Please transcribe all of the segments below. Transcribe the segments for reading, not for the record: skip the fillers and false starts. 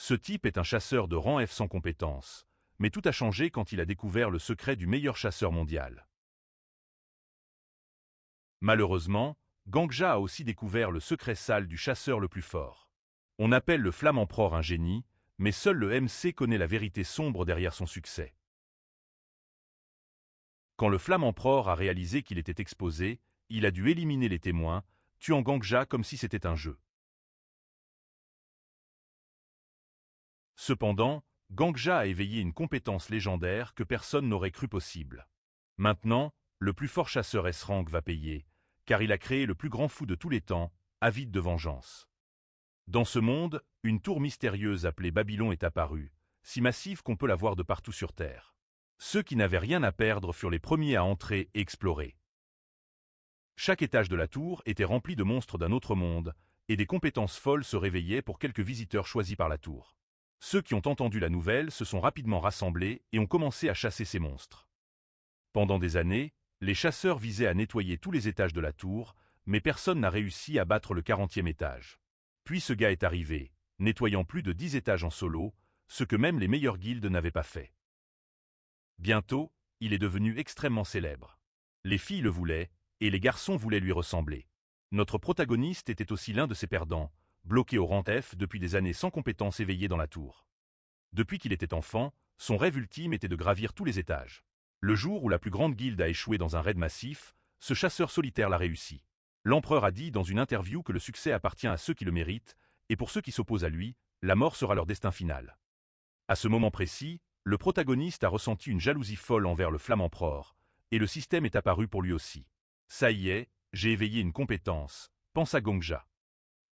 Ce type est un chasseur de rang F sans compétences, mais tout a changé quand il a découvert le secret du meilleur chasseur mondial. Malheureusement, Gangja a aussi découvert le secret sale du chasseur le plus fort. On appelle le Flamme-Empereur un génie, mais seul le MC connaît la vérité sombre derrière son succès. Quand le Flamme-Empereur a réalisé qu'il était exposé, il a dû éliminer les témoins, tuant Gangja comme si c'était un jeu. Cependant, Gangja a éveillé une compétence légendaire que personne n'aurait cru possible. Maintenant, le plus fort chasseur S-Rank va payer, car il a créé le plus grand fou de tous les temps, avide de vengeance. Dans ce monde, une tour mystérieuse appelée Babylon est apparue, si massive qu'on peut la voir de partout sur Terre. Ceux qui n'avaient rien à perdre furent les premiers à entrer et explorer. Chaque étage de la tour était rempli de monstres d'un autre monde, et des compétences folles se réveillaient pour quelques visiteurs choisis par la tour. Ceux qui ont entendu la nouvelle se sont rapidement rassemblés et ont commencé à chasser ces monstres. Pendant des années, les chasseurs visaient à nettoyer tous les étages de la tour, mais personne n'a réussi à battre le 40e étage. Puis ce gars est arrivé, nettoyant plus de 10 étages en solo, ce que même les meilleures guildes n'avaient pas fait. Bientôt, il est devenu extrêmement célèbre. Les filles le voulaient, et les garçons voulaient lui ressembler. Notre protagoniste était aussi l'un de ces perdants, bloqué au rang F depuis des années sans compétence éveillée dans la tour. Depuis qu'il était enfant, son rêve ultime était de gravir tous les étages. Le jour où la plus grande guilde a échoué dans un raid massif, ce chasseur solitaire l'a réussi. L'empereur a dit dans une interview que le succès appartient à ceux qui le méritent, et pour ceux qui s'opposent à lui, la mort sera leur destin final. À ce moment précis, le protagoniste a ressenti une jalousie folle envers le Flamme-Empereur, et le système est apparu pour lui aussi. Ça y est, j'ai éveillé une compétence, pensa Gangja.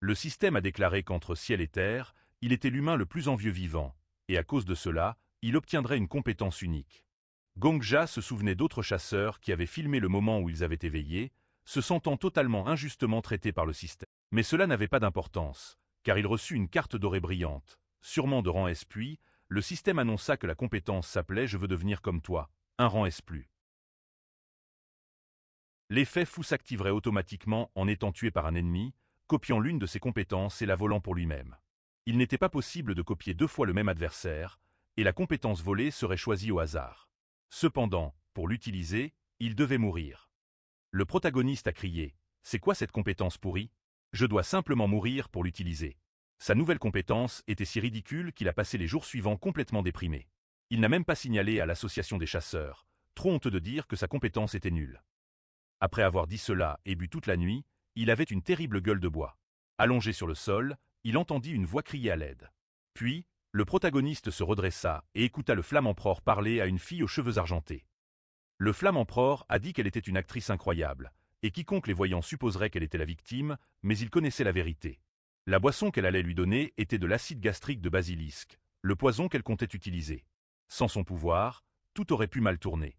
Le système a déclaré qu'entre ciel et terre, il était l'humain le plus envieux vivant, et à cause de cela, il obtiendrait une compétence unique. Gangja se souvenait d'autres chasseurs qui avaient filmé le moment où ils avaient éveillé, se sentant totalement injustement traités par le système. Mais cela n'avait pas d'importance, car il reçut une carte dorée brillante, sûrement de rang S. Puis, le système annonça que la compétence s'appelait « Je veux devenir comme toi », un rang S+. L'effet fou s'activerait automatiquement en étant tué par un ennemi, copiant l'une de ses compétences et la volant pour lui-même. Il n'était pas possible de copier 2 fois le même adversaire, et la compétence volée serait choisie au hasard. Cependant, pour l'utiliser, il devait mourir. Le protagoniste a crié « C'est quoi cette compétence pourrie ? Je dois simplement mourir pour l'utiliser ». Sa nouvelle compétence était si ridicule qu'il a passé les jours suivants complètement déprimé. Il n'a même pas signalé à l'association des chasseurs, trop honteux de dire que sa compétence était nulle. Après avoir dit cela et bu toute la nuit, il avait une terrible gueule de bois. Allongé sur le sol, il entendit une voix crier à l'aide. Puis, le protagoniste se redressa et écouta le Flamme-Empereur parler à une fille aux cheveux argentés. Le Flamme-Empereur a dit qu'elle était une actrice incroyable, et quiconque les voyant supposerait qu'elle était la victime, mais il connaissait la vérité. La boisson qu'elle allait lui donner était de l'acide gastrique de basilisque, le poison qu'elle comptait utiliser. Sans son pouvoir, tout aurait pu mal tourner.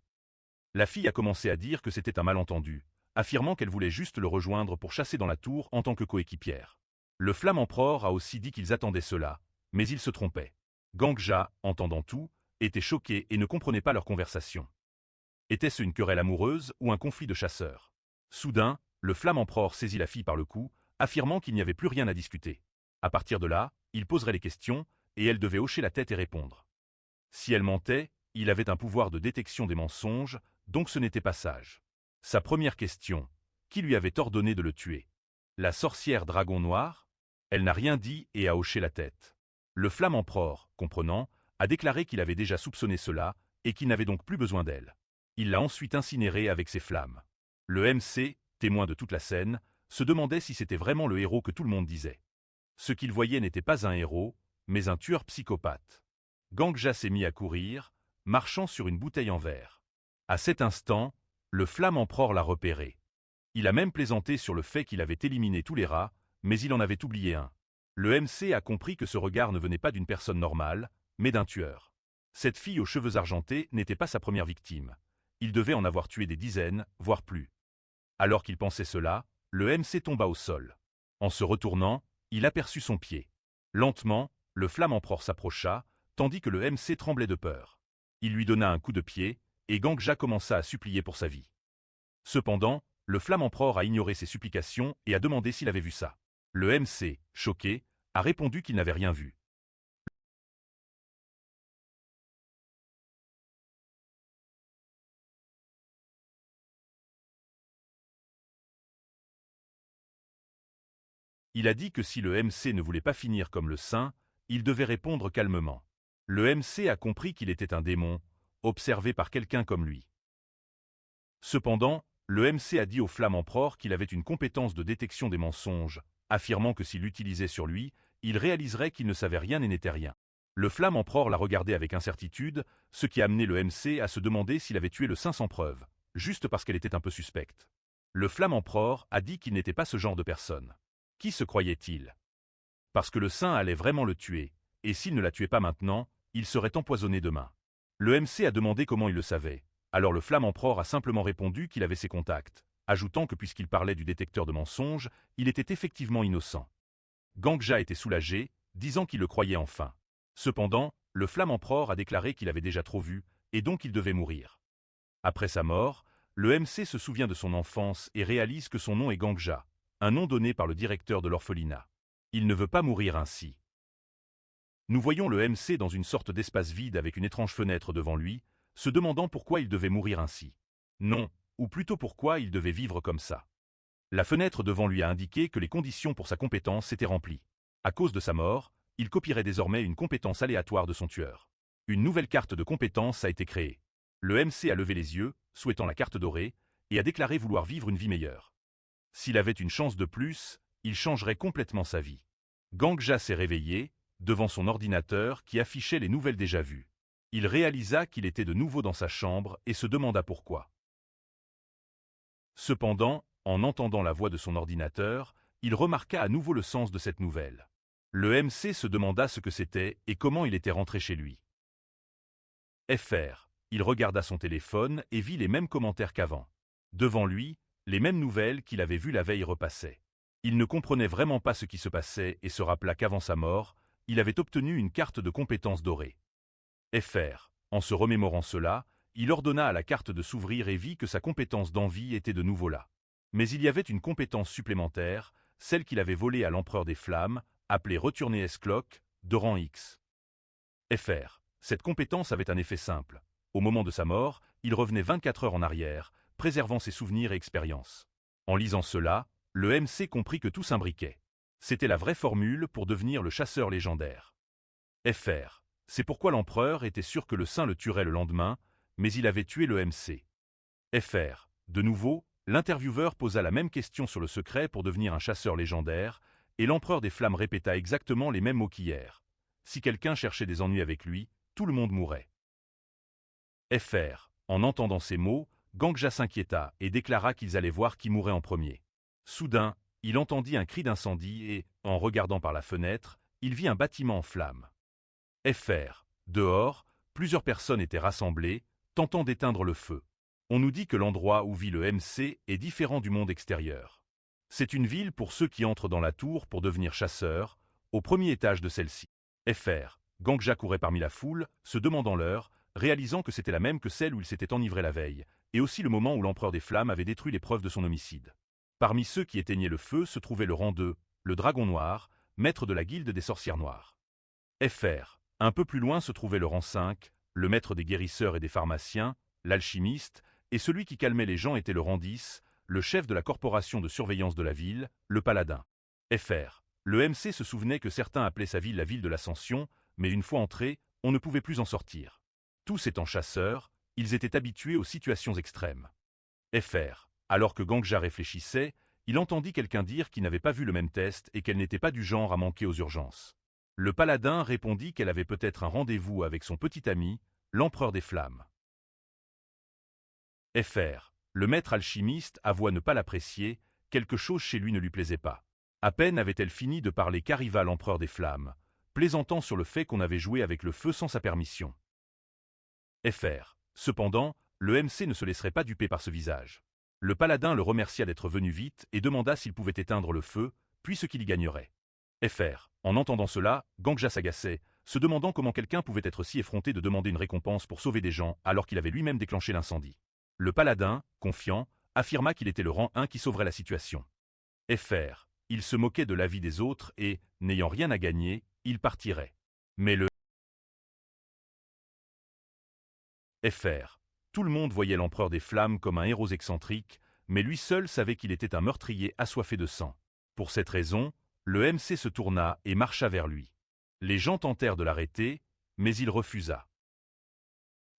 La fille a commencé à dire que c'était un malentendu, affirmant qu'elle voulait juste le rejoindre pour chasser dans la tour en tant que coéquipière. Le Flamme-Empereur a aussi dit qu'ils attendaient cela, mais ils se trompaient. Gangja, entendant tout, était choqué et ne comprenait pas leur conversation. Était-ce une querelle amoureuse ou un conflit de chasseurs? Soudain, le Flamme-Empereur saisit la fille par le cou, affirmant qu'il n'y avait plus rien à discuter. À partir de là, il poserait les questions, et elle devait hocher la tête et répondre. Si elle mentait, il avait un pouvoir de détection des mensonges, donc ce n'était pas sage. Sa première question, qui lui avait ordonné de le tuer? La sorcière Dragon Noir? Elle n'a rien dit et a hoché la tête. Le Flamme-Empereur, comprenant, a déclaré qu'il avait déjà soupçonné cela, et qu'il n'avait donc plus besoin d'elle. Il l'a ensuite incinérée avec ses flammes. Le MC, témoin de toute la scène, se demandait si c'était vraiment le héros que tout le monde disait. Ce qu'il voyait n'était pas un héros, mais un tueur psychopathe. Gangja s'est mis à courir, marchant sur une bouteille en verre. À cet instant, le Flamme-Empereur l'a repéré. Il a même plaisanté sur le fait qu'il avait éliminé tous les rats, mais il en avait oublié un. Le MC a compris que ce regard ne venait pas d'une personne normale, mais d'un tueur. Cette fille aux cheveux argentés n'était pas sa première victime. Il devait en avoir tué des dizaines, voire plus. Alors qu'il pensait cela, le MC tomba au sol. En se retournant, il aperçut son pied. Lentement, le Flamme-Empereur s'approcha, tandis que le MC tremblait de peur. Il lui donna un coup de pied, et Gangja commença à supplier pour sa vie. Cependant, le Flamme-Empereur a ignoré ses supplications et a demandé s'il avait vu ça. Le MC, choqué, a répondu qu'il n'avait rien vu. Il a dit que si le MC ne voulait pas finir comme le saint, il devait répondre calmement. Le MC a compris qu'il était un démon, observé par quelqu'un comme lui. Cependant, le MC a dit au Flamme Empereur qu'il avait une compétence de détection des mensonges, affirmant que s'il l'utilisait sur lui, il réaliserait qu'il ne savait rien et n'était rien. Le Flamme Empereur l'a regardé avec incertitude, ce qui a amené le MC à se demander s'il avait tué le saint sans preuve, juste parce qu'elle était un peu suspecte. Le Flamme Empereur a dit qu'il n'était pas ce genre de personne. Qui se croyait-il? Parce que le saint allait vraiment le tuer, et s'il ne la tuait pas maintenant, il serait empoisonné demain. Le MC a demandé comment il le savait. Alors le Flamme Empereur a simplement répondu qu'il avait ses contacts, ajoutant que puisqu'il parlait du détecteur de mensonges, il était effectivement innocent. Gangja était soulagé, disant qu'il le croyait enfin. Cependant, le Flamme Empereur a déclaré qu'il avait déjà trop vu, et donc il devait mourir. Après sa mort, le MC se souvient de son enfance et réalise que son nom est Gangja, un nom donné par le directeur de l'orphelinat. Il ne veut pas mourir ainsi. Nous voyons le MC dans une sorte d'espace vide avec une étrange fenêtre devant lui, se demandant pourquoi il devait mourir ainsi. Non, ou plutôt pourquoi il devait vivre comme ça. La fenêtre devant lui a indiqué que les conditions pour sa compétence étaient remplies. À cause de sa mort, il copierait désormais une compétence aléatoire de son tueur. Une nouvelle carte de compétence a été créée. Le MC a levé les yeux, souhaitant la carte dorée, et a déclaré vouloir vivre une vie meilleure. S'il avait une chance de plus, il changerait complètement sa vie. Gangja s'est réveillé, devant son ordinateur qui affichait les nouvelles déjà vues. Il réalisa qu'il était de nouveau dans sa chambre et se demanda pourquoi. Cependant, en entendant la voix de son ordinateur, il remarqua à nouveau le sens de cette nouvelle. Le MC se demanda ce que c'était et comment il était rentré chez lui. FR. Il regarda son téléphone et vit les mêmes commentaires qu'avant. Devant lui, les mêmes nouvelles qu'il avait vues la veille repassaient. Il ne comprenait vraiment pas ce qui se passait et se rappela qu'avant sa mort, il avait obtenu une carte de compétence dorée. FR. En se remémorant cela, il ordonna à la carte de s'ouvrir et vit que sa compétence d'envie était de nouveau là. Mais il y avait une compétence supplémentaire, celle qu'il avait volée à l'Empereur des Flammes, appelée Retourner S-Clock, de rang X. FR. Cette compétence avait un effet simple. Au moment de sa mort, il revenait 24 heures en arrière, préservant ses souvenirs et expériences. En lisant cela, le MC comprit que tout s'imbriquait. C'était la vraie formule pour devenir le chasseur légendaire. FR. C'est pourquoi l'empereur était sûr que le saint le tuerait le lendemain, mais il avait tué le MC. FR. De nouveau, l'intervieweur posa la même question sur le secret pour devenir un chasseur légendaire, et l'empereur des Flammes répéta exactement les mêmes mots qu'hier. Si quelqu'un cherchait des ennuis avec lui, tout le monde mourrait. FR. En entendant ces mots, Gangja s'inquiéta et déclara qu'ils allaient voir qui mourrait en premier. Soudain, il entendit un cri d'incendie et, en regardant par la fenêtre, il vit un bâtiment en flammes. FR. Dehors, plusieurs personnes étaient rassemblées, tentant d'éteindre le feu. On nous dit que l'endroit où vit le MC est différent du monde extérieur. C'est une ville pour ceux qui entrent dans la tour pour devenir chasseurs, au premier étage de celle-ci. FR. Gangja courait parmi la foule, se demandant l'heure, réalisant que c'était la même que celle où il s'était enivré la veille, et aussi le moment où l'Empereur des Flammes avait détruit les preuves de son homicide. Parmi ceux qui éteignaient le feu se trouvait le rang 2, le Dragon Noir, maître de la guilde des sorcières noires. FR. Un peu plus loin se trouvait le rang 5, le maître des guérisseurs et des pharmaciens, l'alchimiste, et celui qui calmait les gens était le rang 10, le chef de la corporation de surveillance de la ville, le paladin. FR. Le MC se souvenait que certains appelaient sa ville la ville de l'Ascension, mais une fois entrés, on ne pouvait plus en sortir. Tous étant chasseurs, ils étaient habitués aux situations extrêmes. FR. Alors que Gangja réfléchissait, il entendit quelqu'un dire qu'il n'avait pas vu le même test et qu'elle n'était pas du genre à manquer aux urgences. Le paladin répondit qu'elle avait peut-être un rendez-vous avec son petit ami, l'Empereur des Flammes. FR. Le maître alchimiste avoua ne pas l'apprécier, quelque chose chez lui ne lui plaisait pas. À peine avait-elle fini de parler qu'arriva l'Empereur des Flammes, plaisantant sur le fait qu'on avait joué avec le feu sans sa permission. FR. Cependant, le MC ne se laisserait pas duper par ce visage. Le paladin le remercia d'être venu vite et demanda s'il pouvait éteindre le feu, puis ce qu'il y gagnerait. FR. En entendant cela, Gangja s'agaçait, se demandant comment quelqu'un pouvait être si effronté de demander une récompense pour sauver des gens alors qu'il avait lui-même déclenché l'incendie. Le paladin, confiant, affirma qu'il était le rang 1 qui sauverait la situation. FR. Il se moquait de l'avis des autres et, n'ayant rien à gagner, il partirait. Mais le FR. Tout le monde voyait l'Empereur des Flammes comme un héros excentrique, mais lui seul savait qu'il était un meurtrier assoiffé de sang. Pour cette raison, Le MC se tourna et marcha vers lui. Les gens tentèrent de l'arrêter, mais il refusa.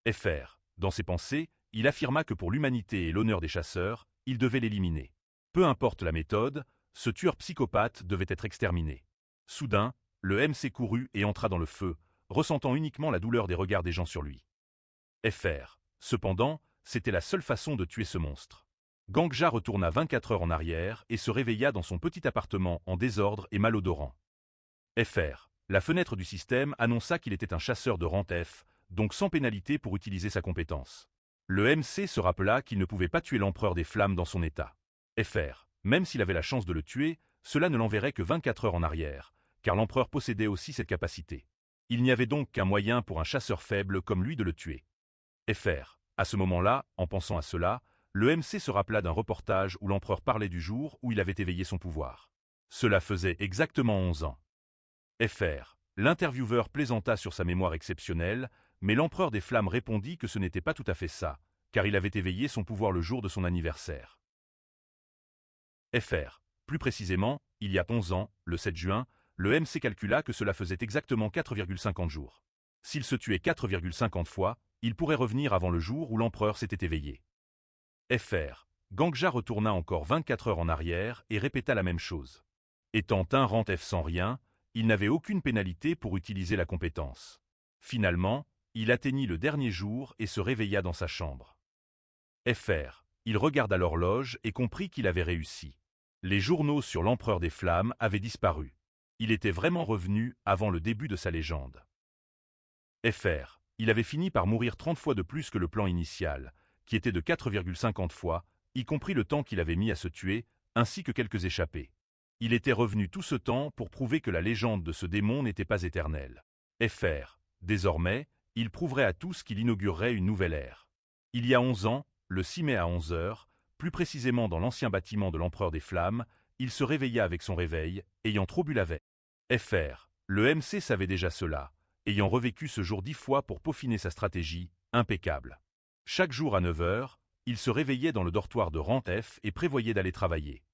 Fr. Dans ses pensées, il affirma que pour l'humanité et l'honneur des chasseurs, il devait l'éliminer. Peu importe la méthode, ce tueur psychopathe devait être exterminé. Soudain, le MC courut et entra dans le feu, ressentant uniquement la douleur des regards des gens sur lui. Fr. Cependant, c'était la seule façon de tuer ce monstre. Gangja retourna 24 heures en arrière et se réveilla dans son petit appartement en désordre et malodorant. Fr. La fenêtre du système annonça qu'il était un chasseur de rang F, donc sans pénalité pour utiliser sa compétence. Le MC se rappela qu'il ne pouvait pas tuer l'empereur des flammes dans son état. Fr. Même s'il avait la chance de le tuer, cela ne l'enverrait que 24 heures en arrière, car l'empereur possédait aussi cette capacité. Il n'y avait donc qu'un moyen pour un chasseur faible comme lui de le tuer. Fr. À ce moment-là, en pensant à cela, le MC se rappela d'un reportage où l'empereur parlait du jour où il avait éveillé son pouvoir. Cela faisait exactement 11 ans. Fr. L'intervieweur plaisanta sur sa mémoire exceptionnelle, mais l'empereur des flammes répondit que ce n'était pas tout à fait ça, car il avait éveillé son pouvoir le jour de son anniversaire. Fr. Plus précisément, il y a 11 ans, le 7 juin, le MC calcula que cela faisait exactement 4,50 jours. S'il se tuait 4,50 fois, il pourrait revenir avant le jour où l'empereur s'était éveillé. Fr. Gangja retourna encore 24 heures en arrière et répéta la même chose. Étant un rang F sans rien, il n'avait aucune pénalité pour utiliser la compétence. Finalement, il atteignit le dernier jour et se réveilla dans sa chambre. Fr. Il regarda l'horloge et comprit qu'il avait réussi. Les journaux sur l'empereur des flammes avaient disparu. Il était vraiment revenu avant le début de sa légende. Fr. Il avait fini par mourir 30 fois de plus que le plan initial, qui était de 4,50 fois, y compris le temps qu'il avait mis à se tuer, ainsi que quelques échappées. Il était revenu tout ce temps pour prouver que la légende de ce démon n'était pas éternelle. Fr. Désormais, il prouverait à tous qu'il inaugurerait une nouvelle ère. Il y a 11 ans, le 6 mai à 11 heures, plus précisément dans l'ancien bâtiment de l'Empereur des Flammes, il se réveilla avec son réveil, ayant trop bu la veille. Fr. Le MC savait déjà cela, ayant revécu ce jour 10 fois pour peaufiner sa stratégie, impeccable. Chaque jour à 9 heures, il se réveillait dans le dortoir de rang F et prévoyait d'aller travailler.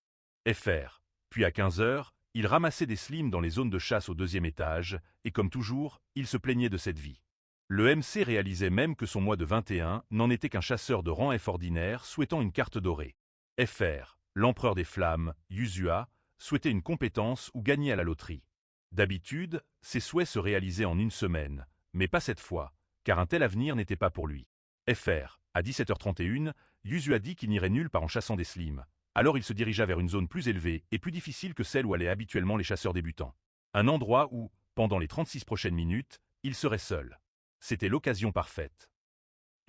Fr. Puis à 15 heures, il ramassait des slims dans les zones de chasse au 2e étage, et comme toujours, il se plaignait de cette vie. Le MC réalisait même que son mois de 21 n'en était qu'un chasseur de rang F ordinaire souhaitant une carte dorée. Fr. L'empereur des flammes, Yuzua, souhaitait une compétence ou gagner à la loterie. D'habitude, ses souhaits se réalisaient en une semaine, mais pas cette fois, car un tel avenir n'était pas pour lui. Fr. À 17h31, Yuzua dit qu'il n'irait nulle part en chassant des slims. Alors il se dirigea vers une zone plus élevée et plus difficile que celle où allaient habituellement les chasseurs débutants. Un endroit où, pendant les 36 prochaines minutes, il serait seul. C'était l'occasion parfaite.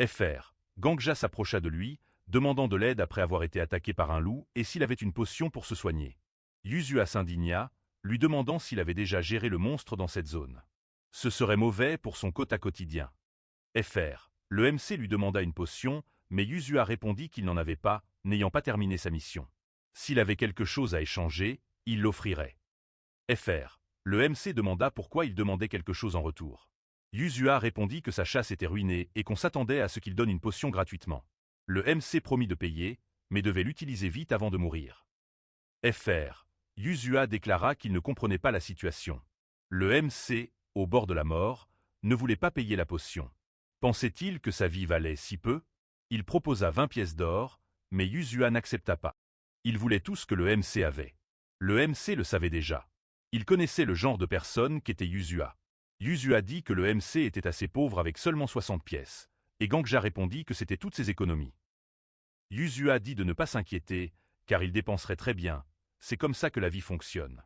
Fr. Gangja s'approcha de lui, demandant de l'aide après avoir été attaqué par un loup et s'il avait une potion pour se soigner. Yuzua s'indigna, lui demandant s'il avait déjà géré le monstre dans cette zone. Ce serait mauvais pour son quota quotidien. Fr. Le MC lui demanda une potion, mais Yuzua répondit qu'il n'en avait pas, n'ayant pas terminé sa mission. S'il avait quelque chose à échanger, il l'offrirait. Fr. Le MC demanda pourquoi il demandait quelque chose en retour. Yuzua répondit que sa chasse était ruinée et qu'on s'attendait à ce qu'il donne une potion gratuitement. Le MC promit de payer, mais devait l'utiliser vite avant de mourir. Fr. Yuzua déclara qu'il ne comprenait pas la situation. Le MC, au bord de la mort, ne voulait pas payer la potion. Pensait-il que sa vie valait si peu? Il proposa 20 pièces d'or, mais Yuzua n'accepta pas. Il voulait tout ce que le MC avait. Le MC le savait déjà. Il connaissait le genre de personne qu'était Yuzua. Yuzua dit que le MC était assez pauvre avec seulement 60 pièces, et Gangja répondit que c'était toutes ses économies. Yuzua dit de ne pas s'inquiéter, car il dépenserait très bien, c'est comme ça que la vie fonctionne.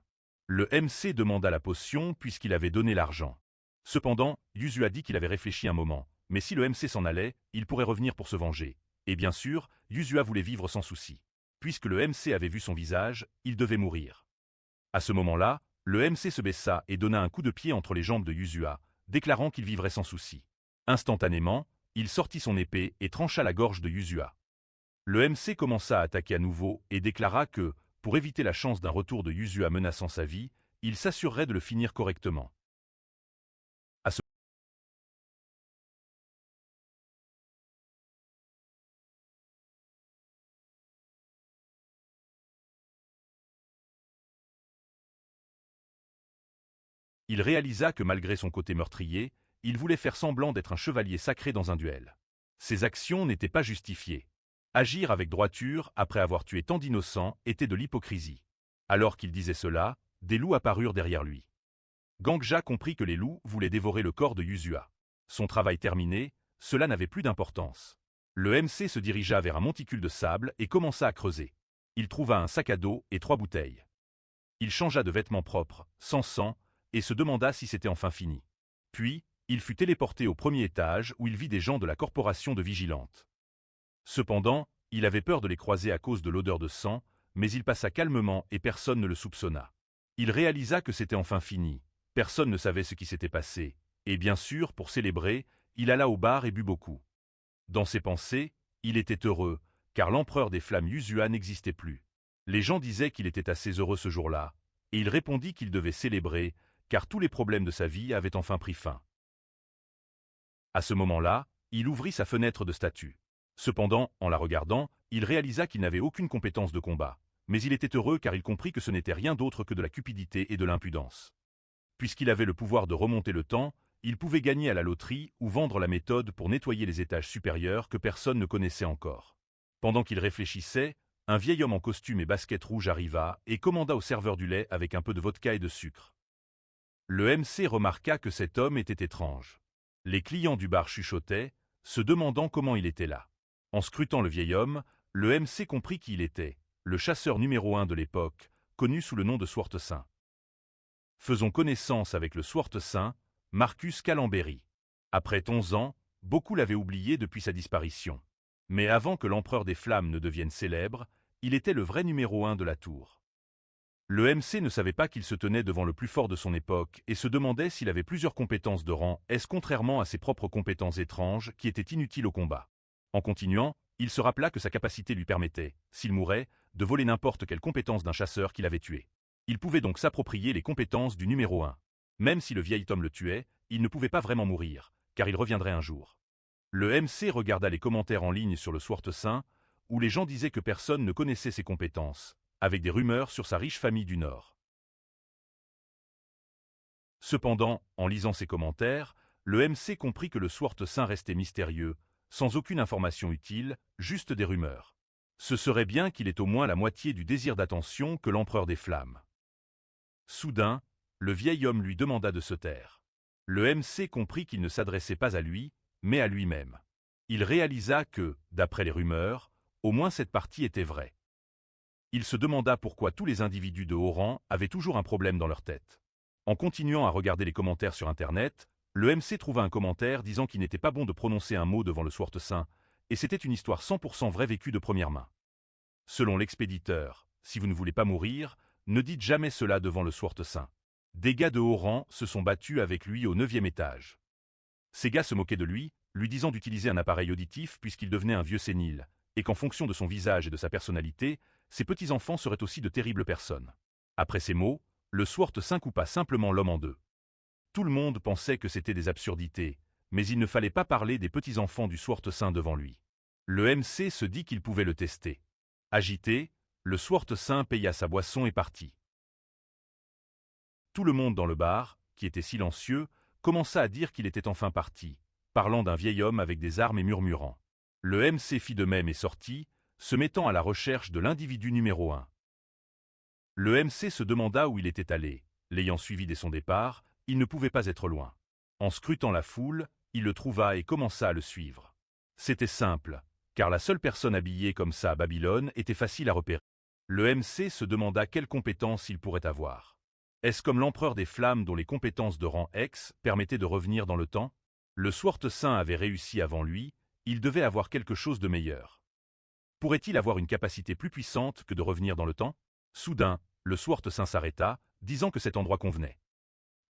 Le MC demanda la potion puisqu'il avait donné l'argent. Cependant, Yuzua dit qu'il avait réfléchi un moment, mais si le MC s'en allait, il pourrait revenir pour se venger. Et bien sûr, Yuzua voulait vivre sans souci. Puisque le MC avait vu son visage, il devait mourir. À ce moment-là, le MC se baissa et donna un coup de pied entre les jambes de Yuzua, déclarant qu'il vivrait sans souci. Instantanément, il sortit son épée et trancha la gorge de Yuzua. Le MC commença à attaquer à nouveau et déclara que, pour éviter la chance d'un retour de Yuzua menaçant sa vie, il s'assurerait de le finir correctement. Il réalisa que malgré son côté meurtrier, il voulait faire semblant d'être un chevalier sacré dans un duel. Ses actions n'étaient pas justifiées. Agir avec droiture après avoir tué tant d'innocents était de l'hypocrisie. Alors qu'il disait cela, des loups apparurent derrière lui. Gangja comprit que les loups voulaient dévorer le corps de Yuzua. Son travail terminé, cela n'avait plus d'importance. Le MC se dirigea vers un monticule de sable et commença à creuser. Il trouva un sac à dos et 3 bouteilles. Il changea de vêtements propres, sans sang, et se demanda si c'était enfin fini. Puis, il fut téléporté au premier étage où il vit des gens de la corporation de vigilantes. Cependant, il avait peur de les croiser à cause de l'odeur de sang, mais il passa calmement et personne ne le soupçonna. Il réalisa que c'était enfin fini. Personne ne savait ce qui s'était passé, et bien sûr, pour célébrer, il alla au bar et but beaucoup. Dans ses pensées, il était heureux, car l'empereur des flammes Yuzua n'existait plus. Les gens disaient qu'il était assez heureux ce jour-là, et il répondit qu'il devait célébrer, car tous les problèmes de sa vie avaient enfin pris fin. À ce moment-là, il ouvrit sa fenêtre de statue. Cependant, en la regardant, il réalisa qu'il n'avait aucune compétence de combat, mais il était heureux car il comprit que ce n'était rien d'autre que de la cupidité et de l'impudence. Puisqu'il avait le pouvoir de remonter le temps, il pouvait gagner à la loterie ou vendre la méthode pour nettoyer les étages supérieurs que personne ne connaissait encore. Pendant qu'il réfléchissait, un vieil homme en costume et basket rouge arriva et commanda au serveur du lait avec un peu de vodka et de sucre. Le MC remarqua que cet homme était étrange. Les clients du bar chuchotaient, se demandant comment il était là. En scrutant le vieil homme, le MC comprit qui il était, le chasseur numéro 1 de l'époque, connu sous le nom de Swart Saint. Faisons connaissance avec le Swart Saint, Marcus Calamberi. Après 11 ans, beaucoup l'avaient oublié depuis sa disparition. Mais avant que l'empereur des flammes ne devienne célèbre, il était le vrai numéro 1 de la tour. Le MC ne savait pas qu'il se tenait devant le plus fort de son époque et se demandait s'il avait plusieurs compétences de rang S contrairement à ses propres compétences étranges qui étaient inutiles au combat. En continuant, il se rappela que sa capacité lui permettait, s'il mourait, de voler n'importe quelle compétence d'un chasseur qu'il avait tué. Il pouvait donc s'approprier les compétences du numéro 1. Même si le vieil homme le tuait, il ne pouvait pas vraiment mourir, car il reviendrait un jour. Le MC regarda les commentaires en ligne sur le Swart Saint, où les gens disaient que personne ne connaissait ses compétences, avec des rumeurs sur sa riche famille du Nord. Cependant, en lisant ces commentaires, le MC comprit que le Swart Saint restait mystérieux, sans aucune information utile, juste des rumeurs. Ce serait bien qu'il ait au moins la moitié du désir d'attention que l'empereur des flammes. Soudain, le vieil homme lui demanda de se taire. Le MC comprit qu'il ne s'adressait pas à lui, mais à lui-même. Il réalisa que, d'après les rumeurs, au moins cette partie était vraie. Il se demanda pourquoi tous les individus de haut rang avaient toujours un problème dans leur tête. En continuant à regarder les commentaires sur Internet, le MC trouva un commentaire disant qu'il n'était pas bon de prononcer un mot devant le Swart Saint, et c'était une histoire 100% vraie vécue de première main. Selon l'expéditeur, si vous ne voulez pas mourir, ne dites jamais cela devant le Swart Saint. Des gars de haut rang se sont battus avec lui au 9e étage. Ces gars se moquaient de lui, lui disant d'utiliser un appareil auditif puisqu'il devenait un vieux sénile, et qu'en fonction de son visage et de sa personnalité, ses petits-enfants seraient aussi de terribles personnes. Après ces mots, le Swart Saint coupa simplement l'homme en deux. Tout le monde pensait que c'était des absurdités, mais il ne fallait pas parler des petits-enfants du Swart Saint devant lui. Le MC se dit qu'il pouvait le tester. Agité, le Swart Saint paya sa boisson et partit. Tout le monde dans le bar, qui était silencieux, commença à dire qu'il était enfin parti, parlant d'un vieil homme avec des armes et murmurant. Le MC fit de même et sortit, se mettant à la recherche de l'individu numéro 1. Le MC se demanda où il était allé. L'ayant suivi dès son départ, il ne pouvait pas être loin. En scrutant la foule, il le trouva et commença à le suivre. C'était simple, car la seule personne habillée comme ça à Babylone était facile à repérer. Le MC se demanda quelles compétences il pourrait avoir. Est-ce comme l'empereur des flammes dont les compétences de rang X permettaient de revenir dans le temps? Le Swart Saint avait réussi avant lui, il devait avoir quelque chose de meilleur. Pourrait-il avoir une capacité plus puissante que de revenir dans le temps? Soudain, le Swart Saint s'arrêta, disant que cet endroit convenait.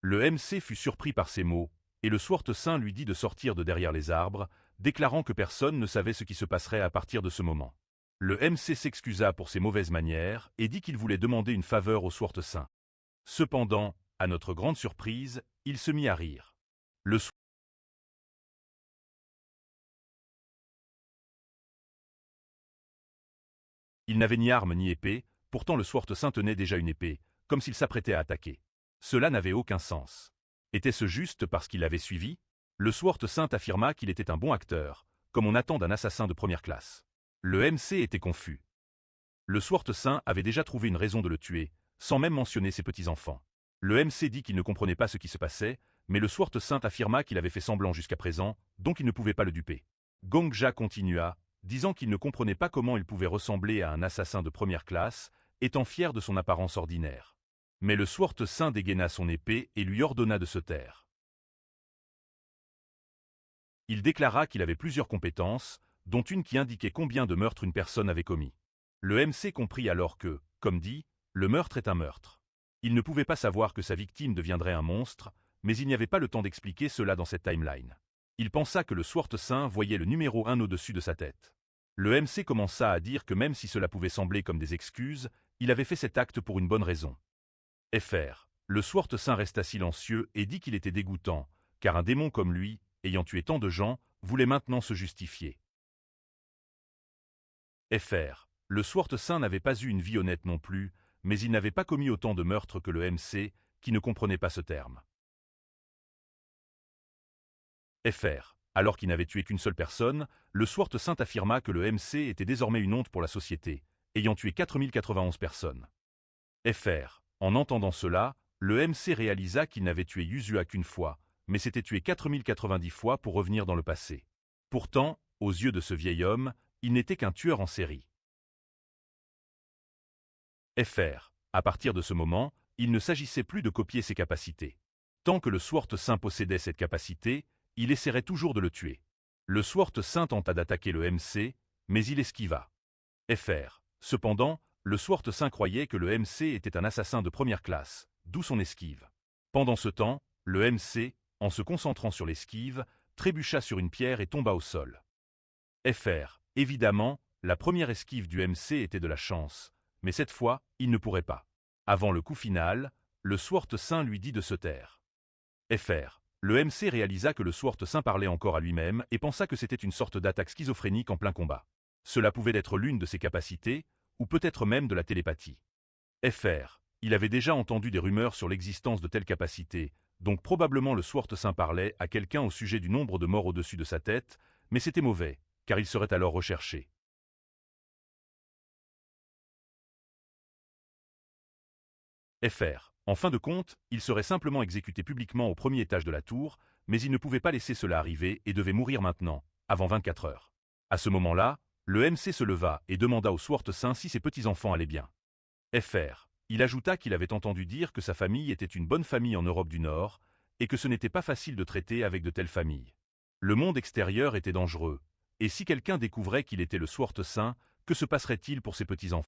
Le MC fut surpris par ces mots, et le Swart Saint lui dit de sortir de derrière les arbres, déclarant que personne ne savait ce qui se passerait à partir de ce moment. Le MC s'excusa pour ses mauvaises manières et dit qu'il voulait demander une faveur au Swart Saint. Cependant, à notre grande surprise, il se mit à rire. Il n'avait ni arme ni épée, pourtant le Swart Saint tenait déjà une épée, comme s'il s'apprêtait à attaquer. Cela n'avait aucun sens. Était-ce juste parce qu'il l'avait suivi? Le Swart Saint affirma qu'il était un bon acteur, comme on attend d'un assassin de première classe. Le MC était confus. Le Swart Saint avait déjà trouvé une raison de le tuer, sans même mentionner ses petits-enfants. Le MC dit qu'il ne comprenait pas ce qui se passait, mais le Swart Saint affirma qu'il avait fait semblant jusqu'à présent, donc il ne pouvait pas le duper. Gongja continua, disant qu'il ne comprenait pas comment il pouvait ressembler à un assassin de première classe, étant fier de son apparence ordinaire. Mais le Swart Saint dégaina son épée et lui ordonna de se taire. Il déclara qu'il avait plusieurs compétences, dont une qui indiquait combien de meurtres une personne avait commis. Le MC comprit alors que, comme dit, le meurtre est un meurtre. Il ne pouvait pas savoir que sa victime deviendrait un monstre, mais il n'y avait pas le temps d'expliquer cela dans cette timeline. Il pensa que le Swart Saint voyait le numéro 1 au-dessus de sa tête. Le MC commença à dire que même si cela pouvait sembler comme des excuses, il avait fait cet acte pour une bonne raison. Fr. Le Swart Saint resta silencieux et dit qu'il était dégoûtant, car un démon comme lui, ayant tué tant de gens, voulait maintenant se justifier. Fr. Le Swart Saint n'avait pas eu une vie honnête non plus, mais il n'avait pas commis autant de meurtres que le MC, qui ne comprenait pas ce terme. Fr. Alors qu'il n'avait tué qu'une seule personne, le Swart Saint affirma que le MC était désormais une honte pour la société, ayant tué 4091 personnes. Fr. En entendant cela, le MC réalisa qu'il n'avait tué Yuzua qu'une fois, mais s'était tué 4090 fois pour revenir dans le passé. Pourtant, aux yeux de ce vieil homme, il n'était qu'un tueur en série. Fr. À partir de ce moment, il ne s'agissait plus de copier ses capacités. Tant que le Swart Saint possédait cette capacité, il essaierait toujours de le tuer. Le Swart Saint tenta d'attaquer le MC, mais il esquiva. Fr. Cependant, le Swart Saint croyait que le MC était un assassin de première classe, d'où son esquive. Pendant ce temps, le MC, en se concentrant sur l'esquive, trébucha sur une pierre et tomba au sol. Fr. Évidemment, la première esquive du MC était de la chance, mais cette fois, il ne pourrait pas. Avant le coup final, le Swart Saint lui dit de se taire. Fr. Le MC réalisa que le Swart Saint parlait encore à lui-même et pensa que c'était une sorte d'attaque schizophrénique en plein combat. Cela pouvait être l'une de ses capacités, ou peut-être même de la télépathie. Fr. Il avait déjà entendu des rumeurs sur l'existence de telles capacités, donc probablement le Swart Saint parlait à quelqu'un au sujet du nombre de morts au-dessus de sa tête, mais c'était mauvais, car il serait alors recherché. Fr. En fin de compte, il serait simplement exécuté publiquement au premier étage de la tour, mais il ne pouvait pas laisser cela arriver et devait mourir maintenant, avant 24 heures. À ce moment-là, le MC se leva et demanda au Swart Saint si ses petits-enfants allaient bien. Fr. Il ajouta qu'il avait entendu dire que sa famille était une bonne famille en Europe du Nord, et que ce n'était pas facile de traiter avec de telles familles. Le monde extérieur était dangereux, et si quelqu'un découvrait qu'il était le Swart Saint, que se passerait-il pour ses petits-enfants?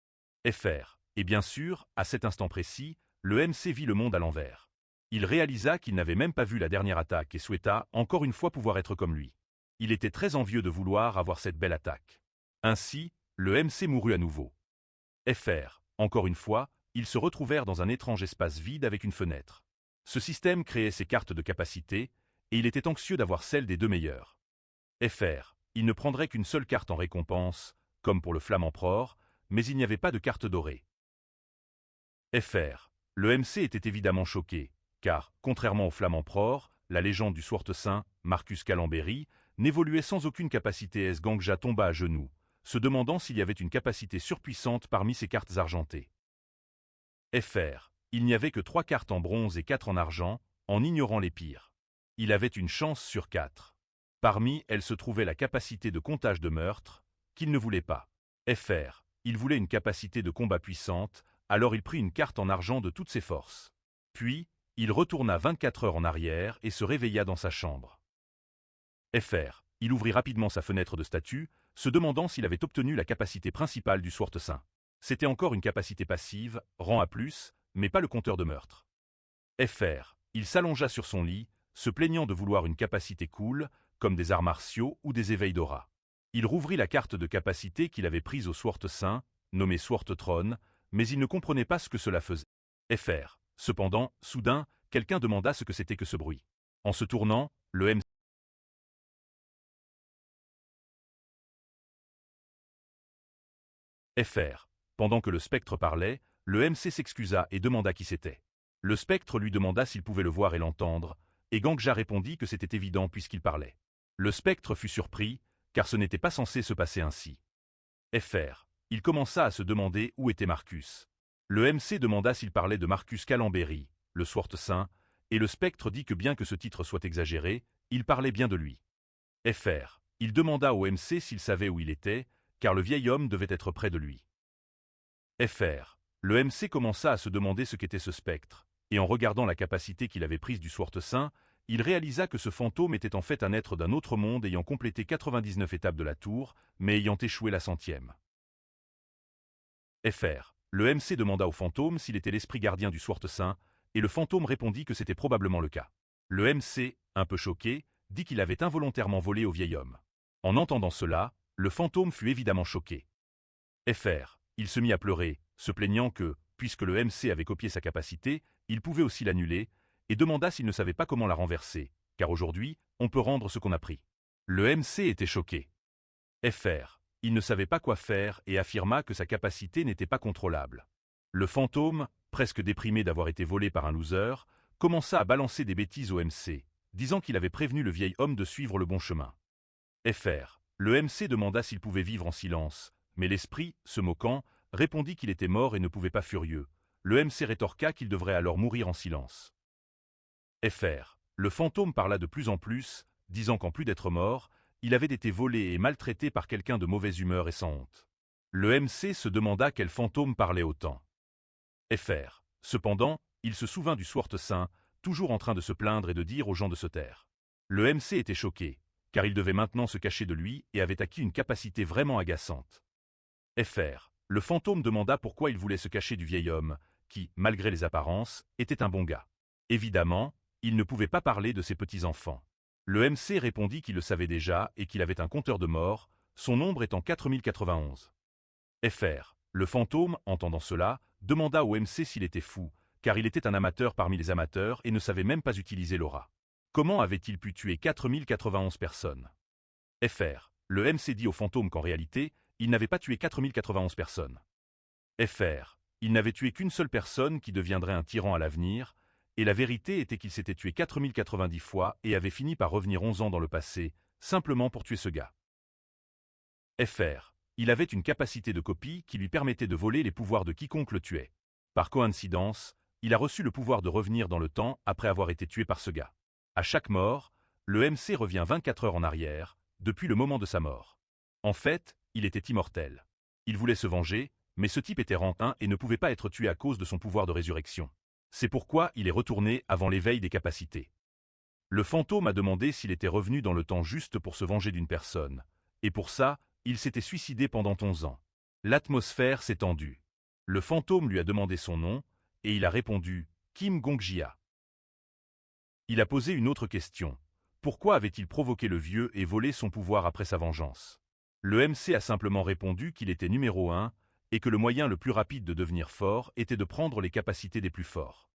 Fr. Et bien sûr, à cet instant précis, le MC vit le monde à l'envers. Il réalisa qu'il n'avait même pas vu la dernière attaque et souhaita encore une fois pouvoir être comme lui. Il était très envieux de vouloir avoir cette belle attaque. Ainsi, le MC mourut à nouveau. Fr. Encore une fois, ils se retrouvèrent dans un étrange espace vide avec une fenêtre. Ce système créait ses cartes de capacité, et il était anxieux d'avoir celle des deux meilleures. Fr. Il ne prendrait qu'une seule carte en récompense, comme pour le Flamme-Empereur, mais il n'y avait pas de carte dorée. Fr. Le MC était évidemment choqué, car, contrairement au Flamme-Empereur, la légende du Swart Saint, Marcus Calamberi, n'évoluait sans aucune capacité. Gongja tomba à genoux, se demandant s'il y avait une capacité surpuissante parmi ces cartes argentées. Fr. Il n'y avait que 3 cartes en bronze et 4 en argent, en ignorant les pires. Il avait une chance sur 4. Parmi elles se trouvait la capacité de comptage de meurtre, qu'il ne voulait pas. Fr. Il voulait une capacité de combat puissante, alors il prit une carte en argent de toutes ses forces. Puis, il retourna 24 heures en arrière et se réveilla dans sa chambre. Fr. Il ouvrit rapidement sa fenêtre de statue, se demandant s'il avait obtenu la capacité principale du Swart Saint. C'était encore une capacité passive, rang A+, mais pas le compteur de meurtre. Fr. Il s'allongea sur son lit, se plaignant de vouloir une capacité cool, comme des arts martiaux ou des éveils d'aura. Il rouvrit la carte de capacité qu'il avait prise au Swart Saint, nommée Swart Throne, mais il ne comprenait pas ce que cela faisait. Fr. Cependant, soudain, quelqu'un demanda ce que c'était que ce bruit. En se tournant, le MC Fr. Pendant que le spectre parlait, le MC s'excusa et demanda qui c'était. Le spectre lui demanda s'il pouvait le voir et l'entendre, et Gangja répondit que c'était évident puisqu'il parlait. Le spectre fut surpris, car ce n'était pas censé se passer ainsi. Fr. Il commença à se demander où était Marcus. Le MC demanda s'il parlait de Marcus Calambéry, le Sword Saint, et le spectre dit que bien que ce titre soit exagéré, il parlait bien de lui. Fr. Il demanda au MC s'il savait où il était, car le vieil homme devait être près de lui. Fr. Le MC commença à se demander ce qu'était ce spectre, et en regardant la capacité qu'il avait prise du Sword Saint, il réalisa que ce fantôme était en fait un être d'un autre monde ayant complété 99 étapes de la tour, mais ayant échoué la 100e. Fr. Le MC demanda au fantôme s'il était l'esprit gardien du Sword Saint, et le fantôme répondit que c'était probablement le cas. Le MC, un peu choqué, dit qu'il avait involontairement volé au vieil homme. En entendant cela, le fantôme fut évidemment choqué. Fr. Il se mit à pleurer, se plaignant que, puisque le MC avait copié sa capacité, il pouvait aussi l'annuler, et demanda s'il ne savait pas comment la renverser, car aujourd'hui, on peut rendre ce qu'on a pris. Le MC était choqué. Fr. Il ne savait pas quoi faire et affirma que sa capacité n'était pas contrôlable. Le fantôme, presque déprimé d'avoir été volé par un loser, commença à balancer des bêtises au MC, disant qu'il avait prévenu le vieil homme de suivre le bon chemin. Fr. Le MC demanda s'il pouvait vivre en silence, mais l'esprit, se moquant, répondit qu'il était mort et ne pouvait pas furieux. Le MC rétorqua qu'il devrait alors mourir en silence. Fr. Le fantôme parla de plus en plus, disant qu'en plus d'être mort, il avait été volé et maltraité par quelqu'un de mauvaise humeur et sans honte. Le MC se demanda quel fantôme parlait autant. Fr. Cependant, il se souvint du Sword Saint, toujours en train de se plaindre et de dire aux gens de se taire. Le MC était choqué, car il devait maintenant se cacher de lui et avait acquis une capacité vraiment agaçante. Fr. Le fantôme demanda pourquoi il voulait se cacher du vieil homme, qui, malgré les apparences, était un bon gars. Évidemment, il ne pouvait pas parler de ses petits-enfants. Le MC répondit qu'il le savait déjà et qu'il avait un compteur de mort, son nombre étant 4091. Fr. Le fantôme, entendant cela, demanda au MC s'il était fou, car il était un amateur parmi les amateurs et ne savait même pas utiliser l'aura. Comment avait-il pu tuer 4091 personnes? Fr. Le MC dit au fantôme qu'en réalité, il n'avait pas tué 4091 personnes. Fr. Il n'avait tué qu'une seule personne qui deviendrait un tyran à l'avenir, et la vérité était qu'il s'était tué 4090 fois et avait fini par revenir 11 ans dans le passé, simplement pour tuer ce gars. Fr. Il avait une capacité de copie qui lui permettait de voler les pouvoirs de quiconque le tuait. Par coïncidence, il a reçu le pouvoir de revenir dans le temps après avoir été tué par ce gars. À chaque mort, le MC revient 24 heures en arrière, depuis le moment de sa mort. En fait, il était immortel. Il voulait se venger, mais ce type était rang 1 et ne pouvait pas être tué à cause de son pouvoir de résurrection. C'est pourquoi il est retourné avant l'éveil des capacités. Le fantôme a demandé s'il était revenu dans le temps juste pour se venger d'une personne, et pour ça, il s'était suicidé pendant 11 ans. L'atmosphère s'est tendue. Le fantôme lui a demandé son nom, et il a répondu « Kim Gongjia ». Il a posé une autre question. Pourquoi avait-il provoqué le vieux et volé son pouvoir après sa vengeance? Le MC a simplement répondu qu'il était numéro 1 et que le moyen le plus rapide de devenir fort était de prendre les capacités des plus forts.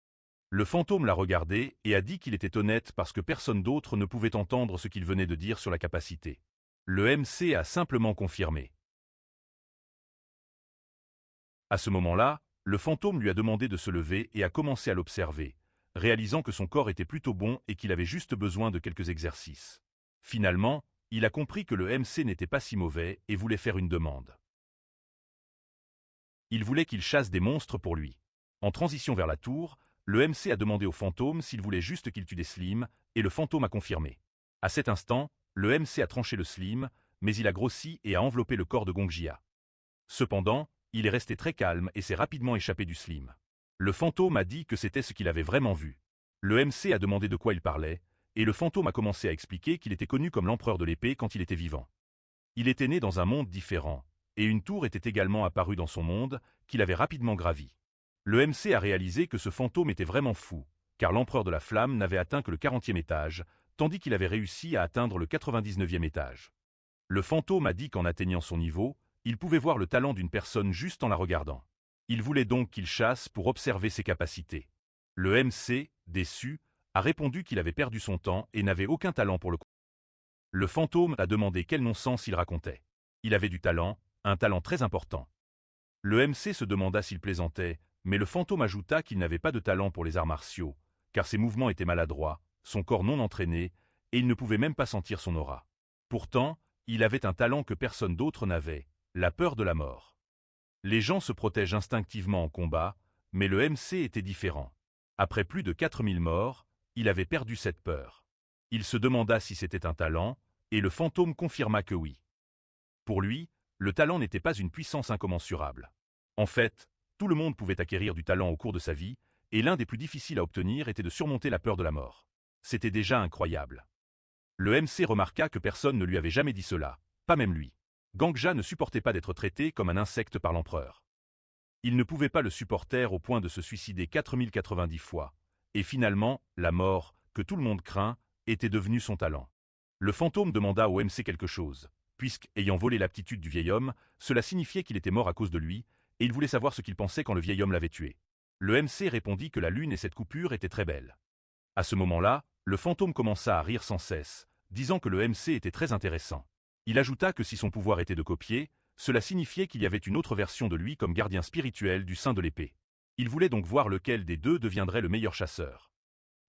Le fantôme l'a regardé et a dit qu'il était honnête parce que personne d'autre ne pouvait entendre ce qu'il venait de dire sur la capacité. Le MC a simplement confirmé. À ce moment-là, le fantôme lui a demandé de se lever et a commencé à l'observer, réalisant que son corps était plutôt bon et qu'il avait juste besoin de quelques exercices. Finalement, il a compris que le MC n'était pas si mauvais et voulait faire une demande. Il voulait qu'il chasse des monstres pour lui. En transition vers la tour, le MC a demandé au fantôme s'il voulait juste qu'il tue des slims, et le fantôme a confirmé. À cet instant, le MC a tranché le slim, mais il a grossi et a enveloppé le corps de Gongjia. Cependant, il est resté très calme et s'est rapidement échappé du slim. Le fantôme a dit que c'était ce qu'il avait vraiment vu. Le MC a demandé de quoi il parlait, et le fantôme a commencé à expliquer qu'il était connu comme l'empereur de l'épée quand il était vivant. Il était né dans un monde différent, et une tour était également apparue dans son monde, qu'il avait rapidement gravi. Le MC a réalisé que ce fantôme était vraiment fou, car l'empereur de la flamme n'avait atteint que le 40e étage, tandis qu'il avait réussi à atteindre le 99e étage. Le fantôme a dit qu'en atteignant son niveau, il pouvait voir le talent d'une personne juste en la regardant. Il voulait donc qu'il chasse pour observer ses capacités. Le MC, déçu, a répondu qu'il avait perdu son temps et n'avait aucun talent pour le coup. Le fantôme a demandé quel non-sens il racontait. Il avait du talent, un talent très important. Le MC se demanda s'il plaisantait, mais le fantôme ajouta qu'il n'avait pas de talent pour les arts martiaux, car ses mouvements étaient maladroits, son corps non entraîné, et il ne pouvait même pas sentir son aura. Pourtant, il avait un talent que personne d'autre n'avait, la peur de la mort. Les gens se protègent instinctivement en combat, mais le MC était différent. Après plus de 4000 morts, il avait perdu cette peur. Il se demanda si c'était un talent, et le fantôme confirma que oui. Pour lui, le talent n'était pas une puissance incommensurable. En fait, tout le monde pouvait acquérir du talent au cours de sa vie, et l'un des plus difficiles à obtenir était de surmonter la peur de la mort. C'était déjà incroyable. Le MC remarqua que personne ne lui avait jamais dit cela, pas même lui. Gangja ne supportait pas d'être traité comme un insecte par l'empereur. Il ne pouvait pas le supporter au point de se suicider 4090 fois, et finalement, la mort, que tout le monde craint, était devenue son talent. Le fantôme demanda au MC quelque chose, puisque, ayant volé l'aptitude du vieil homme, cela signifiait qu'il était mort à cause de lui, et il voulait savoir ce qu'il pensait quand le vieil homme l'avait tué. Le MC répondit que la lune et cette coupure étaient très belles. À ce moment-là, le fantôme commença à rire sans cesse, disant que le MC était très intéressant. Il ajouta que si son pouvoir était de copier, cela signifiait qu'il y avait une autre version de lui comme gardien spirituel du sein de l'épée. Il voulait donc voir lequel des deux deviendrait le meilleur chasseur.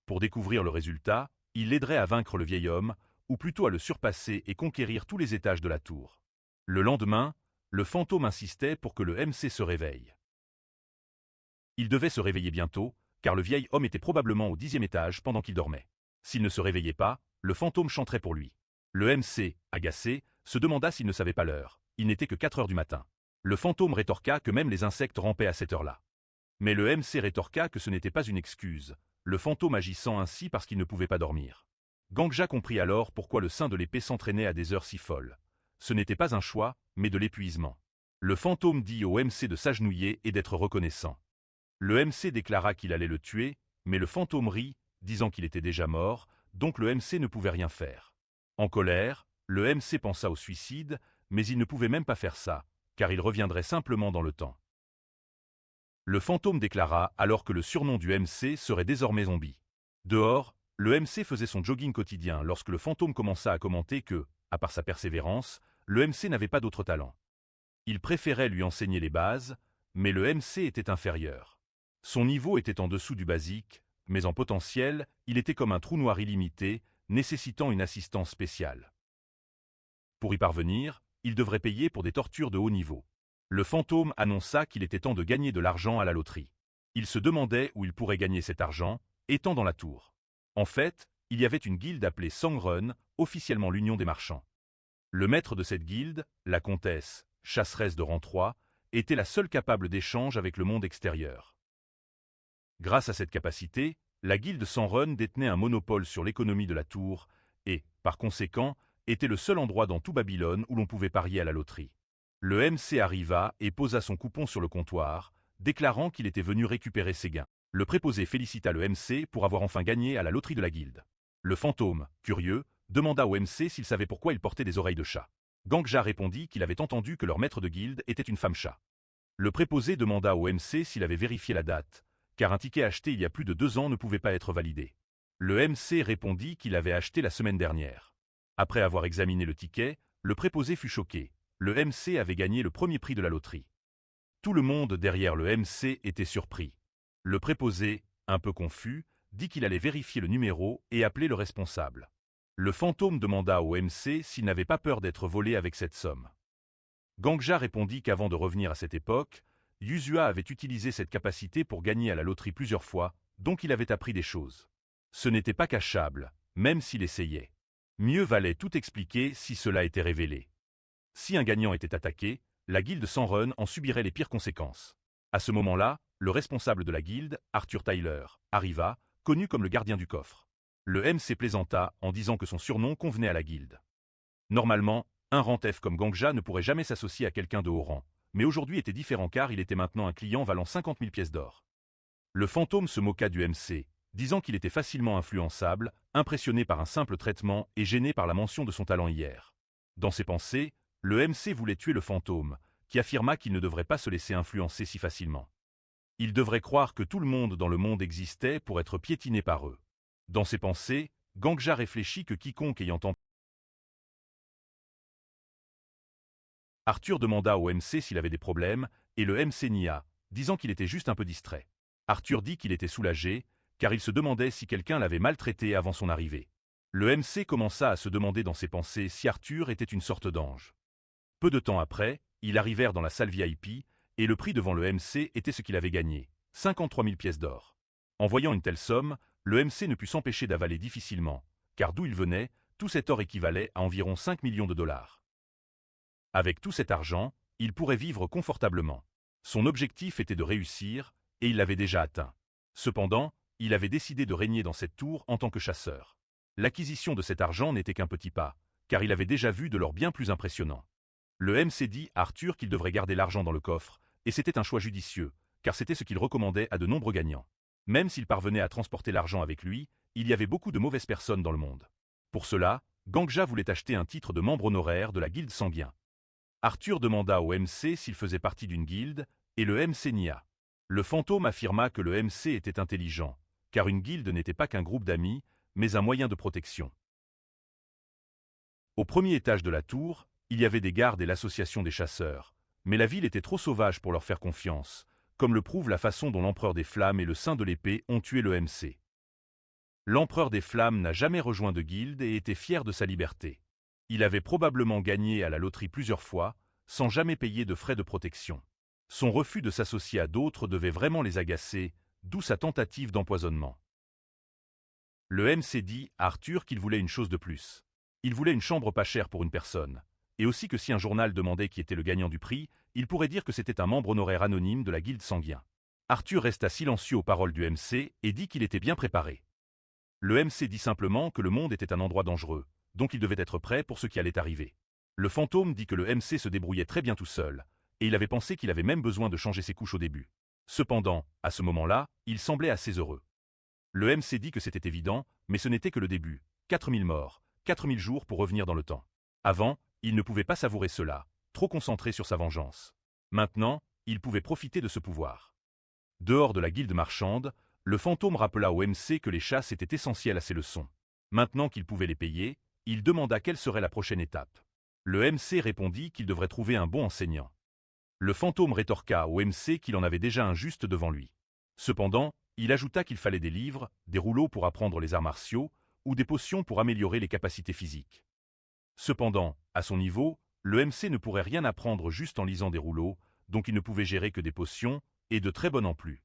Pour découvrir le résultat, il l'aiderait à vaincre le vieil homme, ou plutôt à le surpasser et conquérir tous les étages de la tour. Le lendemain, le fantôme insistait pour que le MC se réveille. Il devait se réveiller bientôt, car le vieil homme était probablement au 10e étage pendant qu'il dormait. S'il ne se réveillait pas, le fantôme chanterait pour lui. Le MC, agacé, se demanda s'il ne savait pas l'heure. Il n'était que 4 heures du matin. Le fantôme rétorqua que même les insectes rampaient à cette heure-là. Mais le MC rétorqua que ce n'était pas une excuse, le fantôme agissant ainsi parce qu'il ne pouvait pas dormir. Gangja comprit alors pourquoi le sein de l'épée s'entraînait à des heures si folles. Ce n'était pas un choix, mais de l'épuisement. Le fantôme dit au MC de s'agenouiller et d'être reconnaissant. Le MC déclara qu'il allait le tuer, mais le fantôme rit, disant qu'il était déjà mort, donc le MC ne pouvait rien faire. En colère, le MC pensa au suicide, mais il ne pouvait même pas faire ça, car il reviendrait simplement dans le temps. Le fantôme déclara alors que le surnom du MC serait désormais Zombie. Dehors, le MC faisait son jogging quotidien lorsque le fantôme commença à commenter que, à part sa persévérance, le MC n'avait pas d'autre talent. Il préférait lui enseigner les bases, mais le MC était inférieur. Son niveau était en dessous du basique, mais en potentiel, il était comme un trou noir illimité, nécessitant une assistance spéciale. Pour y parvenir, il devrait payer pour des tortures de haut niveau. Le fantôme annonça qu'il était temps de gagner de l'argent à la loterie. Il se demandait où il pourrait gagner cet argent, étant dans la tour. En fait, il y avait une guilde appelée Sangrun, officiellement l'union des marchands. Le maître de cette guilde, la comtesse, chasseresse de rang 3, était la seule capable d'échange avec le monde extérieur. Grâce à cette capacité, la guilde Sangrun détenait un monopole sur l'économie de la tour et, par conséquent, était le seul endroit dans tout Babylone où l'on pouvait parier à la loterie. Le MC arriva et posa son coupon sur le comptoir, déclarant qu'il était venu récupérer ses gains. Le préposé félicita le MC pour avoir enfin gagné à la loterie de la guilde. Le fantôme, curieux, demanda au MC s'il savait pourquoi il portait des oreilles de chat. Gangja répondit qu'il avait entendu que leur maître de guilde était une femme chat. Le préposé demanda au MC s'il avait vérifié la date, car un ticket acheté il y a plus de 2 ans ne pouvait pas être validé. Le MC répondit qu'il avait acheté la semaine dernière. Après avoir examiné le ticket, le préposé fut choqué. Le MC avait gagné le premier prix de la loterie. Tout le monde derrière le MC était surpris. Le préposé, un peu confus, dit qu'il allait vérifier le numéro et appeler le responsable. Le fantôme demanda au MC s'il n'avait pas peur d'être volé avec cette somme. Gangja répondit qu'avant de revenir à cette époque, Yuzua avait utilisé cette capacité pour gagner à la loterie plusieurs fois, donc il avait appris des choses. Ce n'était pas cachable, même s'il essayait. Mieux valait tout expliquer si cela était révélé. Si un gagnant était attaqué, la guilde Sangrun en subirait les pires conséquences. À ce moment-là, le responsable de la guilde, Arthur Tyler, arriva, connu comme le gardien du coffre. Le MC plaisanta en disant que son surnom convenait à la guilde. Normalement, un rentef comme Gangja ne pourrait jamais s'associer à quelqu'un de haut rang, mais aujourd'hui était différent car il était maintenant un client valant 50 000 pièces d'or. Le fantôme se moqua du MC, disant qu'il était facilement influençable, impressionné par un simple traitement et gêné par la mention de son talent hier. Dans ses pensées, le MC voulait tuer le fantôme, qui affirma qu'il ne devrait pas se laisser influencer si facilement. Il devrait croire que tout le monde dans le monde existait pour être piétiné par eux. Dans ses pensées, Gangja réfléchit que quiconque ayant entendu. Arthur demanda au MC s'il avait des problèmes, et le MC nia, disant qu'il était juste un peu distrait. Arthur dit qu'il était soulagé, car il se demandait si quelqu'un l'avait maltraité avant son arrivée. Le MC commença à se demander dans ses pensées si Arthur était une sorte d'ange. Peu de temps après, ils arrivèrent dans la salle VIP, et le prix devant le MC était ce qu'il avait gagné, 53 000 pièces d'or. En voyant une telle somme, le MC ne put s'empêcher d'avaler difficilement, car d'où il venait, tout cet or équivalait à environ 5 millions de dollars. Avec tout cet argent, il pourrait vivre confortablement. Son objectif était de réussir, et il l'avait déjà atteint. Cependant, il avait décidé de régner dans cette tour en tant que chasseur. L'acquisition de cet argent n'était qu'un petit pas, car il avait déjà vu de l'or bien plus impressionnant. Le MC dit à Arthur qu'il devrait garder l'argent dans le coffre, et c'était un choix judicieux, car c'était ce qu'il recommandait à de nombreux gagnants. Même s'il parvenait à transporter l'argent avec lui, il y avait beaucoup de mauvaises personnes dans le monde. Pour cela, Gangja voulait acheter un titre de membre honoraire de la guilde sanguin. Arthur demanda au MC s'il faisait partie d'une guilde, et le MC nia. Le fantôme affirma que le MC était intelligent, car une guilde n'était pas qu'un groupe d'amis, mais un moyen de protection. Au premier étage de la tour, il y avait des gardes et l'association des chasseurs, mais la ville était trop sauvage pour leur faire confiance, comme le prouve la façon dont l'empereur des flammes et le saint de l'épée ont tué le MC. L'empereur des flammes n'a jamais rejoint de guilde et était fier de sa liberté. Il avait probablement gagné à la loterie plusieurs fois, sans jamais payer de frais de protection. Son refus de s'associer à d'autres devait vraiment les agacer, d'où sa tentative d'empoisonnement. Le MC dit à Arthur qu'il voulait une chose de plus. Il voulait une chambre pas chère pour une personne, et aussi que si un journal demandait qui était le gagnant du prix, il pourrait dire que c'était un membre honoraire anonyme de la guilde sanguin. Arthur resta silencieux aux paroles du MC et dit qu'il était bien préparé. Le MC dit simplement que le monde était un endroit dangereux, donc il devait être prêt pour ce qui allait arriver. Le fantôme dit que le MC se débrouillait très bien tout seul, et il avait pensé qu'il avait même besoin de changer ses couches au début. Cependant, à ce moment-là, il semblait assez heureux. Le MC dit que c'était évident, mais ce n'était que le début. 4000 morts, 4000 jours pour revenir dans le temps. Avant, il ne pouvait pas savourer cela, trop concentré sur sa vengeance. Maintenant, il pouvait profiter de ce pouvoir. Dehors de la guilde marchande, le fantôme rappela au MC que les chasses étaient essentielles à ses leçons. Maintenant qu'il pouvait les payer, il demanda quelle serait la prochaine étape. Le MC répondit qu'il devrait trouver un bon enseignant. Le fantôme rétorqua au MC qu'il en avait déjà un juste devant lui. Cependant, il ajouta qu'il fallait des livres, des rouleaux pour apprendre les arts martiaux, ou des potions pour améliorer les capacités physiques. Cependant, à son niveau, le MC ne pourrait rien apprendre juste en lisant des rouleaux, donc il ne pouvait gérer que des potions, et de très bonnes en plus.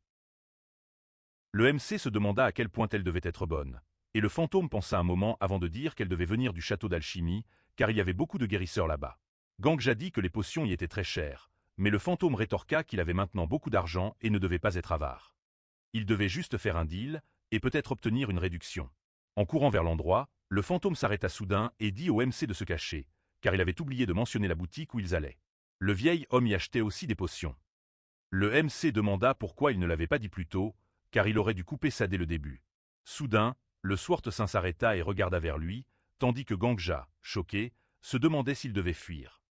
Le MC se demanda à quel point elle devait être bonne, et le fantôme pensa un moment avant de dire qu'elle devait venir du château d'alchimie, car il y avait beaucoup de guérisseurs là-bas. Gangja dit que les potions y étaient très chères, mais le fantôme rétorqua qu'il avait maintenant beaucoup d'argent et ne devait pas être avare. Il devait juste faire un deal, et peut-être obtenir une réduction. En courant vers l'endroit, le fantôme s'arrêta soudain et dit au MC de se cacher, car il avait oublié de mentionner la boutique où ils allaient. Le vieil homme y achetait aussi des potions. Le MC demanda pourquoi il ne l'avait pas dit plus tôt, car il aurait dû couper ça dès le début. Soudain, le Swart Saint s'arrêta et regarda vers lui, tandis que Gangja, choqué, se demandait s'il devait fuir.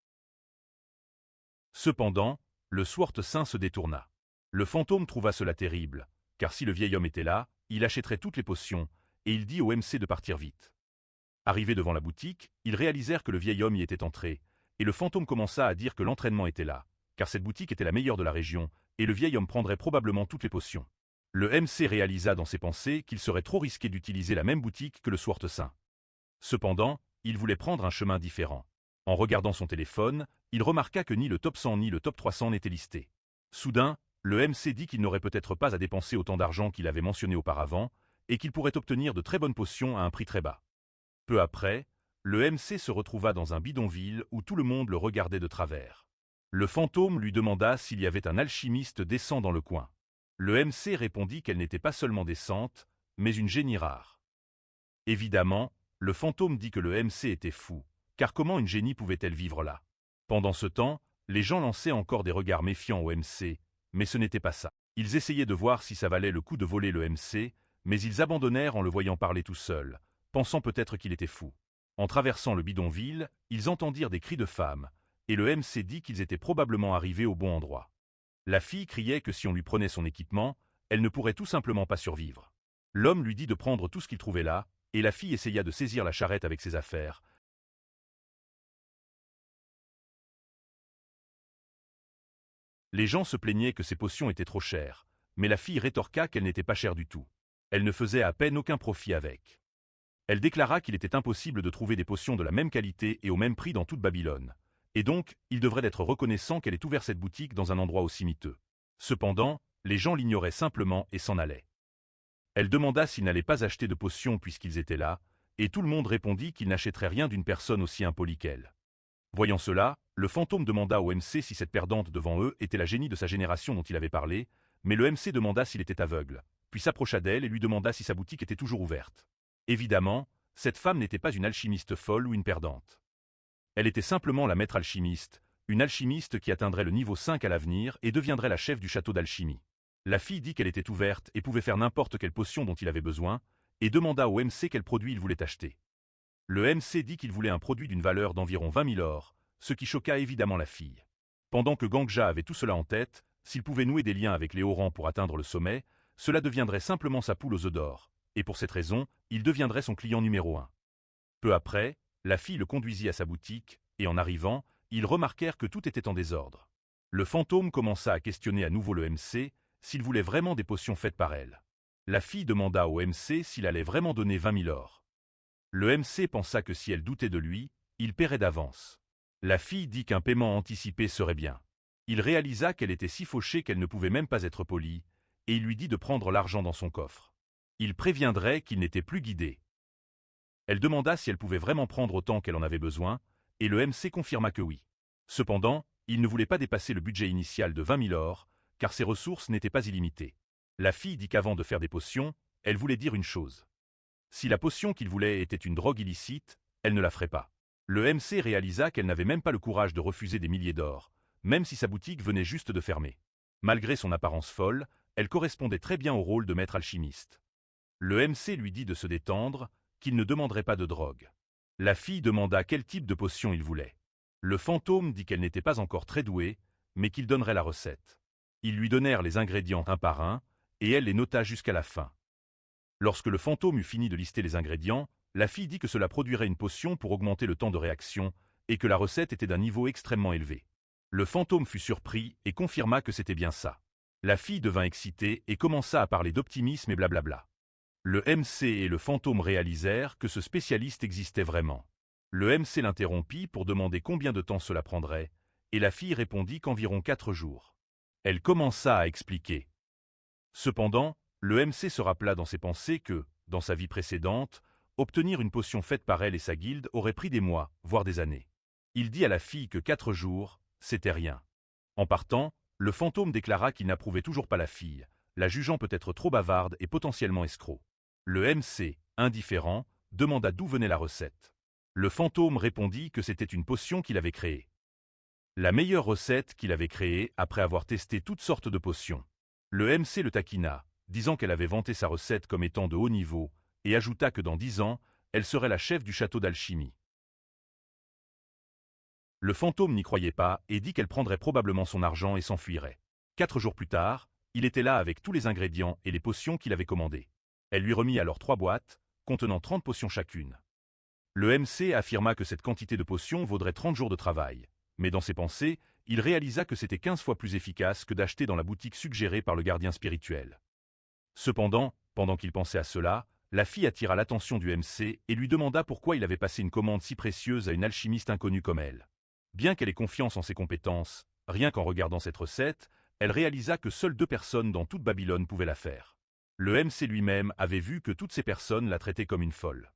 Cependant, le Swart Saint se détourna. Le fantôme trouva cela terrible, car si le vieil homme était là, il achèterait toutes les potions, et il dit au MC de partir vite. Arrivés devant la boutique, ils réalisèrent que le vieil homme y était entré, et le fantôme commença à dire que l'entraînement était là, car cette boutique était la meilleure de la région, et le vieil homme prendrait probablement toutes les potions. Le MC réalisa dans ses pensées qu'il serait trop risqué d'utiliser la même boutique que le Swart Saint. Cependant, il voulait prendre un chemin différent. En regardant son téléphone, il remarqua que ni le top 100 ni le top 300 n'étaient listés. Soudain, le MC dit qu'il n'aurait peut-être pas à dépenser autant d'argent qu'il avait mentionné auparavant, et qu'il pourrait obtenir de très bonnes potions à un prix très bas. Peu après, le MC se retrouva dans un bidonville où tout le monde le regardait de travers. Le fantôme lui demanda s'il y avait un alchimiste décent dans le coin. Le MC répondit qu'elle n'était pas seulement décente, mais une génie rare. Évidemment, le fantôme dit que le MC était fou, car comment une génie pouvait-elle vivre là? Pendant ce temps, les gens lançaient encore des regards méfiants au MC, mais ce n'était pas ça. Ils essayaient de voir si ça valait le coup de voler le MC, mais ils abandonnèrent en le voyant parler tout seul, pensant peut-être qu'il était fou. En traversant le bidonville, ils entendirent des cris de femmes, et le MC dit qu'ils étaient probablement arrivés au bon endroit. La fille criait que si on lui prenait son équipement, elle ne pourrait tout simplement pas survivre. L'homme lui dit de prendre tout ce qu'il trouvait là, et la fille essaya de saisir la charrette avec ses affaires. Les gens se plaignaient que ces potions étaient trop chères, mais la fille rétorqua qu'elles n'étaient pas chères du tout. Elle ne faisait à peine aucun profit avec. Elle déclara qu'il était impossible de trouver des potions de la même qualité et au même prix dans toute Babylone. Et donc, il devrait être reconnaissant qu'elle ait ouvert cette boutique dans un endroit aussi miteux. Cependant, les gens l'ignoraient simplement et s'en allaient. Elle demanda s'ils n'allaient pas acheter de potions puisqu'ils étaient là, et tout le monde répondit qu'il n'achèterait rien d'une personne aussi impolie qu'elle. Voyant cela, le fantôme demanda au MC si cette perdante devant eux était la génie de sa génération dont il avait parlé, mais le MC demanda s'il était aveugle, puis s'approcha d'elle et lui demanda si sa boutique était toujours ouverte. Évidemment, cette femme n'était pas une alchimiste folle ou une perdante. Elle était simplement la maître alchimiste, une alchimiste qui atteindrait le niveau 5 à l'avenir et deviendrait la chef du château d'alchimie. La fille dit qu'elle était ouverte et pouvait faire n'importe quelle potion dont il avait besoin, et demanda au MC quel produit il voulait acheter. Le MC dit qu'il voulait un produit d'une valeur d'environ 20 000 ors, ce qui choqua évidemment la fille. Pendant que Gangja avait tout cela en tête, s'il pouvait nouer des liens avec les hauts rangs pour atteindre le sommet, cela deviendrait simplement sa poule aux œufs d'or, et pour cette raison, il deviendrait son client numéro 1. Peu après, la fille le conduisit à sa boutique, et en arrivant, ils remarquèrent que tout était en désordre. Le fantôme commença à questionner à nouveau le MC, s'il voulait vraiment des potions faites par elle. La fille demanda au MC s'il allait vraiment donner 20 000 ors. Le MC pensa que si elle doutait de lui, il paierait d'avance. La fille dit qu'un paiement anticipé serait bien. Il réalisa qu'elle était si fauchée qu'elle ne pouvait même pas être polie, et il lui dit de prendre l'argent dans son coffre. Il préviendrait qu'il n'était plus guidé. Elle demanda si elle pouvait vraiment prendre autant qu'elle en avait besoin, et le MC confirma que oui. Cependant, il ne voulait pas dépasser le budget initial de 20 000 ors, car ses ressources n'étaient pas illimitées. La fille dit qu'avant de faire des potions, elle voulait dire une chose. Si la potion qu'il voulait était une drogue illicite, elle ne la ferait pas. Le MC réalisa qu'elle n'avait même pas le courage de refuser des milliers d'or, même si sa boutique venait juste de fermer. Malgré son apparence folle, elle correspondait très bien au rôle de maître alchimiste. Le MC lui dit de se détendre, qu'il ne demanderait pas de drogue. La fille demanda quel type de potion il voulait. Le fantôme dit qu'elle n'était pas encore très douée, mais qu'il donnerait la recette. Ils lui donnèrent les ingrédients un par un, et elle les nota jusqu'à la fin. Lorsque le fantôme eut fini de lister les ingrédients, la fille dit que cela produirait une potion pour augmenter le temps de réaction, et que la recette était d'un niveau extrêmement élevé. Le fantôme fut surpris et confirma que c'était bien ça. La fille devint excitée et commença à parler d'optimisme et blablabla. Le MC et le fantôme réalisèrent que ce spécialiste existait vraiment. Le MC l'interrompit pour demander combien de temps cela prendrait, et la fille répondit qu'environ 4 jours. Elle commença à expliquer. Cependant, le MC se rappela dans ses pensées que, dans sa vie précédente, obtenir une potion faite par elle et sa guilde aurait pris des mois, voire des années. Il dit à la fille que 4 jours, c'était rien. En partant, le fantôme déclara qu'il n'approuvait toujours pas la fille, la jugeant peut-être trop bavarde et potentiellement escroc. Le MC, indifférent, demanda d'où venait la recette. Le fantôme répondit que c'était une potion qu'il avait créée. La meilleure recette qu'il avait créée après avoir testé toutes sortes de potions. Le MC le taquina, disant qu'elle avait vanté sa recette comme étant de haut niveau, et ajouta que dans 10 ans, elle serait la chef du château d'alchimie. Le fantôme n'y croyait pas et dit qu'elle prendrait probablement son argent et s'enfuirait. 4 jours plus tard, il était là avec tous les ingrédients et les potions qu'il avait commandées. Elle lui remit alors 3 boîtes, contenant 30 potions chacune. Le MC affirma que cette quantité de potions vaudrait 30 jours de travail, mais dans ses pensées, il réalisa que c'était 15 fois plus efficace que d'acheter dans la boutique suggérée par le gardien spirituel. Cependant, pendant qu'il pensait à cela, la fille attira l'attention du MC et lui demanda pourquoi il avait passé une commande si précieuse à une alchimiste inconnue comme elle. Bien qu'elle ait confiance en ses compétences, rien qu'en regardant cette recette, elle réalisa que seules 2 personnes dans toute Babylone pouvaient la faire. Le MC lui-même avait vu que toutes ces personnes la traitaient comme une folle.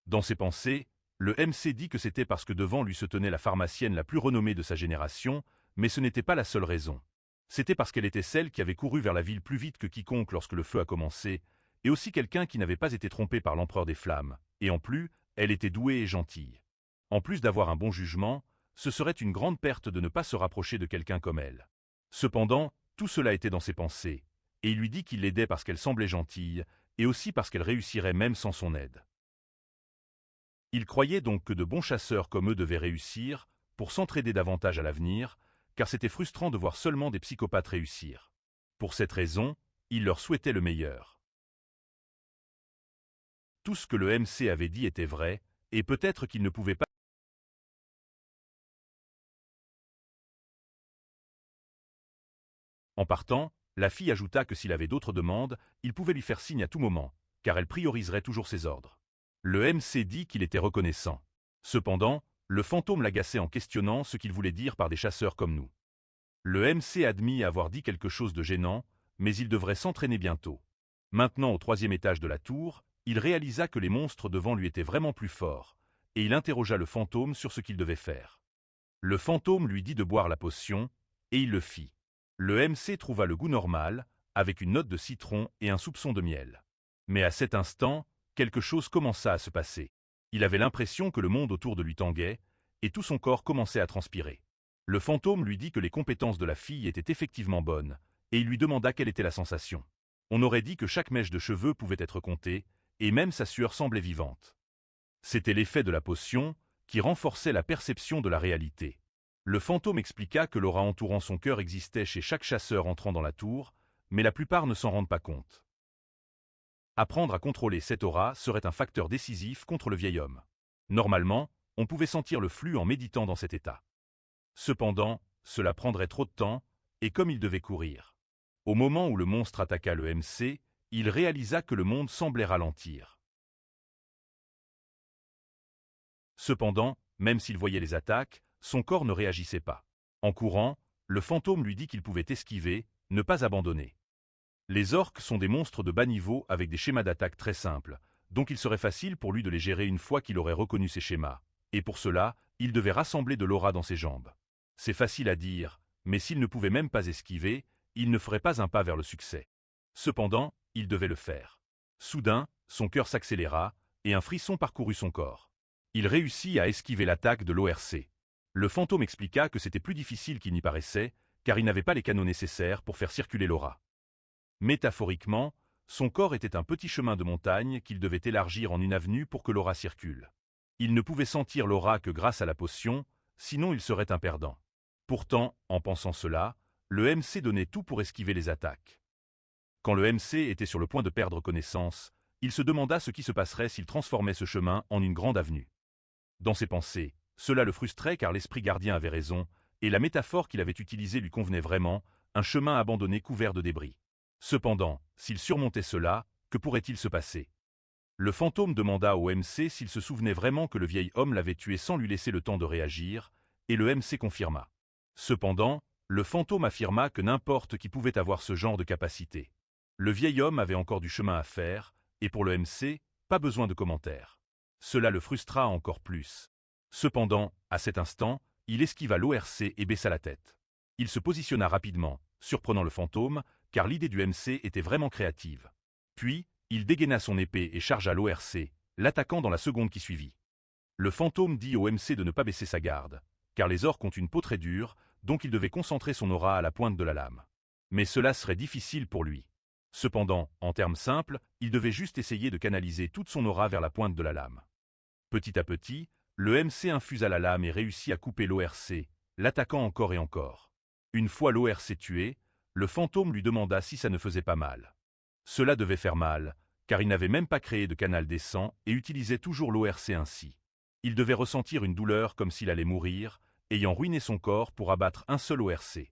Dans ses pensées, le MC dit que c'était parce que devant lui se tenait la pharmacienne la plus renommée de sa génération, mais ce n'était pas la seule raison. C'était parce qu'elle était celle qui avait couru vers la ville plus vite que quiconque lorsque le feu a commencé, et aussi quelqu'un qui n'avait pas été trompé par l'empereur des flammes, et en plus, elle était douée et gentille. En plus d'avoir un bon jugement, ce serait une grande perte de ne pas se rapprocher de quelqu'un comme elle. Cependant, tout cela était dans ses pensées, et il lui dit qu'il l'aidait parce qu'elle semblait gentille, et aussi parce qu'elle réussirait même sans son aide. Il croyait donc que de bons chasseurs comme eux devaient réussir, pour s'entraider davantage à l'avenir, car c'était frustrant de voir seulement des psychopathes réussir. Pour cette raison, il leur souhaitait le meilleur. Tout ce que le MC avait dit était vrai, et peut-être qu'il ne pouvait pas. En partant, La fille ajouta que s'il avait d'autres demandes, il pouvait lui faire signe à tout moment, car elle prioriserait toujours ses ordres. Le MC dit qu'il était reconnaissant. Cependant, le fantôme l'agaçait en questionnant ce qu'il voulait dire par des chasseurs comme nous. Le MC admit avoir dit quelque chose de gênant, mais il devrait s'entraîner bientôt. Maintenant au 3e étage de la tour, il réalisa que les monstres devant lui étaient vraiment plus forts, et il interrogea le fantôme sur ce qu'il devait faire. Le fantôme lui dit de boire la potion, et il le fit. Le MC trouva le goût normal, avec une note de citron et un soupçon de miel. Mais à cet instant, quelque chose commença à se passer. Il avait l'impression que le monde autour de lui tanguait, et tout son corps commençait à transpirer. Le fantôme lui dit que les compétences de la fille étaient effectivement bonnes, et il lui demanda quelle était la sensation. On aurait dit que chaque mèche de cheveux pouvait être comptée, et même sa sueur semblait vivante. C'était l'effet de la potion, qui renforçait la perception de la réalité. Le fantôme expliqua que l'aura entourant son cœur existait chez chaque chasseur entrant dans la tour, mais la plupart ne s'en rendent pas compte. Apprendre à contrôler cette aura serait un facteur décisif contre le vieil homme. Normalement, on pouvait sentir le flux en méditant dans cet état. Cependant, cela prendrait trop de temps, et comme il devait courir. Au moment où le monstre attaqua le MC, il réalisa que le monde semblait ralentir. Cependant, même s'il voyait les attaques, son corps ne réagissait pas. En courant, le fantôme lui dit qu'il pouvait esquiver, ne pas abandonner. Les orques sont des monstres de bas niveau avec des schémas d'attaque très simples, donc il serait facile pour lui de les gérer une fois qu'il aurait reconnu ces schémas, et pour cela, il devait rassembler de l'aura dans ses jambes. C'est facile à dire, mais s'il ne pouvait même pas esquiver, il ne ferait pas un pas vers le succès. Cependant, il devait le faire. Soudain, son cœur s'accéléra, et un frisson parcourut son corps. Il réussit à esquiver l'attaque de l'ORC. Le fantôme expliqua que c'était plus difficile qu'il n'y paraissait, car il n'avait pas les canaux nécessaires pour faire circuler l'aura. Métaphoriquement, son corps était un petit chemin de montagne qu'il devait élargir en une avenue pour que l'aura circule. Il ne pouvait sentir l'aura que grâce à la potion, sinon il serait un perdant. Pourtant, en pensant cela, le MC donnait tout pour esquiver les attaques. Quand le MC était sur le point de perdre connaissance, il se demanda ce qui se passerait s'il transformait ce chemin en une grande avenue. Dans ses pensées, cela le frustrait car l'esprit gardien avait raison, et la métaphore qu'il avait utilisée lui convenait vraiment, un chemin abandonné couvert de débris. Cependant, s'il surmontait cela, que pourrait-il se passer? Le fantôme demanda au MC s'il se souvenait vraiment que le vieil homme l'avait tué sans lui laisser le temps de réagir, et le MC confirma. Cependant, le fantôme affirma que n'importe qui pouvait avoir ce genre de capacité. Le vieil homme avait encore du chemin à faire, et pour le MC, pas besoin de commentaires. Cela le frustra encore plus. Cependant, à cet instant, il esquiva l'ORC et baissa la tête. Il se positionna rapidement, surprenant le fantôme, car l'idée du MC était vraiment créative. Puis, il dégaina son épée et chargea l'ORC, l'attaquant dans la seconde qui suivit. Le fantôme dit au MC de ne pas baisser sa garde, car les orques ont une peau très dure, donc il devait concentrer son aura à la pointe de la lame. Mais cela serait difficile pour lui. Cependant, en termes simples, il devait juste essayer de canaliser toute son aura vers la pointe de la lame. Petit à petit, le MC infusa la lame et réussit à couper l'ORC, l'attaquant encore et encore. Une fois l'ORC tué, le fantôme lui demanda si ça ne faisait pas mal. Cela devait faire mal, car il n'avait même pas créé de canal décent et utilisait toujours l'ORC ainsi. Il devait ressentir une douleur comme s'il allait mourir, ayant ruiné son corps pour abattre un seul ORC.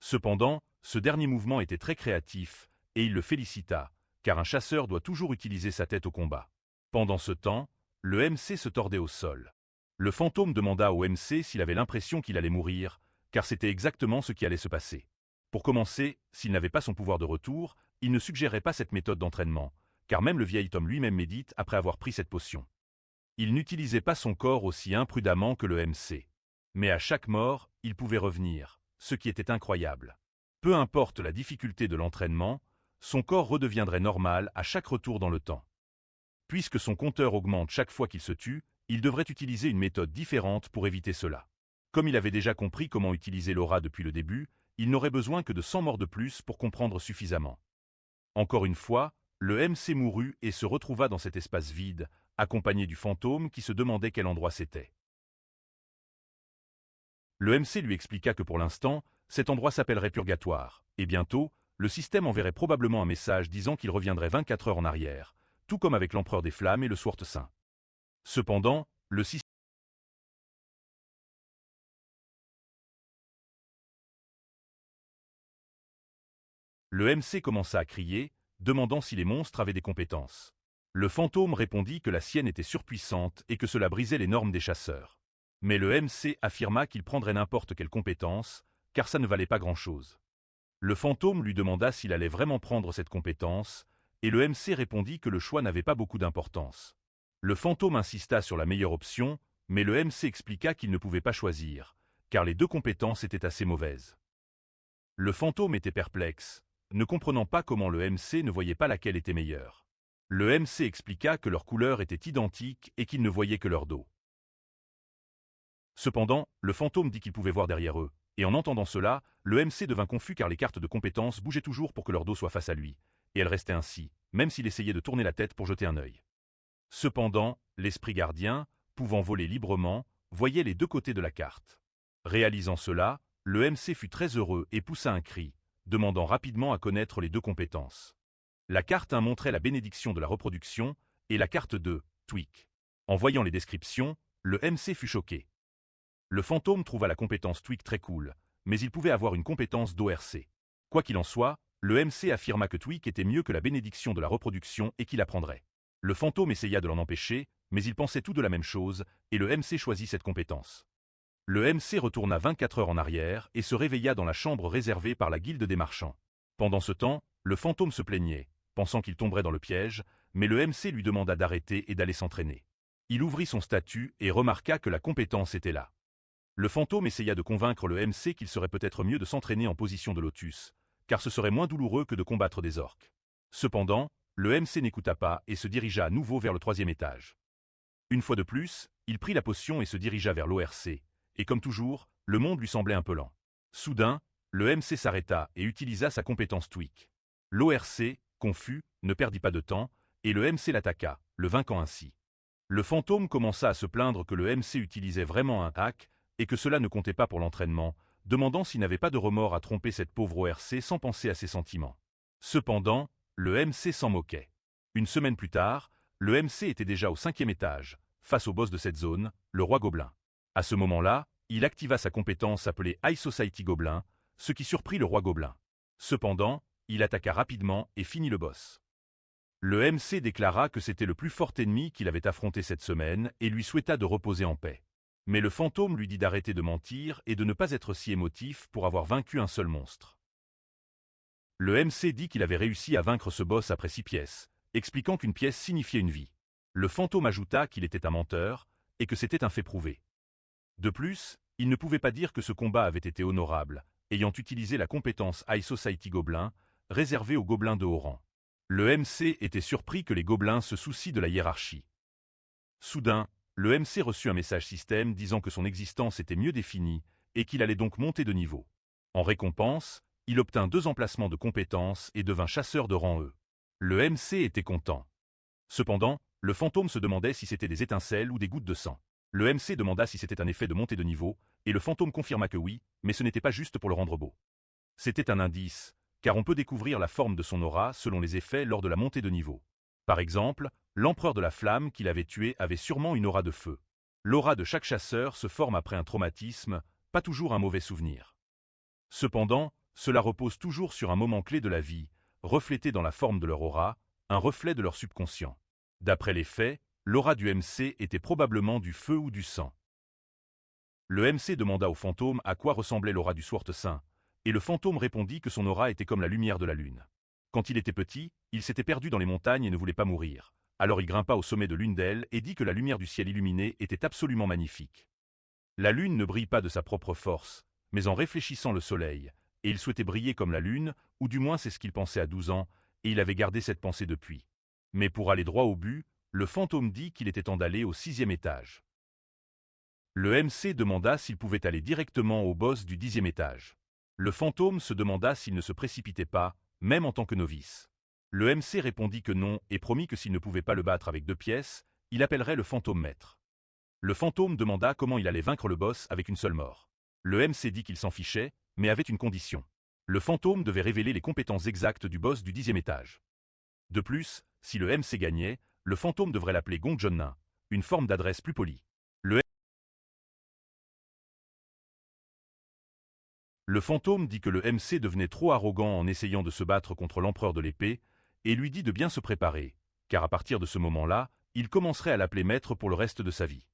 Cependant, ce dernier mouvement était très créatif, et il le félicita, car un chasseur doit toujours utiliser sa tête au combat. Pendant ce temps, le MC se tordait au sol. Le fantôme demanda au MC s'il avait l'impression qu'il allait mourir, car c'était exactement ce qui allait se passer. Pour commencer, s'il n'avait pas son pouvoir de retour, il ne suggérait pas cette méthode d'entraînement, car même le vieil homme lui-même médite après avoir pris cette potion. Il n'utilisait pas son corps aussi imprudemment que le MC. Mais à chaque mort, il pouvait revenir, ce qui était incroyable. Peu importe la difficulté de l'entraînement, son corps redeviendrait normal à chaque retour dans le temps. Puisque son compteur augmente chaque fois qu'il se tue, il devrait utiliser une méthode différente pour éviter cela. Comme il avait déjà compris comment utiliser l'aura depuis le début, il n'aurait besoin que de 100 morts de plus pour comprendre suffisamment. Encore une fois, le MC mourut et se retrouva dans cet espace vide, accompagné du fantôme qui se demandait quel endroit c'était. Le MC lui expliqua que pour l'instant, cet endroit s'appellerait Purgatoire, et bientôt, le système enverrait probablement un message disant qu'il reviendrait 24 heures en arrière, tout comme avec l'Empereur des Flammes et le Sword Saint. Cependant, le système Le MC commença à crier, demandant si les monstres avaient des compétences. Le fantôme répondit que la sienne était surpuissante et que cela brisait les normes des chasseurs. Mais le MC affirma qu'il prendrait n'importe quelle compétence, car ça ne valait pas grand-chose. Le fantôme lui demanda s'il allait vraiment prendre cette compétence, et le MC répondit que le choix n'avait pas beaucoup d'importance. Le fantôme insista sur la meilleure option, mais le MC expliqua qu'il ne pouvait pas choisir, car les deux compétences étaient assez mauvaises. Le fantôme était perplexe, ne comprenant pas comment le MC ne voyait pas laquelle était meilleure. Le MC expliqua que leurs couleurs étaient identiques et qu'il ne voyait que leur dos. Cependant, le fantôme dit qu'il pouvait voir derrière eux, et en entendant cela, le MC devint confus car les cartes de compétences bougeaient toujours pour que leur dos soit face à lui, et elles restaient ainsi, même s'il essayait de tourner la tête pour jeter un œil. Cependant, l'esprit gardien, pouvant voler librement, voyait les deux côtés de la carte. Réalisant cela, le MC fut très heureux et poussa un cri, demandant rapidement à connaître les deux compétences. La carte 1 montrait la bénédiction de la reproduction, et la carte 2, Tweak. En voyant les descriptions, le MC fut choqué. Le fantôme trouva la compétence Tweak très cool, mais il pouvait avoir une compétence d'ORC. Quoi qu'il en soit, le MC affirma que Tweak était mieux que la bénédiction de la reproduction et qu'il apprendrait. Le fantôme essaya de l'en empêcher, mais ils pensaient tous de la même chose, et le MC choisit cette compétence. Le MC retourna 24 heures en arrière et se réveilla dans la chambre réservée par la guilde des marchands. Pendant ce temps, le fantôme se plaignait, pensant qu'il tomberait dans le piège, mais le MC lui demanda d'arrêter et d'aller s'entraîner. Il ouvrit son statut et remarqua que la compétence était là. Le fantôme essaya de convaincre le MC qu'il serait peut-être mieux de s'entraîner en position de lotus, car ce serait moins douloureux que de combattre des orques. Cependant, le MC n'écouta pas et se dirigea à nouveau vers le 3e étage. Une fois de plus, il prit la potion et se dirigea vers l'ORC, et comme toujours, le monde lui semblait un peu lent. Soudain, le MC s'arrêta et utilisa sa compétence Tweak. L'ORC, confus, ne perdit pas de temps, et le MC l'attaqua, le vainquant ainsi. Le fantôme commença à se plaindre que le MC utilisait vraiment un hack, et que cela ne comptait pas pour l'entraînement, demandant s'il n'avait pas de remords à tromper cette pauvre ORC sans penser à ses sentiments. Cependant, le MC s'en moquait. Une semaine plus tard, le MC était déjà au 5e étage, face au boss de cette zone, le roi gobelin. À ce moment-là, il activa sa compétence appelée High Society Gobelin, ce qui surprit le roi gobelin. Cependant, il attaqua rapidement et finit le boss. Le MC déclara que c'était le plus fort ennemi qu'il avait affronté cette semaine et lui souhaita de reposer en paix. Mais le fantôme lui dit d'arrêter de mentir et de ne pas être si émotif pour avoir vaincu un seul monstre. Le MC dit qu'il avait réussi à vaincre ce boss après 6 pièces, expliquant qu'une pièce signifiait une vie. Le fantôme ajouta qu'il était un menteur et que c'était un fait prouvé. De plus, il ne pouvait pas dire que ce combat avait été honorable, ayant utilisé la compétence High Society Gobelin, réservée aux gobelins de haut rang. Le MC était surpris que les gobelins se soucient de la hiérarchie. Soudain, le MC reçut un message système disant que son existence était mieux définie et qu'il allait donc monter de niveau. En récompense, il obtint 2 emplacements de compétences et devint chasseur de rang E. Le MC était content. Cependant, le fantôme se demandait si c'était des étincelles ou des gouttes de sang. Le MC demanda si c'était un effet de montée de niveau, et le fantôme confirma que oui, mais ce n'était pas juste pour le rendre beau. C'était un indice, car on peut découvrir la forme de son aura selon les effets lors de la montée de niveau. Par exemple, l'empereur de la flamme qu'il avait tué avait sûrement une aura de feu. L'aura de chaque chasseur se forme après un traumatisme, pas toujours un mauvais souvenir. Cependant, cela repose toujours sur un moment clé de la vie, reflété dans la forme de leur aura, un reflet de leur subconscient. D'après les faits, l'aura du MC était probablement du feu ou du sang. Le MC demanda au fantôme à quoi ressemblait l'aura du Swart Saint, et le fantôme répondit que son aura était comme la lumière de la lune. Quand il était petit, il s'était perdu dans les montagnes et ne voulait pas mourir. Alors il grimpa au sommet de l'une d'elles et dit que la lumière du ciel illuminé était absolument magnifique. La lune ne brille pas de sa propre force, mais en réfléchissant le soleil, et il souhaitait briller comme la lune, ou du moins c'est ce qu'il pensait à 12 ans, et il avait gardé cette pensée depuis. Mais pour aller droit au but, le fantôme dit qu'il était temps d'aller au 6e étage. Le MC demanda s'il pouvait aller directement au boss du 10e étage. Le fantôme se demanda s'il ne se précipitait pas, même en tant que novice. Le MC répondit que non et promit que s'il ne pouvait pas le battre avec 2 pièces, il appellerait le fantôme maître. Le fantôme demanda comment il allait vaincre le boss avec une seule mort. Le MC dit qu'il s'en fichait, mais avait une condition. Le fantôme devait révéler les compétences exactes du boss du 10e étage. De plus, si le MC gagnait, le fantôme devrait l'appeler Gong Jonna, une forme d'adresse plus polie. Le Le fantôme dit que le MC devenait trop arrogant en essayant de se battre contre l'empereur de l'épée, et lui dit de bien se préparer, car à partir de ce moment-là, il commencerait à l'appeler maître pour le reste de sa vie.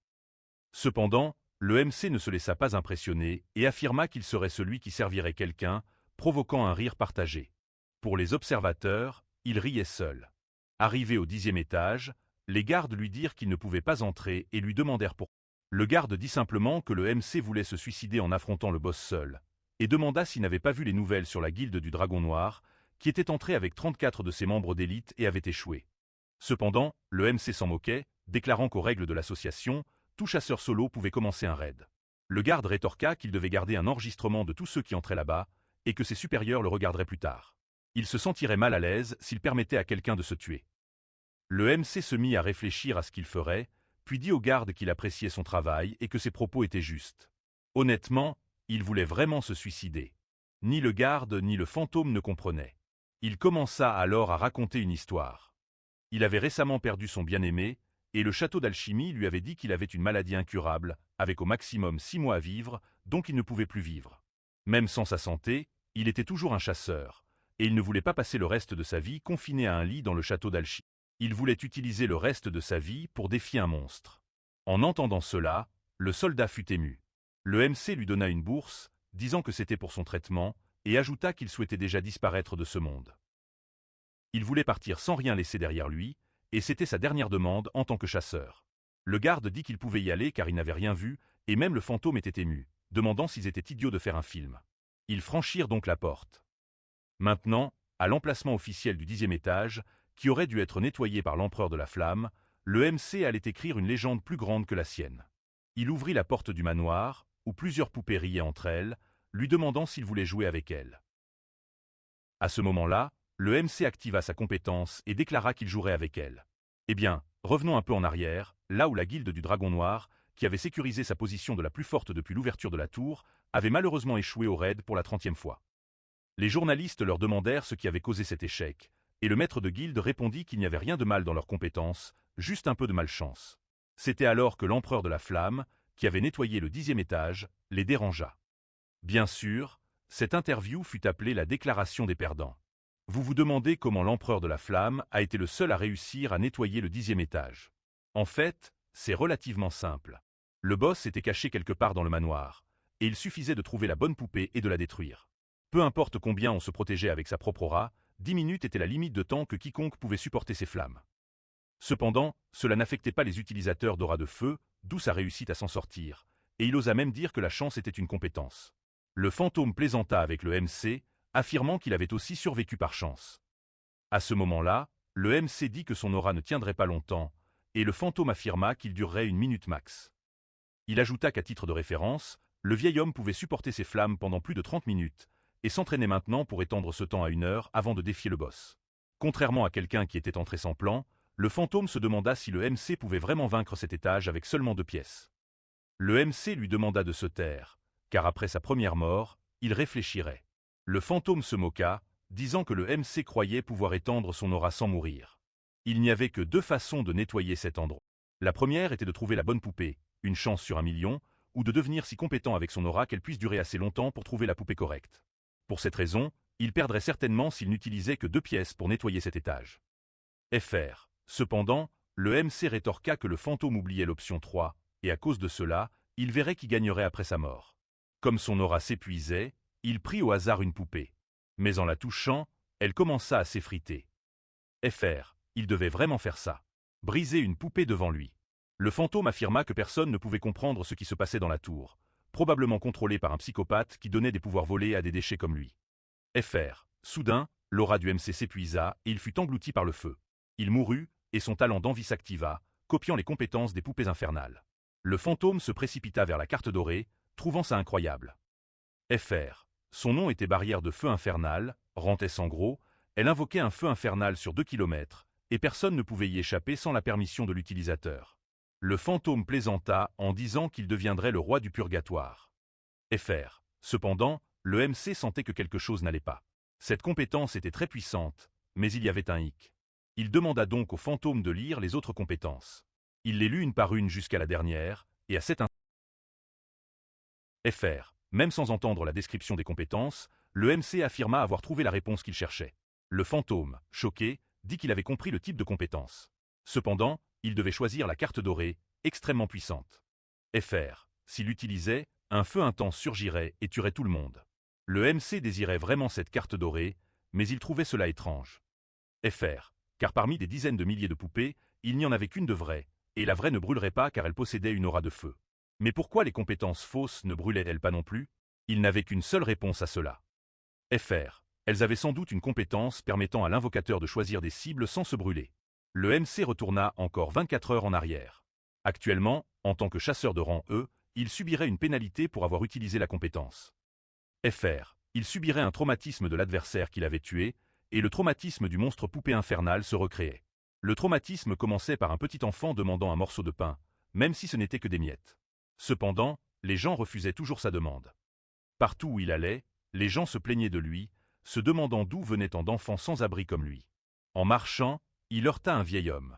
Cependant, le MC ne se laissa pas impressionner et affirma qu'il serait celui qui servirait quelqu'un, provoquant un rire partagé. Pour les observateurs, il riait seul. Arrivé au 10e étage, les gardes lui dirent qu'il ne pouvait pas entrer et lui demandèrent pourquoi. Le garde dit simplement que le MC voulait se suicider en affrontant le boss seul, et demanda s'il n'avait pas vu les nouvelles sur la guilde du Dragon Noir, qui était entrée avec 34 de ses membres d'élite et avait échoué. Cependant, le MC s'en moquait, déclarant qu'aux règles de l'association, tout chasseur solo pouvait commencer un raid. Le garde rétorqua qu'il devait garder un enregistrement de tous ceux qui entraient là-bas, et que ses supérieurs le regarderaient plus tard. Il se sentirait mal à l'aise s'il permettait à quelqu'un de se tuer. Le MC se mit à réfléchir à ce qu'il ferait, puis dit au garde qu'il appréciait son travail et que ses propos étaient justes. Honnêtement, il voulait vraiment se suicider. Ni le garde ni le fantôme ne comprenaient. Il commença alors à raconter une histoire. Il avait récemment perdu son bien-aimé, et le château d'alchimie lui avait dit qu'il avait une maladie incurable, avec au maximum 6 mois à vivre, donc il ne pouvait plus vivre. Même sans sa santé, il était toujours un chasseur, et il ne voulait pas passer le reste de sa vie confiné à un lit dans le château d'alchimie. Il voulait utiliser le reste de sa vie pour défier un monstre. En entendant cela, le soldat fut ému. Le MC lui donna une bourse, disant que c'était pour son traitement, et ajouta qu'il souhaitait déjà disparaître de ce monde. Il voulait partir sans rien laisser derrière lui, et c'était sa dernière demande en tant que chasseur. Le garde dit qu'il pouvait y aller car il n'avait rien vu, et même le fantôme était ému, demandant s'ils étaient idiots de faire un film. Ils franchirent donc la porte. Maintenant, à l'emplacement officiel du 10e étage, qui aurait dû être nettoyé par l'empereur de la flamme, le MC allait écrire une légende plus grande que la sienne. Il ouvrit la porte du manoir, où plusieurs poupées riaient entre elles, lui demandant s'il voulait jouer avec elles. À ce moment-là, le MC activa sa compétence et déclara qu'il jouerait avec elles. Eh bien, revenons un peu en arrière, là où la guilde du Dragon Noir, qui avait sécurisé sa position de la plus forte depuis l'ouverture de la tour, avait malheureusement échoué au raid pour la 30e fois. Les journalistes leur demandèrent ce qui avait causé cet échec, et le maître de guilde répondit qu'il n'y avait rien de mal dans leurs compétences, juste un peu de malchance. C'était alors que l'empereur de la flamme, qui avait nettoyé le 10e étage, les dérangea. Bien sûr, cette interview fut appelée la déclaration des perdants. Vous vous demandez comment l'empereur de la flamme a été le seul à réussir à nettoyer le 10e étage. En fait, c'est relativement simple. Le boss était caché quelque part dans le manoir, et il suffisait de trouver la bonne poupée et de la détruire. Peu importe combien on se protégeait avec sa propre aura, 10 minutes était la limite de temps que quiconque pouvait supporter ces flammes. Cependant, cela n'affectait pas les utilisateurs d'aura de feu, d'où sa réussite à s'en sortir, et il osa même dire que la chance était une compétence. Le fantôme plaisanta avec le MC, affirmant qu'il avait aussi survécu par chance. À ce moment-là, le MC dit que son aura ne tiendrait pas longtemps, et le fantôme affirma qu'il durerait 1 minute max. Il ajouta qu'à titre de référence, le vieil homme pouvait supporter ces flammes pendant plus de 30 minutes, et s'entraînait maintenant pour étendre ce temps à 1 heure avant de défier le boss. Contrairement à quelqu'un qui était entré sans plan, le fantôme se demanda si le MC pouvait vraiment vaincre cet étage avec seulement 2 pièces. Le MC lui demanda de se taire, car après sa première mort, il réfléchirait. Le fantôme se moqua, disant que le MC croyait pouvoir étendre son aura sans mourir. Il n'y avait que 2 façons de nettoyer cet endroit. La première était de trouver la bonne poupée, une chance sur 1 million, ou de devenir si compétent avec son aura qu'elle puisse durer assez longtemps pour trouver la poupée correcte. Pour cette raison, il perdrait certainement s'il n'utilisait que 2 pièces pour nettoyer cet étage. FR. Cependant, le MC rétorqua que le fantôme oubliait l'option 3, et à cause de cela, il verrait qui gagnerait après sa mort. Comme son aura s'épuisait, il prit au hasard une poupée. Mais en la touchant, elle commença à s'effriter. FR. Il devait vraiment faire ça. Briser une poupée devant lui. Le fantôme affirma que personne ne pouvait comprendre ce qui se passait dans la tour, probablement contrôlé par un psychopathe qui donnait des pouvoirs volés à des déchets comme lui. FR. Soudain, l'aura du MC s'épuisa et il fut englouti par le feu. Il mourut, et son talent d'envie s'activa, copiant les compétences des poupées infernales. Le fantôme se précipita vers la carte dorée, trouvant ça incroyable. FR. Son nom était barrière de feu infernal, Rantès en gros, elle invoquait un feu infernal sur 2 kilomètres, et personne ne pouvait y échapper sans la permission de l'utilisateur. Le fantôme plaisanta en disant qu'il deviendrait le roi du purgatoire. FR. Cependant, le MC sentait que quelque chose n'allait pas. Cette compétence était très puissante, mais il y avait un hic. Il demanda donc au fantôme de lire les autres compétences. Il les lut une par une jusqu'à la dernière, et à cet instant. FR. Même sans entendre la description des compétences, le MC affirma avoir trouvé la réponse qu'il cherchait. Le fantôme, choqué, dit qu'il avait compris le type de compétence. Cependant, il devait choisir la carte dorée, extrêmement puissante. FR. S'il l'utilisait, un feu intense surgirait et tuerait tout le monde. Le MC désirait vraiment cette carte dorée, mais il trouvait cela étrange. FR. Car parmi des dizaines de milliers de poupées, il n'y en avait qu'une de vraie, et la vraie ne brûlerait pas car elle possédait une aura de feu. Mais pourquoi les compétences fausses ne brûlaient-elles pas non plus? Il n'avait qu'une seule réponse à cela. FR. Elles avaient sans doute une compétence permettant à l'invocateur de choisir des cibles sans se brûler. Le MC retourna encore 24 heures en arrière. Actuellement, en tant que chasseur de rang E, il subirait une pénalité pour avoir utilisé la compétence. FR. Il subirait un traumatisme de l'adversaire qu'il avait tué, et le traumatisme du monstre poupée infernal se recréait. Le traumatisme commençait par un petit enfant demandant un morceau de pain, même si ce n'était que des miettes. Cependant, les gens refusaient toujours sa demande. Partout où il allait, les gens se plaignaient de lui, se demandant d'où venait tant d'enfants sans abri comme lui. En marchant, il heurta un vieil homme.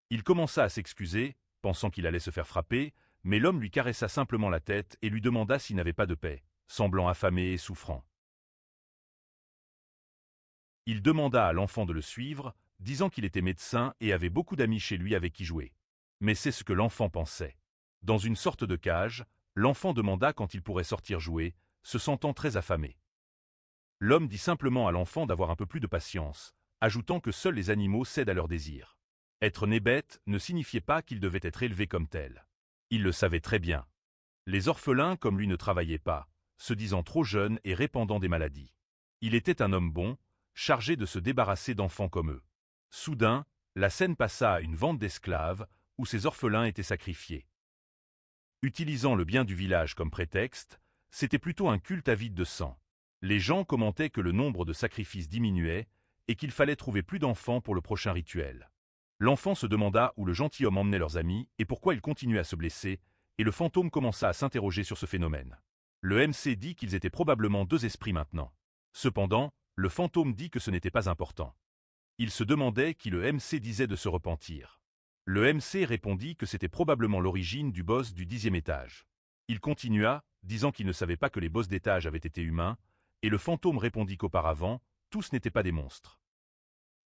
Il commença à s'excuser, pensant qu'il allait se faire frapper, mais l'homme lui caressa simplement la tête et lui demanda s'il n'avait pas de paix, semblant affamé et souffrant. Il demanda à l'enfant de le suivre, disant qu'il était médecin et avait beaucoup d'amis chez lui avec qui jouer. Mais c'est ce que l'enfant pensait. Dans une sorte de cage, l'enfant demanda quand il pourrait sortir jouer, se sentant très affamé. L'homme dit simplement à l'enfant d'avoir un peu plus de patience, ajoutant que seuls les animaux cèdent à leurs désirs. Être né bête ne signifiait pas qu'il devait être élevé comme tel. Il le savait très bien. Les orphelins comme lui ne travaillaient pas, se disant trop jeunes et répandant des maladies. Il était un homme bon, chargé de se débarrasser d'enfants comme eux. Soudain, la scène passa à une vente d'esclaves, où ces orphelins étaient sacrifiés. Utilisant le bien du village comme prétexte, c'était plutôt un culte avide de sang. Les gens commentaient que le nombre de sacrifices diminuait et qu'il fallait trouver plus d'enfants pour le prochain rituel. L'enfant se demanda où le gentilhomme emmenait leurs amis et pourquoi ils continuaient à se blesser, et le fantôme commença à s'interroger sur ce phénomène. Le MC dit qu'ils étaient probablement deux esprits maintenant. Cependant, le fantôme dit que ce n'était pas important. Il se demandait qui le MC disait de se repentir. Le MC répondit que c'était probablement l'origine du boss du 10e étage. Il continua, disant qu'il ne savait pas que les boss d'étage avaient été humains, et le fantôme répondit qu'auparavant, tous n'étaient pas des monstres.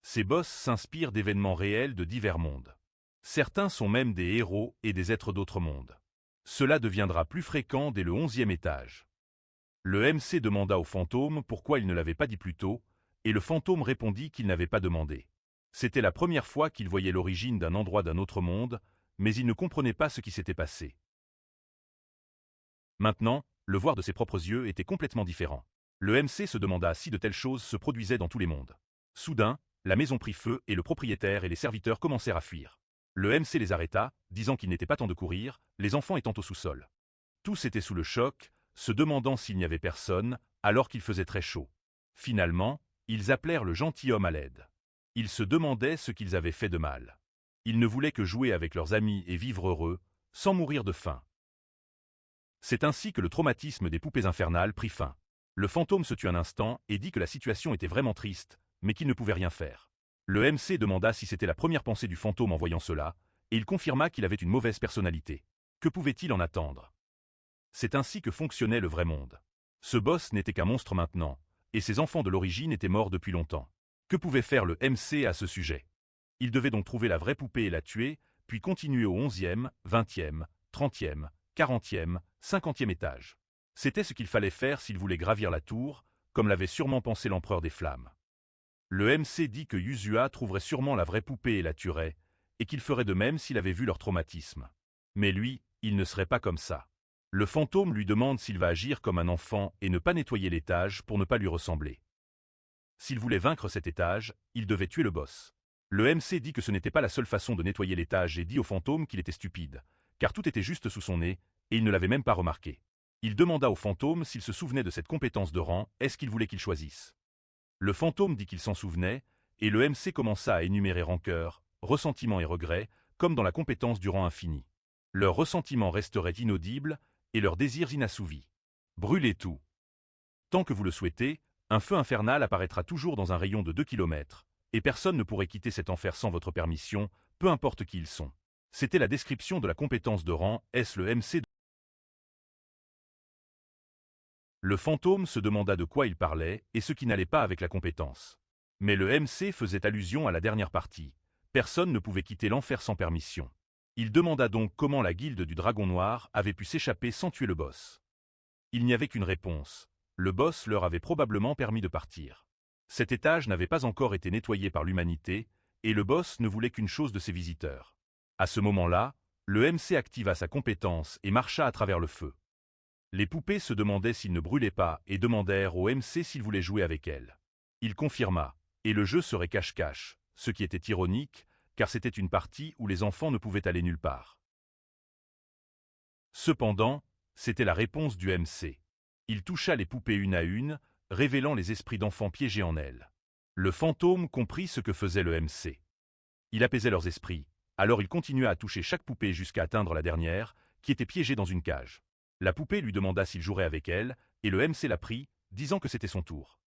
Ces boss s'inspirent d'événements réels de divers mondes. Certains sont même des héros et des êtres d'autres mondes. Cela deviendra plus fréquent dès le 11e étage. Le MC demanda au fantôme pourquoi il ne l'avait pas dit plus tôt, et le fantôme répondit qu'il n'avait pas demandé. C'était la première fois qu'il voyait l'origine d'un endroit d'un autre monde, mais il ne comprenait pas ce qui s'était passé. Maintenant, le voir de ses propres yeux était complètement différent. Le MC se demanda si de telles choses se produisaient dans tous les mondes. Soudain, la maison prit feu et le propriétaire et les serviteurs commencèrent à fuir. Le MC les arrêta, disant qu'il n'était pas temps de courir, les enfants étant au sous-sol. Tous étaient sous le choc, se demandant s'il n'y avait personne, alors qu'il faisait très chaud. Finalement, ils appelèrent le gentilhomme à l'aide. Ils se demandaient ce qu'ils avaient fait de mal. Ils ne voulaient que jouer avec leurs amis et vivre heureux, sans mourir de faim. C'est ainsi que le traumatisme des poupées infernales prit fin. Le fantôme se tut un instant et dit que la situation était vraiment triste, mais qu'il ne pouvait rien faire. Le MC demanda si c'était la première pensée du fantôme en voyant cela, et il confirma qu'il avait une mauvaise personnalité. Que pouvait-il en attendre? C'est ainsi que fonctionnait le vrai monde. Ce boss n'était qu'un monstre maintenant, et ses enfants de l'origine étaient morts depuis longtemps. Que pouvait faire le MC à ce sujet? Il devait donc trouver la vraie poupée et la tuer, puis continuer au 11e, 20e, 30e, 40e, 50e étage. C'était ce qu'il fallait faire s'il voulait gravir la tour, comme l'avait sûrement pensé l'empereur des flammes. Le MC dit que Yuzua trouverait sûrement la vraie poupée et la tuerait, et qu'il ferait de même s'il avait vu leur traumatisme. Mais lui, il ne serait pas comme ça. Le fantôme lui demande s'il va agir comme un enfant et ne pas nettoyer l'étage pour ne pas lui ressembler. S'il voulait vaincre cet étage, il devait tuer le boss. Le MC dit que ce n'était pas la seule façon de nettoyer l'étage et dit au fantôme qu'il était stupide, car tout était juste sous son nez, et il ne l'avait même pas remarqué. Il demanda au fantôme s'il se souvenait de cette compétence de rang, est-ce qu'il voulait qu'il choisisse. Le fantôme dit qu'il s'en souvenait, et le MC commença à énumérer rancœur, ressentiment et regret, comme dans la compétence du rang infini. Leurs ressentiments resteraient inaudibles, et leurs désirs inassouvis. Brûlez tout. Tant que vous le souhaitez, un feu infernal apparaîtra toujours dans un rayon de 2 km, et personne ne pourrait quitter cet enfer sans votre permission, peu importe qui ils sont. C'était la description de la compétence de rang, est-ce le MC Le fantôme se demanda de quoi il parlait et ce qui n'allait pas avec la compétence. Mais le MC faisait allusion à la dernière partie. Personne ne pouvait quitter l'enfer sans permission. Il demanda donc comment la guilde du Dragon Noir avait pu s'échapper sans tuer le boss. Il n'y avait qu'une réponse. Le boss leur avait probablement permis de partir. Cet étage n'avait pas encore été nettoyé par l'humanité, et le boss ne voulait qu'une chose de ses visiteurs. À ce moment-là, le MC activa sa compétence et marcha à travers le feu. Les poupées se demandaient s'il ne brûlait pas et demandèrent au MC s'il voulait jouer avec elles. Il confirma, et le jeu serait cache-cache, ce qui était ironique, car c'était une partie où les enfants ne pouvaient aller nulle part. Cependant, c'était la réponse du MC. Il toucha les poupées une à une, révélant les esprits d'enfants piégés en elles. Le fantôme comprit ce que faisait le MC. Il apaisait leurs esprits, alors il continua à toucher chaque poupée jusqu'à atteindre la dernière, qui était piégée dans une cage. La poupée lui demanda s'il jouerait avec elle, et le MC la prit, disant que c'était son tour.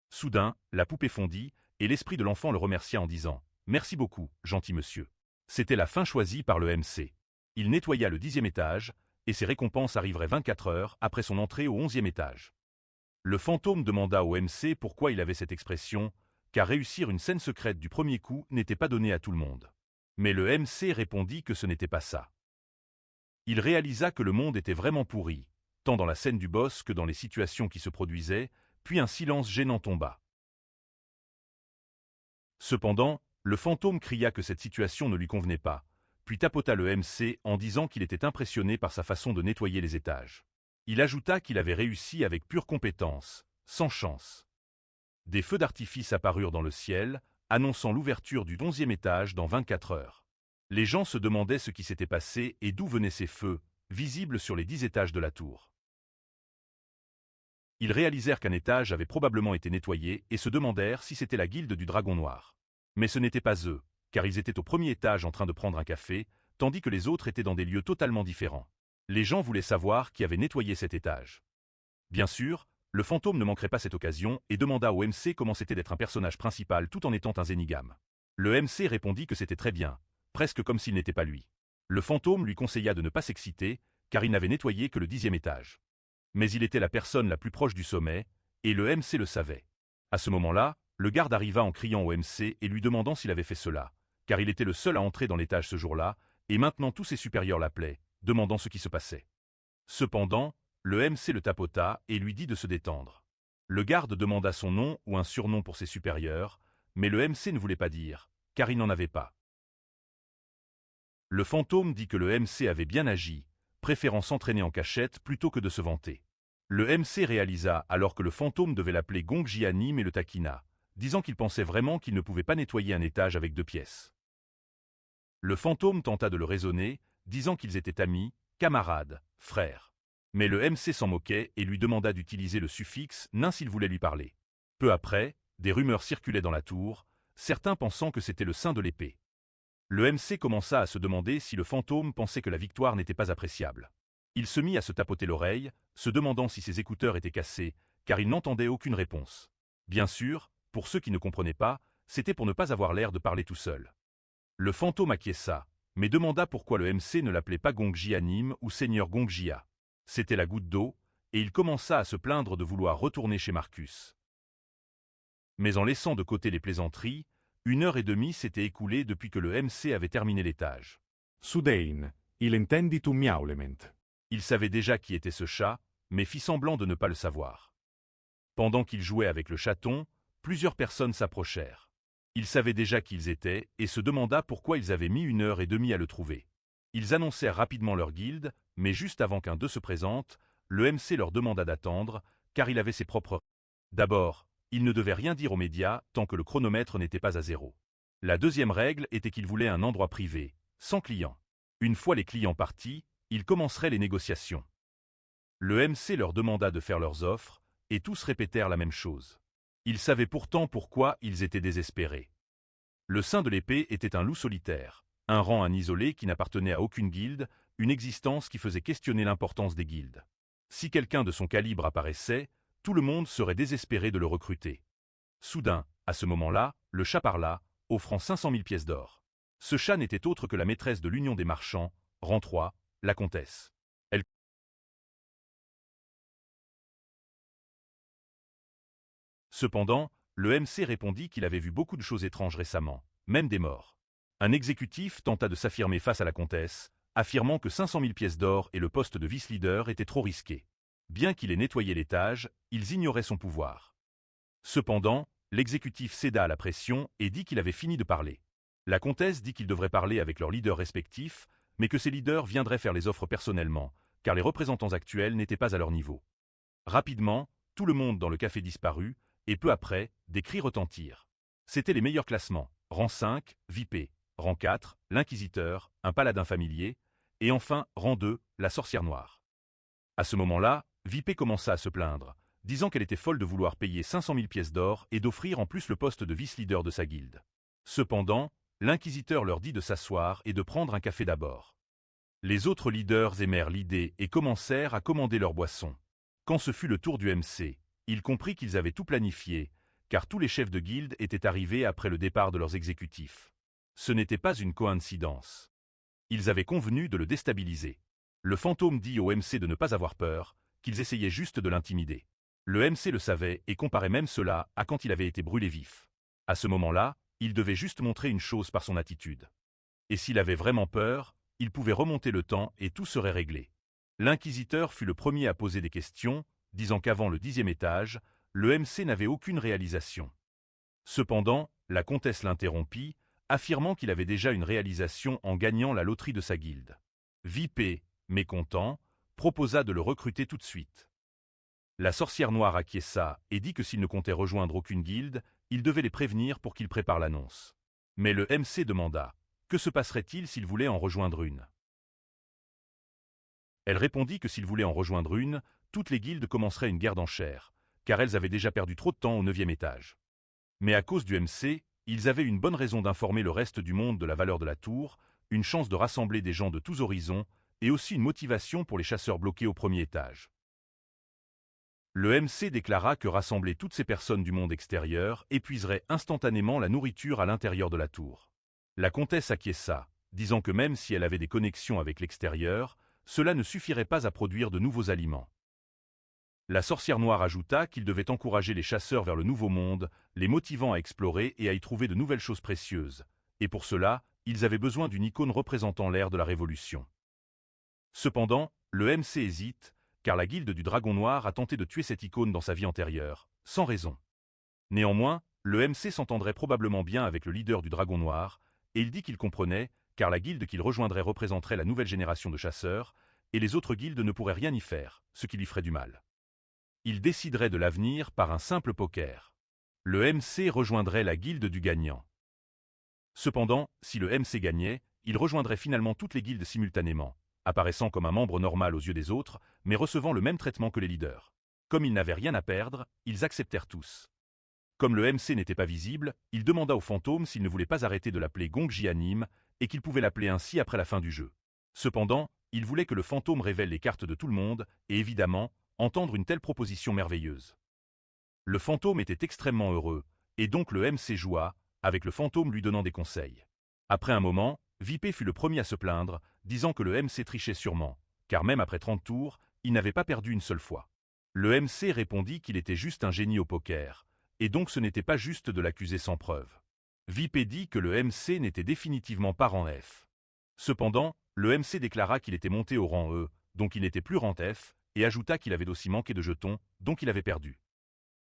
Soudain, la poupée fondit, et l'esprit de l'enfant le remercia en disant « Merci beaucoup, gentil monsieur ». C'était la fin choisie par le MC. Il nettoya le 10e étage, et ses récompenses arriveraient 24 heures après son entrée au 11e étage. Le fantôme demanda au MC pourquoi il avait cette expression, car réussir une scène secrète du premier coup n'était pas donné à tout le monde. Mais le MC répondit que ce n'était pas ça. Il réalisa que le monde était vraiment pourri, tant dans la scène du boss que dans les situations qui se produisaient, puis un silence gênant tomba. Cependant, le fantôme cria que cette situation ne lui convenait pas, puis tapota le MC en disant qu'il était impressionné par sa façon de nettoyer les étages. Il ajouta qu'il avait réussi avec pure compétence, sans chance. Des feux d'artifice apparurent dans le ciel, annonçant l'ouverture du 11e étage dans 24 heures. Les gens se demandaient ce qui s'était passé et d'où venaient ces feux, visibles sur les 10 étages de la tour. Ils réalisèrent qu'un étage avait probablement été nettoyé et se demandèrent si c'était la guilde du Dragon Noir. Mais ce n'était pas eux, car ils étaient au premier étage en train de prendre un café, tandis que les autres étaient dans des lieux totalement différents. Les gens voulaient savoir qui avait nettoyé cet étage. Bien sûr, le fantôme ne manquerait pas cette occasion et demanda au MC comment c'était d'être un personnage principal tout en étant un zénigame. Le MC répondit que c'était très bien, presque comme s'il n'était pas lui. Le fantôme lui conseilla de ne pas s'exciter, car il n'avait nettoyé que le 10e étage. Mais il était la personne la plus proche du sommet, et le MC le savait. À ce moment-là, le garde arriva en criant au MC et lui demandant s'il avait fait cela, car il était le seul à entrer dans l'étage ce jour-là, et maintenant tous ses supérieurs l'appelaient, demandant ce qui se passait. Cependant, le MC le tapota et lui dit de se détendre. Le garde demanda son nom ou un surnom pour ses supérieurs, mais le MC ne voulait pas dire, car il n'en avait pas. Le fantôme dit que le MC avait bien agi, préférant s'entraîner en cachette plutôt que de se vanter. Le MC réalisa alors que le fantôme devait l'appeler Gongji Anime et le taquina, disant qu'il pensait vraiment qu'il ne pouvait pas nettoyer un étage avec 2 pièces. Le fantôme tenta de le raisonner, disant qu'ils étaient amis, camarades, frères. Mais le MC s'en moquait et lui demanda d'utiliser le suffixe nain s'il voulait lui parler. Peu après, des rumeurs circulaient dans la tour, certains pensant que c'était le saint de l'épée. Le MC commença à se demander si le fantôme pensait que la victoire n'était pas appréciable. Il se mit à se tapoter l'oreille, se demandant si ses écouteurs étaient cassés, car il n'entendait aucune réponse. Bien sûr, pour ceux qui ne comprenaient pas, c'était pour ne pas avoir l'air de parler tout seul. Le fantôme acquiesça, mais demanda pourquoi le MC ne l'appelait pas Gongji Anime ou Seigneur Gongjia. C'était la goutte d'eau, et il commença à se plaindre de vouloir retourner chez Marcus. Mais en laissant de côté les plaisanteries, 1 heure et demie s'était écoulée depuis que le MC avait terminé l'étage. Sudain, il intendi tu miaulement. Il savait déjà qui était ce chat, mais fit semblant de ne pas le savoir. Pendant qu'il jouait avec le chaton, plusieurs personnes s'approchèrent. Il savait déjà qui ils étaient et se demanda pourquoi ils avaient mis 1 heure et demie à le trouver. Ils annoncèrent rapidement leur guilde, mais juste avant qu'un d'eux se présente, le MC leur demanda d'attendre, car il avait ses propres... D'abord, il ne devait rien dire aux médias tant que le chronomètre n'était pas à 0. La deuxième règle était qu'il voulait un endroit privé, sans clients. Une fois les clients partis, ils commenceraient les négociations. Le MC leur demanda de faire leurs offres, et tous répétèrent la même chose. Ils savaient pourtant pourquoi ils étaient désespérés. Le saint de l'épée était un loup solitaire, un rang isolé qui n'appartenait à aucune guilde, une existence qui faisait questionner l'importance des guildes. Si quelqu'un de son calibre apparaissait, tout le monde serait désespéré de le recruter. Soudain, à ce moment-là, le chat parla, offrant 500 000 pièces d'or. Ce chat n'était autre que la maîtresse de l'Union des marchands, rang 3, la comtesse. Cependant, le MC répondit qu'il avait vu beaucoup de choses étranges récemment, même des morts. Un exécutif tenta de s'affirmer face à la comtesse, affirmant que 500 000 pièces d'or et le poste de vice-leader étaient trop risqués. Bien qu'il ait nettoyé l'étage, ils ignoraient son pouvoir. Cependant, l'exécutif céda à la pression et dit qu'il avait fini de parler. La comtesse dit qu'ils devraient parler avec leurs leaders respectifs, mais que ces leaders viendraient faire les offres personnellement, car les représentants actuels n'étaient pas à leur niveau. Rapidement, tout le monde dans le café disparut, et peu après, des cris retentirent. C'étaient les meilleurs classements, rang 5, VIP, rang 4, l'inquisiteur, un paladin familier, et enfin, rang 2, la sorcière noire. À ce moment-là, VIP commença à se plaindre, disant qu'elle était folle de vouloir payer 500 000 pièces d'or et d'offrir en plus le poste de vice-leader de sa guilde. Cependant, l'inquisiteur leur dit de s'asseoir et de prendre un café d'abord. Les autres leaders aimèrent l'idée et commencèrent à commander leurs boissons. Quand ce fut le tour du MC, il comprit qu'ils avaient tout planifié, car tous les chefs de guilde étaient arrivés après le départ de leurs exécutifs. Ce n'était pas une coïncidence. Ils avaient convenu de le déstabiliser. Le fantôme dit au MC de ne pas avoir peur, qu'ils essayaient juste de l'intimider. Le MC le savait et comparait même cela à quand il avait été brûlé vif. À ce moment-là, il devait juste montrer une chose par son attitude. Et s'il avait vraiment peur, il pouvait remonter le temps et tout serait réglé. L'inquisiteur fut le premier à poser des questions, disant qu'avant le 10e étage, le MC n'avait aucune réalisation. Cependant, la comtesse l'interrompit, affirmant qu'il avait déjà une réalisation en gagnant la loterie de sa guilde. VIP, mécontent, proposa de le recruter tout de suite. La sorcière noire acquiesça et dit que s'il ne comptait rejoindre aucune guilde, il devait les prévenir pour qu'ils préparent l'annonce. Mais le MC demanda « Que se passerait-il s'il voulait en rejoindre une ?» Elle répondit que s'il voulait en rejoindre une, toutes les guildes commenceraient une guerre d'enchères, car elles avaient déjà perdu trop de temps au 9e étage. Mais à cause du MC, ils avaient une bonne raison d'informer le reste du monde de la valeur de la tour, une chance de rassembler des gens de tous horizons, et aussi une motivation pour les chasseurs bloqués au 1er étage. Le MC déclara que rassembler toutes ces personnes du monde extérieur épuiserait instantanément la nourriture à l'intérieur de la tour. La comtesse acquiesça, disant que même si elle avait des connexions avec l'extérieur, cela ne suffirait pas à produire de nouveaux aliments. La sorcière noire ajouta qu'il devait encourager les chasseurs vers le nouveau monde, les motivant à explorer et à y trouver de nouvelles choses précieuses, et pour cela, ils avaient besoin d'une icône représentant l'ère de la Révolution. Cependant, le MC hésite, car la guilde du Dragon Noir a tenté de tuer cette icône dans sa vie antérieure, sans raison. Néanmoins, le MC s'entendrait probablement bien avec le leader du Dragon Noir, et il dit qu'il comprenait, car la guilde qu'il rejoindrait représenterait la nouvelle génération de chasseurs, et les autres guildes ne pourraient rien y faire, ce qui lui ferait du mal. Il déciderait de l'avenir par un simple poker. Le MC rejoindrait la guilde du gagnant. Cependant, si le MC gagnait, il rejoindrait finalement toutes les guildes simultanément, apparaissant comme un membre normal aux yeux des autres, mais recevant le même traitement que les leaders. Comme ils n'avaient rien à perdre, ils acceptèrent tous. Comme le MC n'était pas visible, il demanda au fantôme s'il ne voulait pas arrêter de l'appeler Gongji Anime, et qu'il pouvait l'appeler ainsi après la fin du jeu. Cependant, il voulait que le fantôme révèle les cartes de tout le monde, et évidemment, entendre une telle proposition merveilleuse. Le fantôme était extrêmement heureux, et donc le MC joua, avec le fantôme lui donnant des conseils. Après un moment, VIP fut le premier à se plaindre, disant que le MC trichait sûrement, car même après 30 tours, il n'avait pas perdu une seule fois. Le MC répondit qu'il était juste un génie au poker, et donc ce n'était pas juste de l'accuser sans preuve. VIP dit que le MC n'était définitivement pas rang F. Cependant, le MC déclara qu'il était monté au rang E, donc il n'était plus rang F, et ajouta qu'il avait aussi manqué de jetons, donc il avait perdu.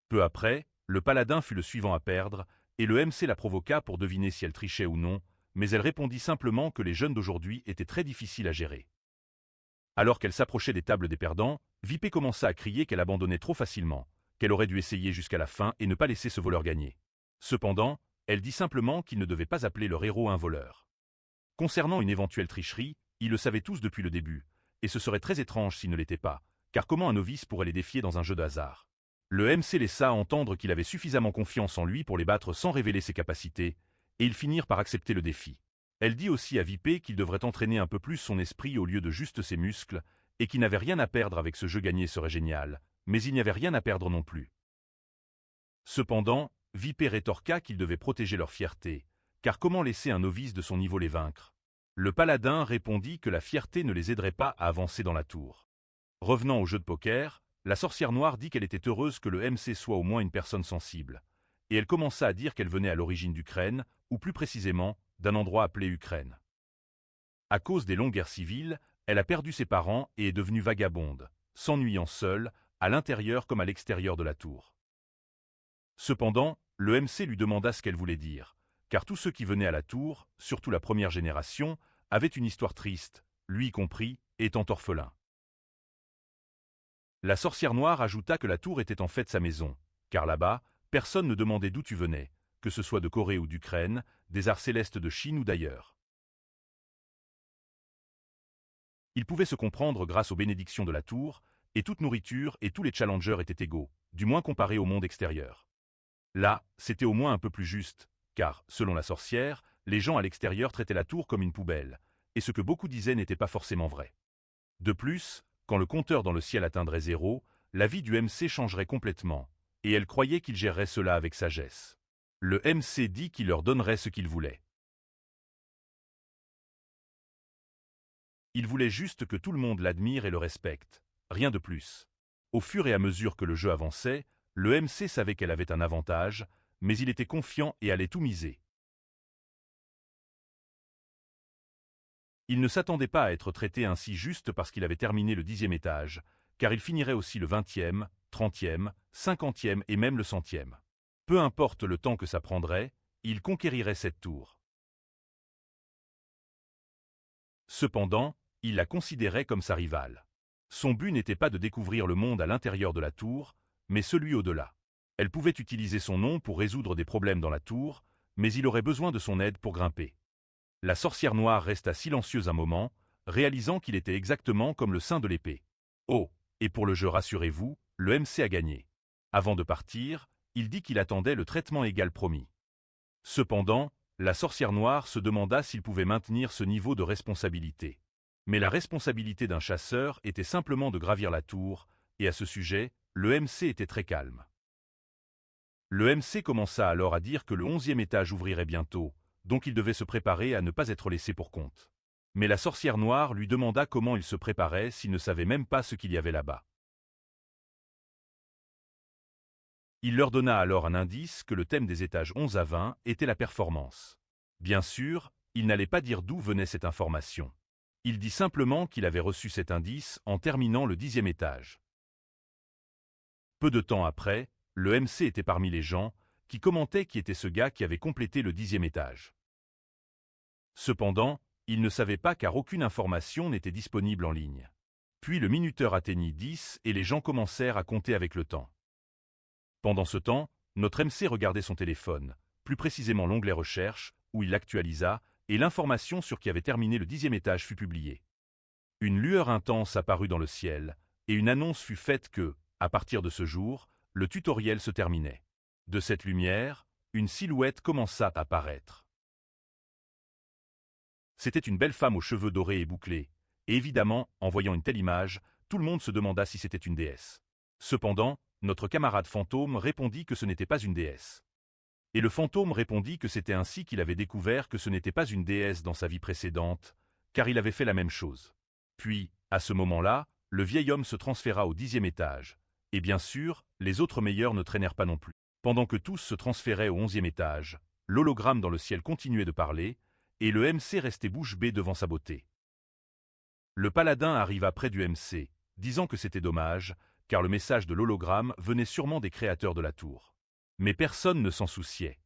Peu après, le paladin fut le suivant à perdre, et le MC la provoqua pour deviner si elle trichait ou non, mais elle répondit simplement que les jeunes d'aujourd'hui étaient très difficiles à gérer. Alors qu'elle s'approchait des tables des perdants, VIP commença à crier qu'elle abandonnait trop facilement, qu'elle aurait dû essayer jusqu'à la fin et ne pas laisser ce voleur gagner. Cependant, elle dit simplement qu'il ne devait pas appeler leur héros un voleur. Concernant une éventuelle tricherie, ils le savaient tous depuis le début, et ce serait très étrange s'il ne l'était pas, car comment un novice pourrait les défier dans un jeu de hasard? Le MC laissa entendre qu'il avait suffisamment confiance en lui pour les battre sans révéler ses capacités, et ils finirent par accepter le défi. Elle dit aussi à VIP qu'il devrait entraîner un peu plus son esprit au lieu de juste ses muscles, et qu'il n'avait rien à perdre avec ce jeu gagné serait génial, mais il n'y avait rien à perdre non plus. Cependant, VIP rétorqua qu'ils devaient protéger leur fierté, car comment laisser un novice de son niveau les vaincre? Le paladin répondit que la fierté ne les aiderait pas à avancer dans la tour. Revenant au jeu de poker, La sorcière noire dit qu'elle était heureuse que le MC soit au moins une personne sensible. Et elle commença à dire qu'elle venait à l'origine d'Ukraine, ou plus précisément, d'un endroit appelé Ukraine. À cause des longues guerres civiles, elle a perdu ses parents et est devenue vagabonde, s'ennuyant seule, à l'intérieur comme à l'extérieur de la tour. Cependant, le MC lui demanda ce qu'elle voulait dire, car tous ceux qui venaient à la tour, surtout la première génération, avaient une histoire triste, lui y compris, étant orphelin. La sorcière noire ajouta que la tour était en fait sa maison, car là-bas, personne ne demandait d'où tu venais, que ce soit de Corée ou d'Ukraine, des arts célestes de Chine ou d'ailleurs. Ils pouvaient se comprendre grâce aux bénédictions de la tour, et toute nourriture et tous les challengers étaient égaux, du moins comparés au monde extérieur. Là, c'était au moins un peu plus juste, car, selon la sorcière, les gens à l'extérieur traitaient la tour comme une poubelle, et ce que beaucoup disaient n'était pas forcément vrai. De plus, quand le compteur dans le ciel atteindrait 0, la vie du MC changerait complètement, et elle croyait qu'il gérerait cela avec sagesse. Le MC dit qu'il leur donnerait ce qu'ils voulaient. Il voulait juste que tout le monde l'admire et le respecte, rien de plus. Au fur et à mesure que le jeu avançait, le MC savait qu'elle avait un avantage, mais il était confiant et allait tout miser. Il ne s'attendait pas à être traité ainsi juste parce qu'il avait terminé le 10e étage, car il finirait aussi le 20e, 30e, 50e et même le 100e. Peu importe le temps que ça prendrait, il conquérirait cette tour. Cependant, il la considérait comme sa rivale. Son but n'était pas de découvrir le monde à l'intérieur de la tour, mais celui au-delà. Elle pouvait utiliser son nom pour résoudre des problèmes dans la tour, mais il aurait besoin de son aide pour grimper. La sorcière noire resta silencieuse un moment, réalisant qu'il était exactement comme le saint de l'épée. Oh, et pour le jeu rassurez-vous, le MC a gagné. Avant de partir, il dit qu'il attendait le traitement égal promis. Cependant, la sorcière noire se demanda s'il pouvait maintenir ce niveau de responsabilité. Mais la responsabilité d'un chasseur était simplement de gravir la tour, et à ce sujet, le MC était très calme. Le MC commença alors à dire que le 11e étage ouvrirait bientôt, donc il devait se préparer à ne pas être laissé pour compte. Mais la sorcière noire lui demanda comment il se préparait s'il ne savait même pas ce qu'il y avait là-bas. Il leur donna alors un indice que le thème des étages 11 à 20 était la performance. Bien sûr, il n'allait pas dire d'où venait cette information. Il dit simplement qu'il avait reçu cet indice en terminant le 10e étage. Peu de temps après, le MC était parmi les gens qui commentaient qui était ce gars qui avait complété le 10e étage. Cependant, il ne savait pas car aucune information n'était disponible en ligne. Puis le minuteur atteignit 10 et les gens commencèrent à compter avec le temps. Pendant ce temps, notre MC regardait son téléphone, plus précisément l'onglet Recherche, où il l'actualisa, et l'information sur qui avait terminé le 10e étage fut publiée. Une lueur intense apparut dans le ciel, et une annonce fut faite que, à partir de ce jour, le tutoriel se terminait. De cette lumière, une silhouette commença à apparaître. C'était une belle femme aux cheveux dorés et bouclés, et évidemment, en voyant une telle image, tout le monde se demanda si c'était une déesse. Cependant, notre camarade fantôme répondit que ce n'était pas une déesse. Et le fantôme répondit que c'était ainsi qu'il avait découvert que ce n'était pas une déesse dans sa vie précédente, car il avait fait la même chose. Puis, à ce moment-là, le vieil homme se transféra au 10e étage, et bien sûr, les autres meilleurs ne traînèrent pas non plus. Pendant que tous se transféraient au 11e étage, l'hologramme dans le ciel continuait de parler, et le MC restait bouche bée devant sa beauté. Le paladin arriva près du MC, disant que c'était dommage, car le message de l'hologramme venait sûrement des créateurs de la tour. Mais personne ne s'en souciait.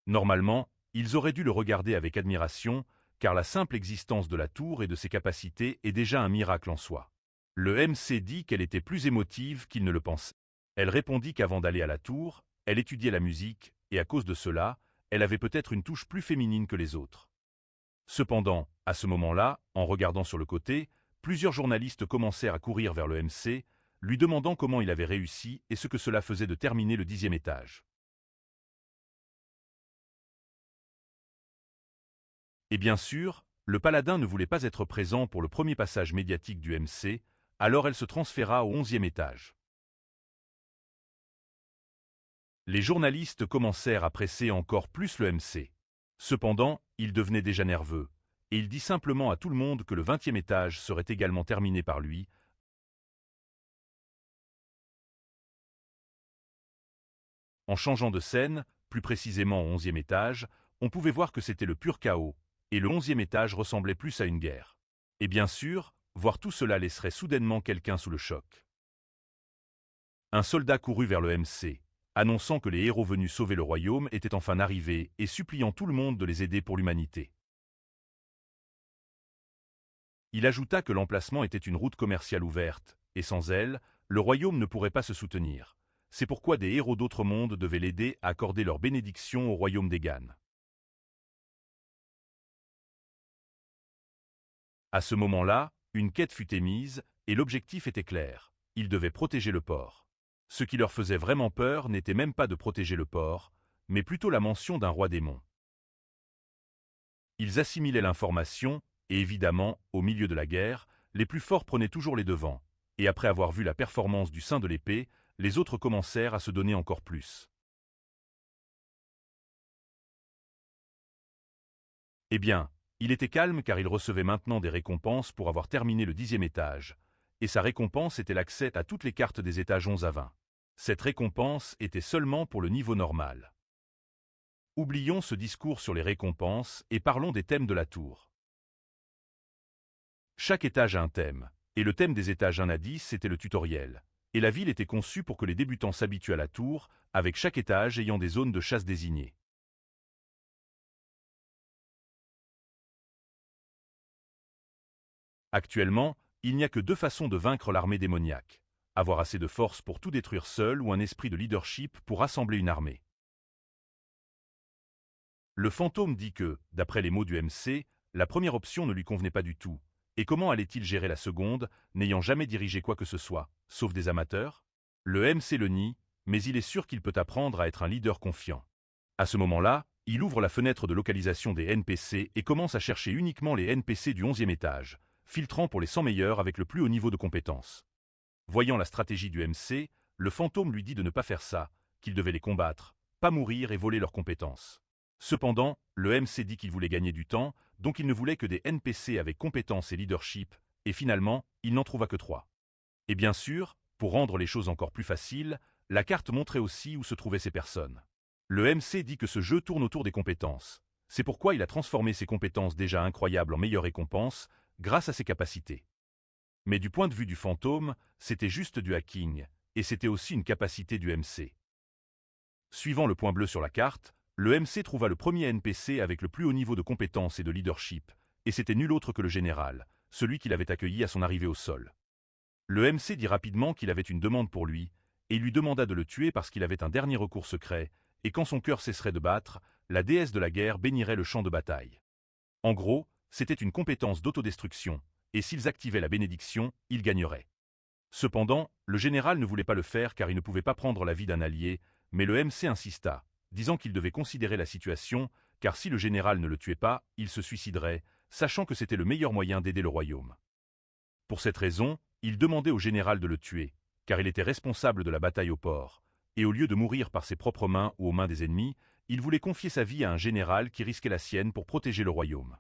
Normalement, ils auraient dû le regarder avec admiration, car la simple existence de la tour et de ses capacités est déjà un miracle en soi. Le MC dit qu'elle était plus émotive qu'il ne le pensait. Elle répondit qu'avant d'aller à la tour, elle étudiait la musique, et à cause de cela, elle avait peut-être une touche plus féminine que les autres. Cependant, à ce moment-là, en regardant sur le côté, plusieurs journalistes commencèrent à courir vers le MC, lui demandant comment il avait réussi et ce que cela faisait de terminer le 10e étage. Et bien sûr, le paladin ne voulait pas être présent pour le premier passage médiatique du MC, alors elle se transféra au 11e étage. Les journalistes commencèrent à presser encore plus le MC. Cependant, il devenait déjà nerveux, et il dit simplement à tout le monde que le 20e étage serait également terminé par lui, En changeant de scène, plus précisément au 11e étage, on pouvait voir que c'était le pur chaos, et le 11e étage ressemblait plus à une guerre. Et bien sûr, voir tout cela laisserait soudainement quelqu'un sous le choc. Un soldat courut vers le MC, annonçant que les héros venus sauver le royaume étaient enfin arrivés et suppliant tout le monde de les aider pour l'humanité. Il ajouta que l'emplacement était une route commerciale ouverte, et sans elle, le royaume ne pourrait pas se soutenir. C'est pourquoi des héros d'autres mondes devaient l'aider à accorder leur bénédiction au royaume d'Egan. À ce moment-là, une quête fut émise, et l'objectif était clair. Ils devaient protéger le port. Ce qui leur faisait vraiment peur n'était même pas de protéger le port, mais plutôt la mention d'un roi démon. Ils assimilaient l'information, et évidemment, au milieu de la guerre, les plus forts prenaient toujours les devants, et après avoir vu la performance du saint de l'épée, les autres commencèrent à se donner encore plus. Eh bien, il était calme car il recevait maintenant des récompenses pour avoir terminé le 10e étage, et sa récompense était l'accès à toutes les cartes des étages 11 à 20. Cette récompense était seulement pour le niveau normal. Oublions ce discours sur les récompenses et parlons des thèmes de la tour. Chaque étage a un thème, et le thème des étages 1 à 10 c'était le tutoriel, et la ville était conçue pour que les débutants s'habituent à la tour, avec chaque étage ayant des zones de chasse désignées. Actuellement, il n'y a que deux façons de vaincre l'armée démoniaque. Avoir assez de force pour tout détruire seul ou un esprit de leadership pour rassembler une armée. Le fantôme dit que, d'après les mots du MC, la première option ne lui convenait pas du tout. Et comment allait-il gérer la seconde, n'ayant jamais dirigé quoi que ce soit, sauf des amateurs? Le MC le nie, mais il est sûr qu'il peut apprendre à être un leader confiant. À ce moment-là, il ouvre la fenêtre de localisation des NPC et commence à chercher uniquement les NPC du 11e étage, filtrant pour les 100 meilleurs avec le plus haut niveau de compétence. Voyant la stratégie du MC, le fantôme lui dit de ne pas faire ça, qu'il devait les combattre, pas mourir et voler leurs compétences. Cependant, le MC dit qu'il voulait gagner du temps, donc il ne voulait que des NPC avec compétences et leadership, et finalement, il n'en trouva que 3. Et bien sûr, pour rendre les choses encore plus faciles, la carte montrait aussi où se trouvaient ces personnes. Le MC dit que ce jeu tourne autour des compétences. C'est pourquoi il a transformé ses compétences déjà incroyables en meilleures récompenses, grâce à ses capacités. Mais du point de vue du fantôme, c'était juste du hacking, et c'était aussi une capacité du MC. Suivant le point bleu sur la carte, le MC trouva le premier NPC avec le plus haut niveau de compétence et de leadership, et c'était nul autre que le général, celui qu'il avait accueilli à son arrivée au sol. Le MC dit rapidement qu'il avait une demande pour lui, et il lui demanda de le tuer parce qu'il avait un dernier recours secret, et quand son cœur cesserait de battre, la déesse de la guerre bénirait le champ de bataille. En gros, c'était une compétence d'autodestruction, et s'ils activaient la bénédiction, ils gagneraient. Cependant, le général ne voulait pas le faire car il ne pouvait pas prendre la vie d'un allié, mais le MC insista, disant qu'il devait considérer la situation, car si le général ne le tuait pas, il se suiciderait, sachant que c'était le meilleur moyen d'aider le royaume. Pour cette raison, il demandait au général de le tuer, car il était responsable de la bataille au port, et au lieu de mourir par ses propres mains ou aux mains des ennemis, il voulait confier sa vie à un général qui risquait la sienne pour protéger le royaume.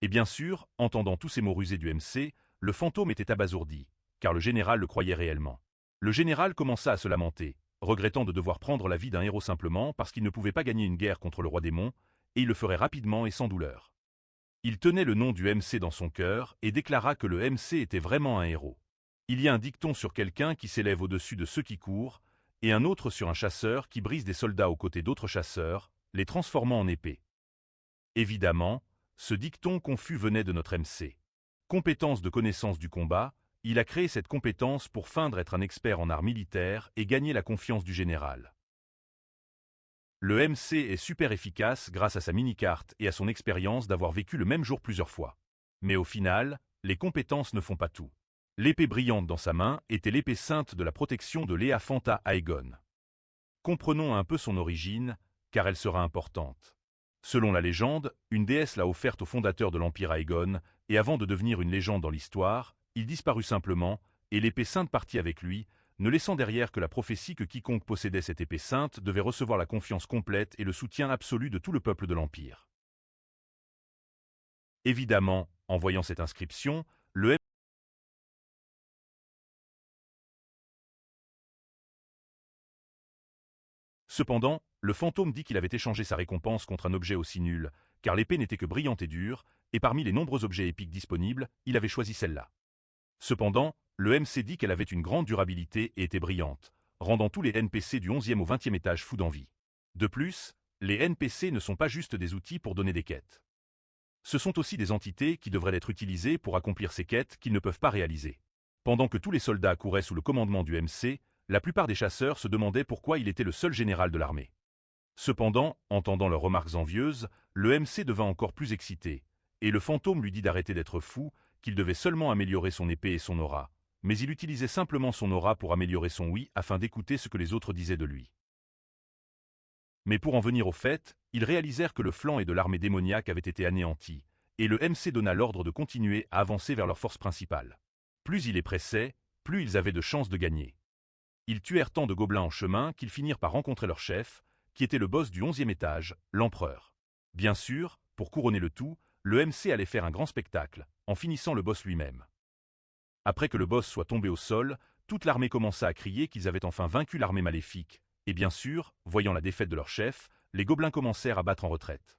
Et bien sûr, entendant tous ces mots rusés du MC, le fantôme était abasourdi, car le général le croyait réellement. Le général commença à se lamenter, regrettant de devoir prendre la vie d'un héros simplement parce qu'il ne pouvait pas gagner une guerre contre le roi démon, et il le ferait rapidement et sans douleur. Il tenait le nom du MC dans son cœur et déclara que le MC était vraiment un héros. Il y a un dicton sur quelqu'un qui s'élève au-dessus de ceux qui courent, et un autre sur un chasseur qui brise des soldats aux côtés d'autres chasseurs, les transformant en épées. Évidemment, ce dicton confus venait de notre MC. Compétence de connaissance du combat, il a créé cette compétence pour feindre être un expert en arts militaires et gagner la confiance du général. Le MC est super efficace grâce à sa mini-carte et à son expérience d'avoir vécu le même jour plusieurs fois. Mais au final, les compétences ne font pas tout. L'épée brillante dans sa main était l'épée sainte de la protection de Lea Fanta Aegon. Comprenons un peu son origine, car elle sera importante. Selon la légende, une déesse l'a offerte au fondateur de l'Empire Aegon, et avant de devenir une légende dans l'histoire, il disparut simplement, et l'épée sainte partit avec lui, ne laissant derrière que la prophétie que quiconque possédait cette épée sainte devait recevoir la confiance complète et le soutien absolu de tout le peuple de l'Empire. Évidemment, en voyant cette inscription, le Cependant, le fantôme dit qu'il avait échangé sa récompense contre un objet aussi nul, car l'épée n'était que brillante et dure, et parmi les nombreux objets épiques disponibles, il avait choisi celle-là. Cependant, le MC dit qu'elle avait une grande durabilité et était brillante, rendant tous les NPC du 11e au 20e étage fous d'envie. De plus, les NPC ne sont pas juste des outils pour donner des quêtes. Ce sont aussi des entités qui devraient être utilisées pour accomplir ces quêtes qu'ils ne peuvent pas réaliser. Pendant que tous les soldats couraient sous le commandement du MC, la plupart des chasseurs se demandaient pourquoi il était le seul général de l'armée. Cependant, entendant leurs remarques envieuses, le MC devint encore plus excité, et le fantôme lui dit d'arrêter d'être fou, qu'il devait seulement améliorer son épée et son aura, mais il utilisait simplement son aura pour améliorer son oui afin d'écouter ce que les autres disaient de lui. Mais pour en venir au fait, ils réalisèrent que le flanc et de l'armée démoniaque avaient été anéantis, et le MC donna l'ordre de continuer à avancer vers leur force principale. Plus il les pressait, plus ils avaient de chances de gagner. Ils tuèrent tant de gobelins en chemin qu'ils finirent par rencontrer leur chef, qui était le boss du 11e étage, l'empereur. Bien sûr, pour couronner le tout, le MC allait faire un grand spectacle, en finissant le boss lui-même. Après que le boss soit tombé au sol, toute l'armée commença à crier qu'ils avaient enfin vaincu l'armée maléfique, et bien sûr, voyant la défaite de leur chef, les gobelins commencèrent à battre en retraite.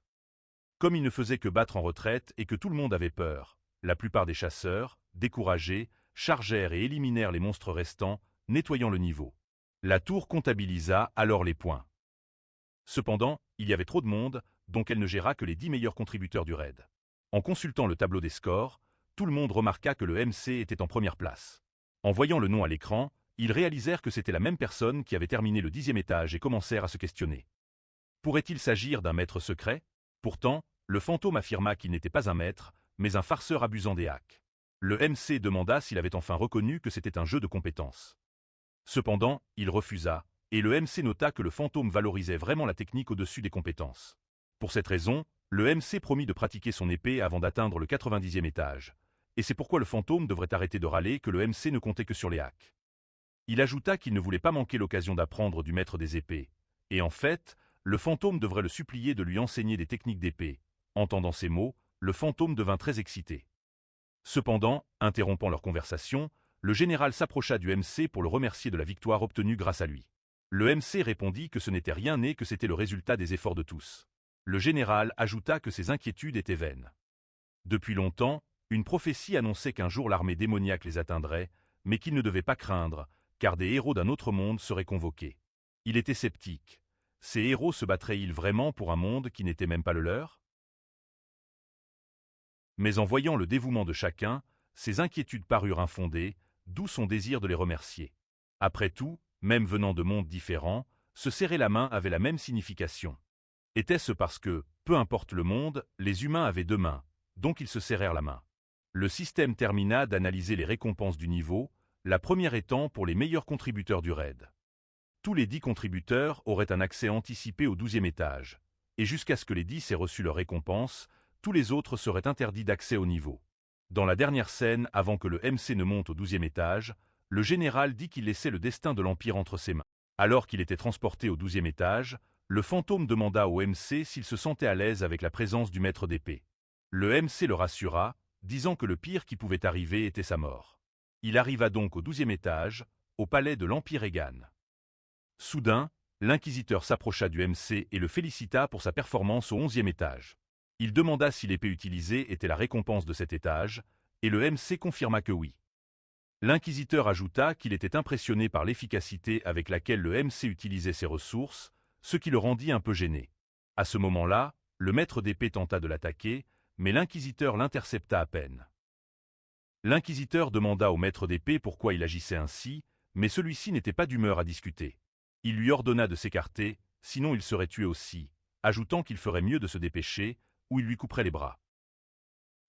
Comme ils ne faisaient que battre en retraite et que tout le monde avait peur, la plupart des chasseurs, découragés, chargèrent et éliminèrent les monstres restants, nettoyant le niveau. La tour comptabilisa alors les points. Cependant, il y avait trop de monde, donc elle ne géra que les 10 meilleurs contributeurs du raid. En consultant le tableau des scores, tout le monde remarqua que le MC était en première place. En voyant le nom à l'écran, ils réalisèrent que c'était la même personne qui avait terminé le 10e étage et commencèrent à se questionner. Pourrait-il s'agir d'un maître secret? Pourtant, le fantôme affirma qu'il n'était pas un maître, mais un farceur abusant des hacks. Le MC demanda s'il avait enfin reconnu que c'était un jeu de compétences. Cependant, il refusa, et le MC nota que le fantôme valorisait vraiment la technique au-dessus des compétences. Pour cette raison, le MC promit de pratiquer son épée avant d'atteindre le 90e étage. Et c'est pourquoi le fantôme devrait arrêter de râler que le MC ne comptait que sur les hacks. Il ajouta qu'il ne voulait pas manquer l'occasion d'apprendre du maître des épées. Et en fait, le fantôme devrait le supplier de lui enseigner des techniques d'épée. Entendant ces mots, le fantôme devint très excité. Cependant, interrompant leur conversation, le général s'approcha du MC pour le remercier de la victoire obtenue grâce à lui. Le MC répondit que ce n'était rien et que c'était le résultat des efforts de tous. Le général ajouta que ses inquiétudes étaient vaines. Depuis longtemps, une prophétie annonçait qu'un jour l'armée démoniaque les atteindrait, mais qu'ils ne devaient pas craindre, car des héros d'un autre monde seraient convoqués. Il était sceptique. Ces héros se battraient-ils vraiment pour un monde qui n'était même pas le leur? Mais en voyant le dévouement de chacun, ses inquiétudes parurent infondées, d'où son désir de les remercier. Après tout, même venant de mondes différents, se serrer la main avait la même signification. Était-ce parce que, peu importe le monde, les humains avaient deux mains, donc ils se serrèrent la main. Le système termina d'analyser les récompenses du niveau, la première étant pour les meilleurs contributeurs du raid. Tous les 10 contributeurs auraient un accès anticipé au 12e étage, et jusqu'à ce que les 10 aient reçu leur récompense, tous les autres seraient interdits d'accès au niveau. Dans la dernière scène, avant que le MC ne monte au 12e étage, le général dit qu'il laissait le destin de l'Empire entre ses mains. Alors qu'il était transporté au 12e étage, le fantôme demanda au MC s'il se sentait à l'aise avec la présence du maître d'épée. Le MC le rassura, disant que le pire qui pouvait arriver était sa mort. Il arriva donc au 12e étage, au palais de l'Empire Egan. Soudain, l'inquisiteur s'approcha du MC et le félicita pour sa performance au 11e étage. Il demanda si l'épée utilisée était la récompense de cet étage, et le MC confirma que oui. L'inquisiteur ajouta qu'il était impressionné par l'efficacité avec laquelle le MC utilisait ses ressources, ce qui le rendit un peu gêné. À ce moment-là, le maître d'épée tenta de l'attaquer, mais l'inquisiteur l'intercepta à peine. L'inquisiteur demanda au maître d'épée pourquoi il agissait ainsi, mais celui-ci n'était pas d'humeur à discuter. Il lui ordonna de s'écarter, sinon il serait tué aussi, ajoutant qu'il ferait mieux de se dépêcher, ou il lui couperait les bras.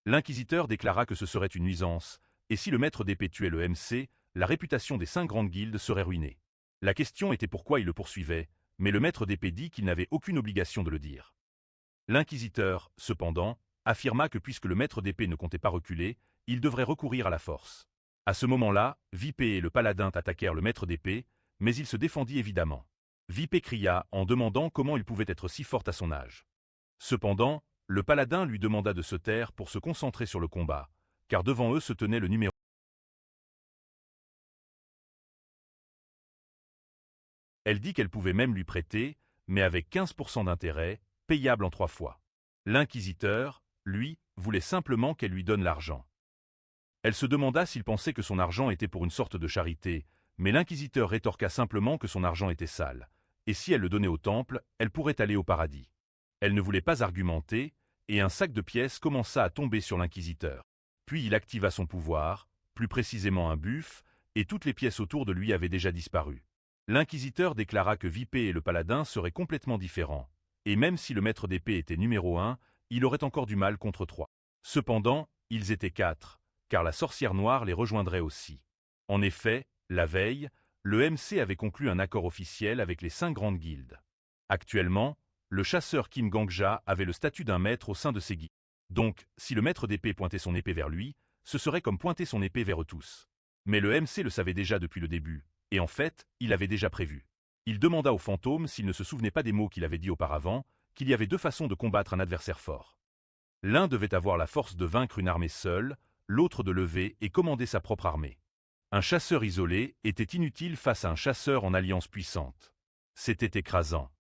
L'inquisiteur déclara que ce serait une nuisance, et si le maître d'épée tuait le MC, la réputation des 5 grandes guildes serait ruinée. La question était pourquoi il le poursuivait, mais le maître d'épée dit qu'il n'avait aucune obligation de le dire. L'inquisiteur, cependant, affirma que puisque le maître d'épée ne comptait pas reculer, il devrait recourir à la force. À ce moment-là, Vipé et le paladin attaquèrent le maître d'épée, mais il se défendit évidemment. Vipé cria en demandant comment il pouvait être si fort à son âge. Cependant, le paladin lui demanda de se taire pour se concentrer sur le combat, car devant eux se tenait le numéro Elle dit qu'elle pouvait même lui prêter, mais avec 15% d'intérêt, payable en 3 fois. L'inquisiteur, lui, voulait simplement qu'elle lui donne l'argent. Elle se demanda s'il pensait que son argent était pour une sorte de charité, mais l'inquisiteur rétorqua simplement que son argent était sale, et si elle le donnait au temple, elle pourrait aller au paradis. Elle ne voulait pas argumenter, et un sac de pièces commença à tomber sur l'inquisiteur. Puis il activa son pouvoir, plus précisément un buffle, et toutes les pièces autour de lui avaient déjà disparu. L'inquisiteur déclara que Vipé et le paladin seraient complètement différents, et même si le maître d'épée était numéro 1, il aurait encore du mal contre 3. Cependant, ils étaient 4, car la sorcière noire les rejoindrait aussi. En effet, la veille, le MC avait conclu un accord officiel avec les 5 grandes guildes. Actuellement, le chasseur Kim Gangja avait le statut d'un maître au sein de ces guildes. Donc, si le maître d'épée pointait son épée vers lui, ce serait comme pointer son épée vers eux tous. Mais le MC le savait déjà depuis le début, et en fait, il l'avait déjà prévu. Il demanda au fantôme s'il ne se souvenait pas des mots qu'il avait dit auparavant, qu'il y avait 2 façons de combattre un adversaire fort. L'un devait avoir la force de vaincre une armée seule, l'autre de lever et commander sa propre armée. Un chasseur isolé était inutile face à un chasseur en alliance puissante. C'était écrasant.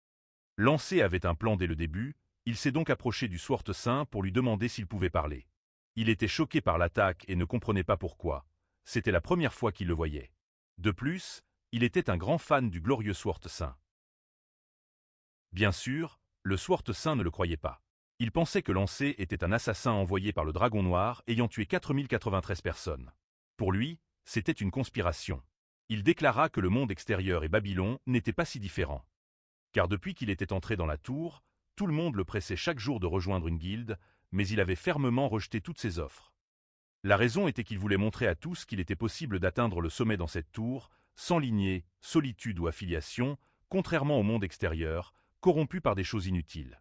Lancé avait un plan dès le début, il s'est donc approché du Sword Saint pour lui demander s'il pouvait parler. Il était choqué par l'attaque et ne comprenait pas pourquoi. C'était la première fois qu'il le voyait. De plus, il était un grand fan du glorieux Sword Saint. Bien sûr, le Sword Saint ne le croyait pas. Il pensait que Lancé était un assassin envoyé par le Dragon Noir ayant tué 4093 personnes. Pour lui, c'était une conspiration. Il déclara que le monde extérieur et Babylone n'étaient pas si différents. Car depuis qu'il était entré dans la tour, tout le monde le pressait chaque jour de rejoindre une guilde, mais il avait fermement rejeté toutes ses offres. La raison était qu'il voulait montrer à tous qu'il était possible d'atteindre le sommet dans cette tour, sans lignée, solitude ou affiliation, contrairement au monde extérieur, corrompu par des choses inutiles.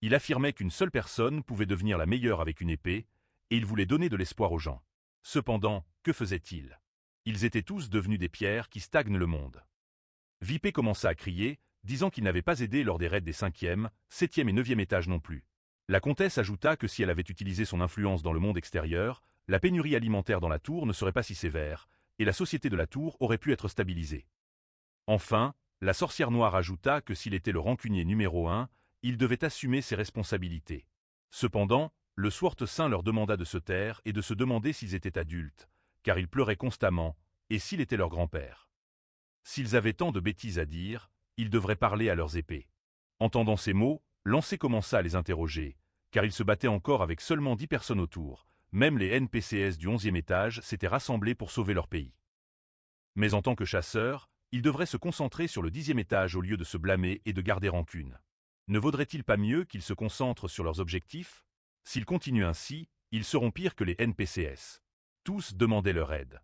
Il affirmait qu'une seule personne pouvait devenir la meilleure avec une épée, et il voulait donner de l'espoir aux gens. Cependant, que faisaient-ils? Ils étaient tous devenus des pierres qui stagnent le monde. Vipé commença à crier, disant qu'il n'avait pas aidé lors des raids des 5e, 7e et 9e étages non plus. La comtesse ajouta que si elle avait utilisé son influence dans le monde extérieur, la pénurie alimentaire dans la tour ne serait pas si sévère, et la société de la tour aurait pu être stabilisée. Enfin, la sorcière noire ajouta que s'il était le rancunier numéro 1, il devait assumer ses responsabilités. Cependant, le Sword Saint leur demanda de se taire et de se demander s'ils étaient adultes, car ils pleuraient constamment, et s'il était leur grand-père. S'ils avaient tant de bêtises à dire, ils devraient parler à leurs épées. Entendant ces mots, Lancé commença à les interroger, car ils se battaient encore avec seulement 10 personnes autour. Même les NPCS du 11e étage s'étaient rassemblés pour sauver leur pays. Mais en tant que chasseur, ils devraient se concentrer sur le 10e étage au lieu de se blâmer et de garder rancune. Ne vaudrait-il pas mieux qu'ils se concentrent sur leurs objectifs? S'ils continuent ainsi, ils seront pires que les NPCS. Tous demandaient leur aide.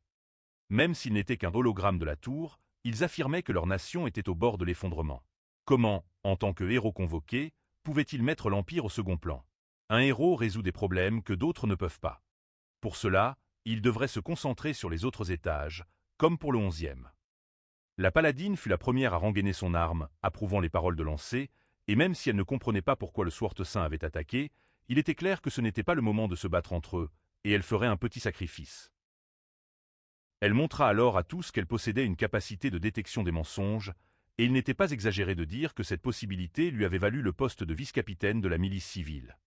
Même s'ils n'étaient qu'un hologramme de la tour, ils affirmaient que leur nation était au bord de l'effondrement. Comment, en tant que héros convoqués, pouvaient-ils mettre l'Empire au second plan? Un héros résout des problèmes que d'autres ne peuvent pas. Pour cela, ils devraient se concentrer sur les autres étages, comme pour le 11e. La paladine fut la première à rengainer son arme, approuvant les paroles de Lancé, et même si elle ne comprenait pas pourquoi le Sword Saint avait attaqué, il était clair que ce n'était pas le moment de se battre entre eux, et elle ferait un petit sacrifice. Elle montra alors à tous qu'elle possédait une capacité de détection des mensonges, et il n'était pas exagéré de dire que cette possibilité lui avait valu le poste de vice-capitaine de la milice civile.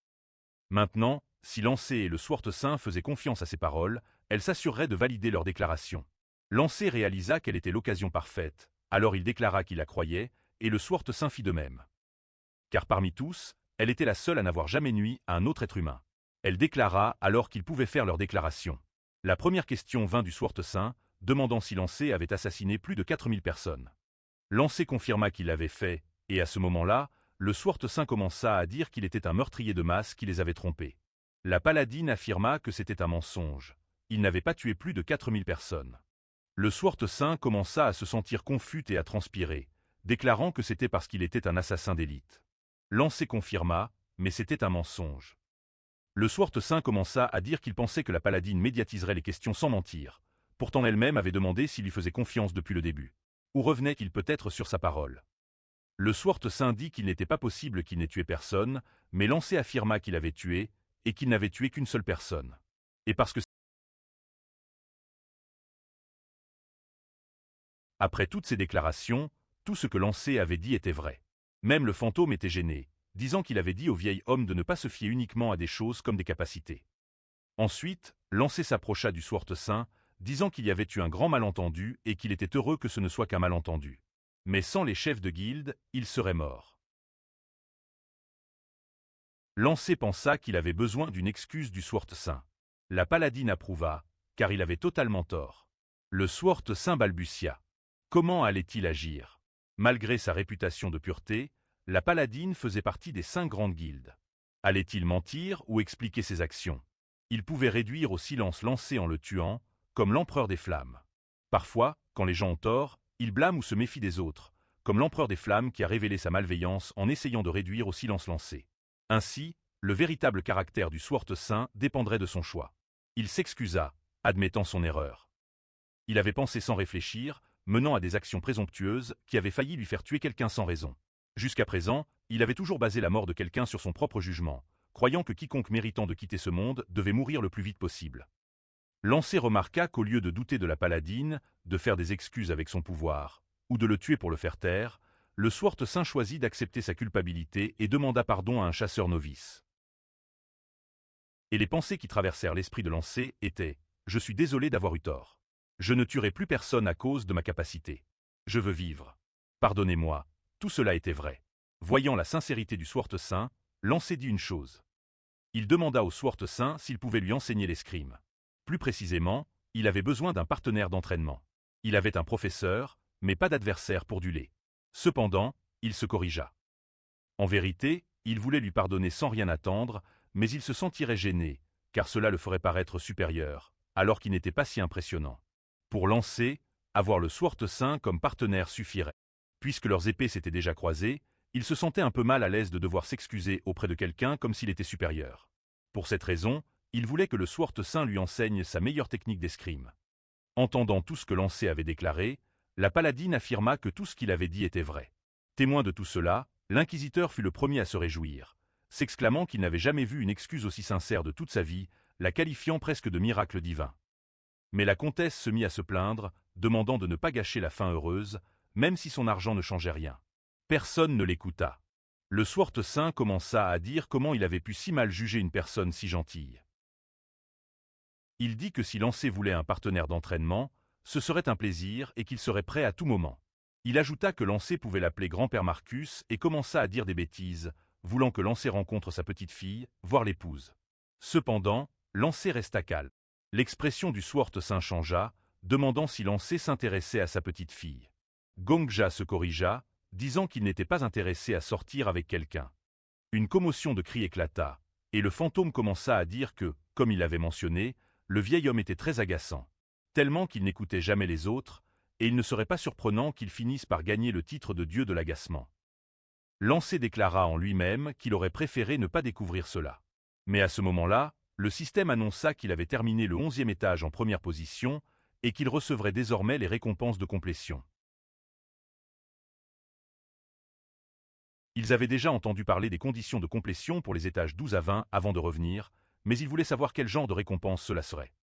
Maintenant, si Lancé et le Sword Saint faisaient confiance à ses paroles, elle s'assurerait de valider leur déclaration. Lancé réalisa qu'elle était l'occasion parfaite, alors il déclara qu'il la croyait, et le Sword Saint fit de même. Car parmi tous, elle était la seule à n'avoir jamais nui à un autre être humain. Elle déclara alors qu'ils pouvaient faire leur déclaration. La première question vint du Sword Saint, demandant si Lancé avait assassiné plus de 4000 personnes. Lancé confirma qu'il l'avait fait, et à ce moment-là, le Sword Saint commença à dire qu'il était un meurtrier de masse qui les avait trompés. La paladine affirma que c'était un mensonge. Il n'avait pas tué plus de 4000 personnes. Le Sword Saint commença à se sentir confus et à transpirer, déclarant que c'était parce qu'il était un assassin d'élite. Lancé confirma, mais c'était un mensonge. Le Sword Saint commença à dire qu'il pensait que la paladine médiatiserait les questions sans mentir. Pourtant elle-même avait demandé s'il lui faisait confiance depuis le début. Ou revenait-il peut-être sur sa parole? Le Sword Saint dit qu'il n'était pas possible qu'il n'ait tué personne, mais Lancé affirma qu'il avait tué, et qu'il n'avait tué qu'une seule personne. Et parce que Après toutes ces déclarations, tout ce que Lancé avait dit était vrai. Même le fantôme était gêné, disant qu'il avait dit au vieil homme de ne pas se fier uniquement à des choses comme des capacités. Ensuite, Lancé s'approcha du Swart Saint, disant qu'il y avait eu un grand malentendu et qu'il était heureux que ce ne soit qu'un malentendu. Mais sans les chefs de guilde, il serait mort. Lancé pensa qu'il avait besoin d'une excuse du Swart Saint. La paladine approuva, car il avait totalement tort. Le Swart Saint balbutia. Comment allait-il agir? Malgré sa réputation de pureté, la paladine faisait partie des 5 grandes guildes. Allait-il mentir ou expliquer ses actions? Il pouvait réduire au silence Lancé en le tuant, comme l'empereur des flammes. Parfois, quand les gens ont tort, ils blâment ou se méfient des autres, comme l'empereur des flammes qui a révélé sa malveillance en essayant de réduire au silence Lancé. Ainsi, le véritable caractère du Swart Saint dépendrait de son choix. Il s'excusa, admettant son erreur. Il avait pensé sans réfléchir, menant à des actions présomptueuses qui avaient failli lui faire tuer quelqu'un sans raison. Jusqu'à présent, il avait toujours basé la mort de quelqu'un sur son propre jugement, croyant que quiconque méritant de quitter ce monde devait mourir le plus vite possible. Lancé remarqua qu'au lieu de douter de la paladine, de faire des excuses avec son pouvoir, ou de le tuer pour le faire taire, le Swart Saint choisit d'accepter sa culpabilité et demanda pardon à un chasseur novice. Et les pensées qui traversèrent l'esprit de Lancé étaient « Je suis désolé d'avoir eu tort. Je ne tuerai plus personne à cause de ma capacité. Je veux vivre. Pardonnez-moi. » Tout cela était vrai. Voyant la sincérité du Swart Saint, Lancé dit une chose. Il demanda au Swart Saint s'il pouvait lui enseigner l'escrime. Plus précisément, il avait besoin d'un partenaire d'entraînement. Il avait un professeur, mais pas d'adversaire pour dueler. Cependant, il se corrigea. En vérité, il voulait lui pardonner sans rien attendre, mais il se sentirait gêné, car cela le ferait paraître supérieur, alors qu'il n'était pas si impressionnant. Pour Lancé, avoir le Swart Saint comme partenaire suffirait. Puisque leurs épées s'étaient déjà croisées, il se sentait un peu mal à l'aise de devoir s'excuser auprès de quelqu'un comme s'il était supérieur. Pour cette raison, il voulait que le Swart Saint lui enseigne sa meilleure technique d'escrime. Entendant tout ce que Lancé avait déclaré, la paladine affirma que tout ce qu'il avait dit était vrai. Témoin de tout cela, l'inquisiteur fut le premier à se réjouir, s'exclamant qu'il n'avait jamais vu une excuse aussi sincère de toute sa vie, la qualifiant presque de miracle divin. Mais la comtesse se mit à se plaindre, demandant de ne pas gâcher la fin heureuse, même si son argent ne changeait rien. Personne ne l'écouta. Le Swart Saint commença à dire comment il avait pu si mal juger une personne si gentille. Il dit que si Lancé voulait un partenaire d'entraînement, ce serait un plaisir et qu'il serait prêt à tout moment. Il ajouta que Lancé pouvait l'appeler grand-père Marcus et commença à dire des bêtises, voulant que Lancé rencontre sa petite fille, voire l'épouse. Cependant, Lancé resta calme. L'expression du Swart Saint changea, demandant si Lancé s'intéressait à sa petite fille. Gongja se corrigea, disant qu'il n'était pas intéressé à sortir avec quelqu'un. Une commotion de cris éclata, et le fantôme commença à dire que, comme il l'avait mentionné, le vieil homme était très agaçant, tellement qu'il n'écoutait jamais les autres, et il ne serait pas surprenant qu'il finisse par gagner le titre de dieu de l'agacement. Lancé déclara en lui-même qu'il aurait préféré ne pas découvrir cela. Mais à ce moment-là, le système annonça qu'il avait terminé le 11e étage en première position et qu'il recevrait désormais les récompenses de complétion. Ils avaient déjà entendu parler des conditions de complétion pour les étages 12 à 20 avant de revenir, mais ils voulaient savoir quel genre de récompense cela serait.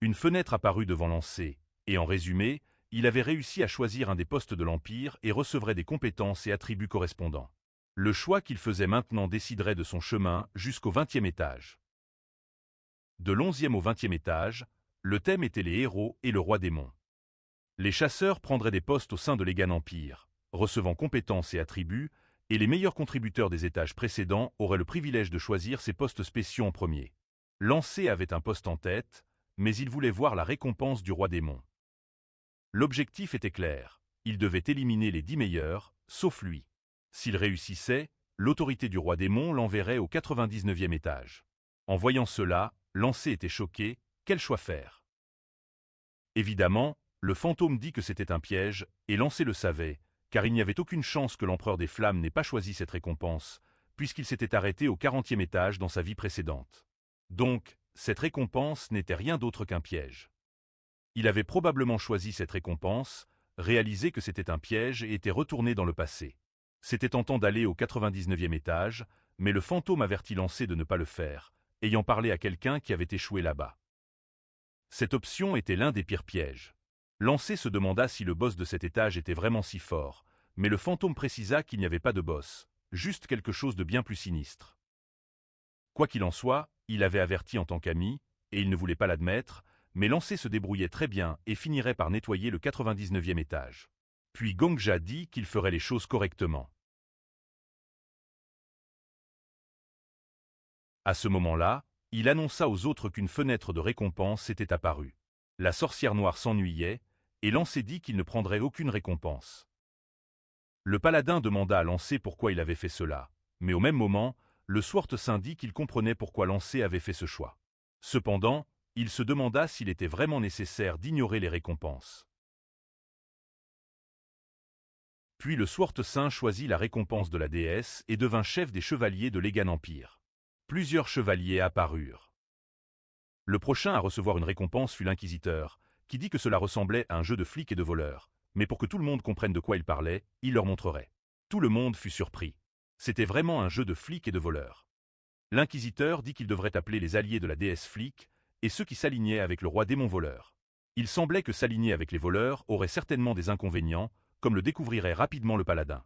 Une fenêtre apparut devant Lancé, et en résumé, il avait réussi à choisir un des postes de l'Empire et recevrait des compétences et attributs correspondants. Le choix qu'il faisait maintenant déciderait de son chemin jusqu'au 20e étage. De l'11e au 20e étage, le thème était les héros et le roi démon. Les chasseurs prendraient des postes au sein de l'Egan Empire, recevant compétences et attributs, et les meilleurs contributeurs des étages précédents auraient le privilège de choisir ces postes spéciaux en premier. Lancé avait un poste en tête, mais il voulait voir la récompense du roi démon. L'objectif était clair, il devait éliminer les 10 meilleurs, sauf lui. S'il réussissait, l'autorité du roi démon l'enverrait au 99e étage. En voyant cela, Lancé était choqué, quel choix faire? Évidemment, le fantôme dit que c'était un piège, et Lancé le savait, car il n'y avait aucune chance que l'empereur des flammes n'ait pas choisi cette récompense, puisqu'il s'était arrêté au 40e étage dans sa vie précédente. Donc, cette récompense n'était rien d'autre qu'un piège. Il avait probablement choisi cette récompense, réalisé que c'était un piège et était retourné dans le passé. C'était tentant d'aller au 99e étage, mais le fantôme avertit Lancé de ne pas le faire, ayant parlé à quelqu'un qui avait échoué là-bas. Cette option était l'un des pires pièges. Lancé se demanda si le boss de cet étage était vraiment si fort, mais le fantôme précisa qu'il n'y avait pas de boss, juste quelque chose de bien plus sinistre. Quoi qu'il en soit, il avait averti en tant qu'ami, et il ne voulait pas l'admettre, mais Lancé se débrouillait très bien et finirait par nettoyer le 99e étage. Puis Gongja dit qu'il ferait les choses correctement. À ce moment-là, il annonça aux autres qu'une fenêtre de récompense était apparue. La sorcière noire s'ennuyait, et Lancé dit qu'il ne prendrait aucune récompense. Le paladin demanda à Lancé pourquoi il avait fait cela, mais au même moment, le Sword Saint dit qu'il comprenait pourquoi Lancé avait fait ce choix. Cependant, il se demanda s'il était vraiment nécessaire d'ignorer les récompenses. Puis le Sword Saint choisit la récompense de la déesse et devint chef des chevaliers de l'Egan Empire. Plusieurs chevaliers apparurent. Le prochain à recevoir une récompense fut l'inquisiteur, qui dit que cela ressemblait à un jeu de flics et de voleurs, mais pour que tout le monde comprenne de quoi il parlait, il leur montrerait. Tout le monde fut surpris. C'était vraiment un jeu de flics et de voleurs. L'inquisiteur dit qu'il devrait appeler les alliés de la déesse flic et ceux qui s'alignaient avec le roi démon voleur. Il semblait que s'aligner avec les voleurs aurait certainement des inconvénients, comme le découvrirait rapidement le paladin.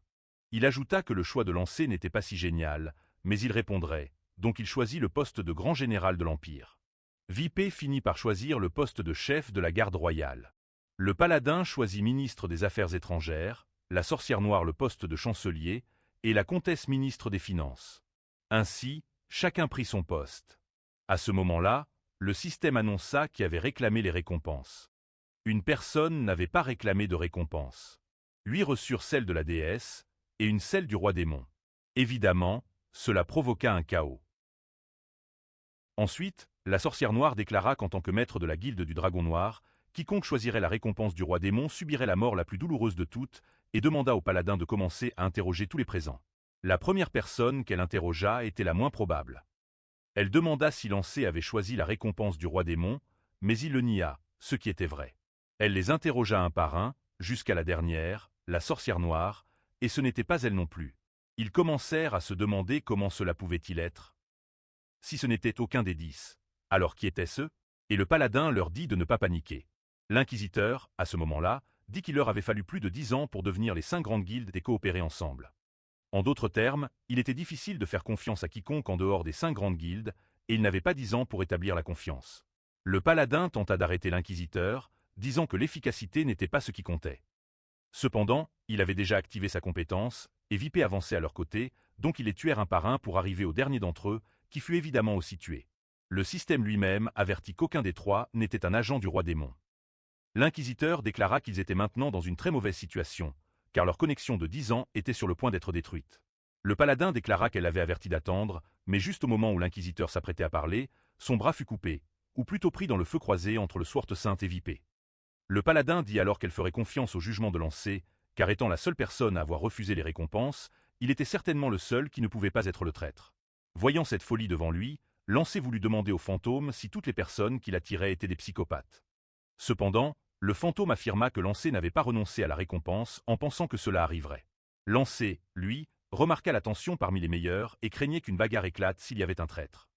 Il ajouta que le choix de Lancé n'était pas si génial, mais il répondrait, donc il choisit le poste de grand général de l'Empire. Vipé finit par choisir le poste de chef de la garde royale. Le paladin choisit ministre des Affaires étrangères, la sorcière noire le poste de chancelier, et la comtesse ministre des Finances. Ainsi, chacun prit son poste. À ce moment-là, le système annonça qui avait réclamé les récompenses. Une personne n'avait pas réclamé de récompense. 8 reçurent celle de la déesse, et une celle du roi démon. Évidemment, cela provoqua un chaos. Ensuite, la sorcière noire déclara qu'en tant que maître de la guilde du dragon noir, quiconque choisirait la récompense du roi démon subirait la mort la plus douloureuse de toutes, et demanda au paladin de commencer à interroger tous les présents. La première personne qu'elle interrogea était la moins probable. Elle demanda si Lancé avait choisi la récompense du roi démon, mais il le nia, ce qui était vrai. Elle les interrogea un par un, jusqu'à la dernière, la sorcière noire, et ce n'était pas elle non plus. Ils commencèrent à se demander comment cela pouvait-il être. Si ce n'était aucun des 10, alors qui étaient-ce? Et le paladin leur dit de ne pas paniquer. L'inquisiteur, à ce moment-là, dit qu'il leur avait fallu plus de 10 ans pour devenir les 5 grandes guildes et coopérer ensemble. En d'autres termes, il était difficile de faire confiance à quiconque en dehors des 5 grandes guildes, et il n'avait pas 10 ans pour établir la confiance. Le paladin tenta d'arrêter l'inquisiteur, disant que l'efficacité n'était pas ce qui comptait. Cependant, il avait déjà activé sa compétence, et Vipé avançait à leur côté, donc ils les tuèrent un par un pour arriver au dernier d'entre eux, qui fut évidemment aussi tué. Le système lui-même avertit qu'aucun des 3 n'était un agent du roi démon. L'inquisiteur déclara qu'ils étaient maintenant dans une très mauvaise situation, car leur connexion de 10 ans était sur le point d'être détruite. Le paladin déclara qu'elle avait averti d'attendre, mais juste au moment où l'inquisiteur s'apprêtait à parler, son bras fut coupé, ou plutôt pris dans le feu croisé entre le Sword Saint et Vipé. Le paladin dit alors qu'elle ferait confiance au jugement de Lancé, car étant la seule personne à avoir refusé les récompenses, il était certainement le seul qui ne pouvait pas être le traître. Voyant cette folie devant lui, Lancé voulut demander au fantôme si toutes les personnes qui l'attiraient étaient des psychopathes. Cependant, le fantôme affirma que Lancé n'avait pas renoncé à la récompense en pensant que cela arriverait. Lancé, lui, remarqua la tension parmi les meilleurs et craignait qu'une bagarre éclate s'il y avait un traître.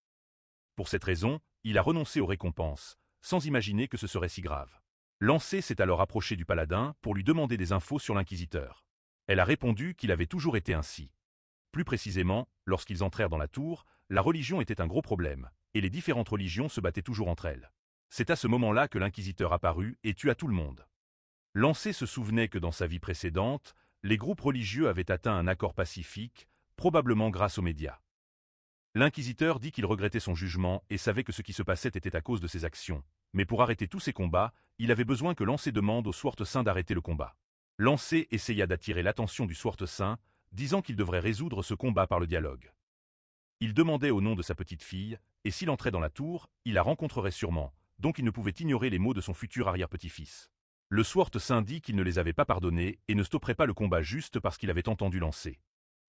Pour cette raison, il a renoncé aux récompenses, sans imaginer que ce serait si grave. Lancé s'est alors approché du paladin pour lui demander des infos sur l'inquisiteur. Elle a répondu qu'il avait toujours été ainsi. Plus précisément, lorsqu'ils entrèrent dans la tour, la religion était un gros problème, et les différentes religions se battaient toujours entre elles. C'est à ce moment-là que l'inquisiteur apparut et tua tout le monde. Lancé se souvenait que dans sa vie précédente, les groupes religieux avaient atteint un accord pacifique, probablement grâce aux médias. L'inquisiteur dit qu'il regrettait son jugement et savait que ce qui se passait était à cause de ses actions, mais pour arrêter tous ces combats, il avait besoin que Lancé demande au Sword Saint d'arrêter le combat. Lancé essaya d'attirer l'attention du Sword Saint, disant qu'il devrait résoudre ce combat par le dialogue. Il demandait au nom de sa petite fille, et s'il entrait dans la tour, il la rencontrerait sûrement, donc il ne pouvait ignorer les mots de son futur arrière-petit-fils. Le Sword Saint dit qu'il ne les avait pas pardonnés et ne stopperait pas le combat juste parce qu'il avait entendu Lancé.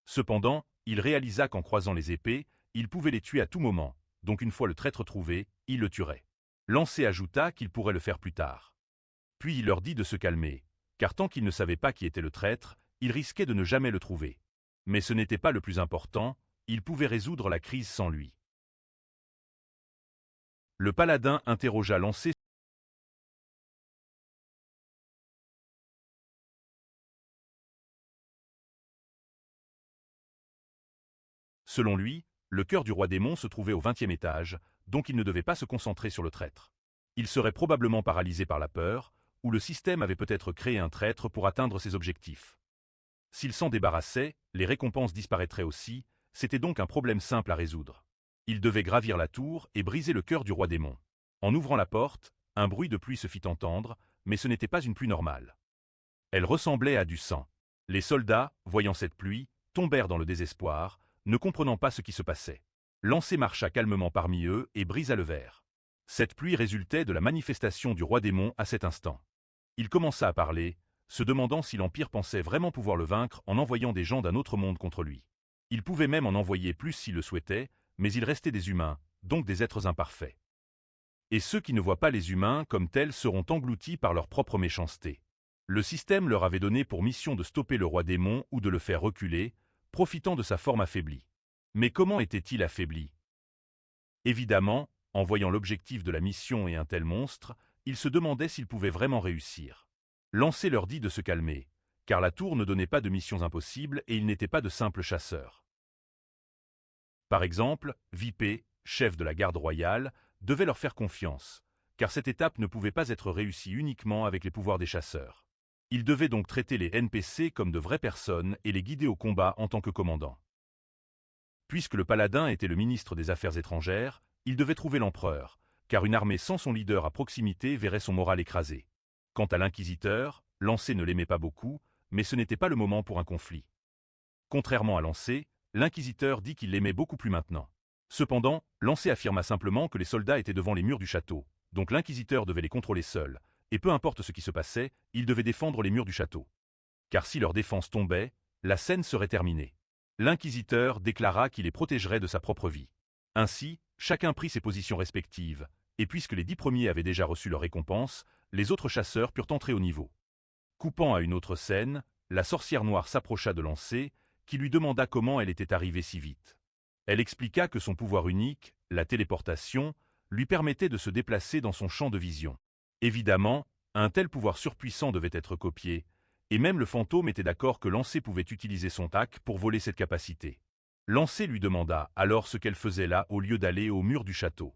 Cependant, il réalisa qu'en croisant les épées, il pouvait les tuer à tout moment, donc une fois le traître trouvé, il le tuerait. Lancé ajouta qu'il pourrait le faire plus tard. Puis il leur dit de se calmer, car tant qu'ils ne savaient pas qui était le traître, ils risquaient de ne jamais le trouver. Mais ce n'était pas le plus important, ils pouvaient résoudre la crise sans lui. Le paladin interrogea Lancé Selon lui, le cœur du roi démon se trouvait au 20e étage, donc il ne devait pas se concentrer sur le traître. Il serait probablement paralysé par la peur, ou le système avait peut-être créé un traître pour atteindre ses objectifs. S'il s'en débarrassait, les récompenses disparaîtraient aussi, c'était donc un problème simple à résoudre. Il devait gravir la tour et briser le cœur du roi démon. En ouvrant la porte, un bruit de pluie se fit entendre, mais ce n'était pas une pluie normale. Elle ressemblait à du sang. Les soldats, voyant cette pluie, tombèrent dans le désespoir, ne comprenant pas ce qui se passait. Lancé marcha calmement parmi eux et brisa le verre. Cette pluie résultait de la manifestation du roi démon à cet instant. Il commença à parler, se demandant si l'Empire pensait vraiment pouvoir le vaincre en envoyant des gens d'un autre monde contre lui. Il pouvait même en envoyer plus s'il le souhaitait, mais ils restaient des humains, donc des êtres imparfaits. Et ceux qui ne voient pas les humains comme tels seront engloutis par leur propre méchanceté. Le système leur avait donné pour mission de stopper le roi démon ou de le faire reculer, profitant de sa forme affaiblie. Mais comment était-il affaibli? Évidemment, en voyant l'objectif de la mission et un tel monstre, ils se demandaient s'ils pouvaient vraiment réussir. Lancé leur dit de se calmer, car la tour ne donnait pas de missions impossibles et ils n'étaient pas de simples chasseurs. Par exemple, Vipé, chef de la garde royale, devait leur faire confiance, car cette étape ne pouvait pas être réussie uniquement avec les pouvoirs des chasseurs. Il devait donc traiter les NPC comme de vraies personnes et les guider au combat en tant que commandant. Puisque le paladin était le ministre des Affaires étrangères, il devait trouver l'empereur, car une armée sans son leader à proximité verrait son moral écrasé. Quant à l'inquisiteur, Lancé ne l'aimait pas beaucoup, mais ce n'était pas le moment pour un conflit. Contrairement à Lancé, l'inquisiteur dit qu'il l'aimait beaucoup plus maintenant. Cependant, Lancé affirma simplement que les soldats étaient devant les murs du château, donc l'inquisiteur devait les contrôler seul, et peu importe ce qui se passait, il devait défendre les murs du château. Car si leur défense tombait, la scène serait terminée. L'inquisiteur déclara qu'il les protégerait de sa propre vie. Ainsi, chacun prit ses positions respectives, et puisque les 10 premiers avaient déjà reçu leur récompense, les autres chasseurs purent entrer au niveau. Coupant à une autre scène, la sorcière noire s'approcha de Lancé, qui lui demanda comment elle était arrivée si vite. Elle expliqua que son pouvoir unique, la téléportation, lui permettait de se déplacer dans son champ de vision. Évidemment, un tel pouvoir surpuissant devait être copié, et même le fantôme était d'accord que Lancé pouvait utiliser son tac pour voler cette capacité. Lancé lui demanda alors ce qu'elle faisait là au lieu d'aller au mur du château.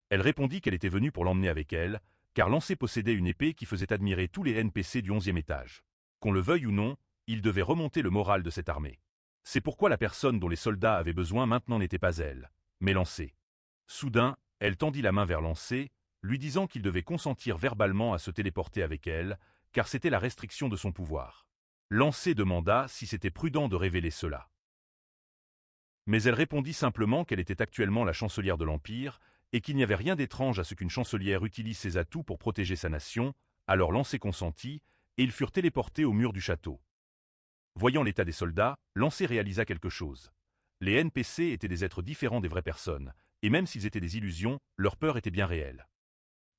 Elle répondit qu'elle était venue pour l'emmener avec elle, car Lancé possédait une épée qui faisait admirer tous les NPC du 11e étage. Qu'on le veuille ou non, il devait remonter le moral de cette armée. C'est pourquoi la personne dont les soldats avaient besoin maintenant n'était pas elle, mais Lancé. Soudain, elle tendit la main vers Lancé, lui disant qu'il devait consentir verbalement à se téléporter avec elle, car c'était la restriction de son pouvoir. Lancé demanda si c'était prudent de révéler cela. Mais elle répondit simplement qu'elle était actuellement la chancelière de l'Empire, et qu'il n'y avait rien d'étrange à ce qu'une chancelière utilise ses atouts pour protéger sa nation, alors Lancé consentit, et ils furent téléportés au mur du château. Voyant l'état des soldats, Lancé réalisa quelque chose. Les NPC étaient des êtres différents des vraies personnes, et même s'ils étaient des illusions, leur peur était bien réelle.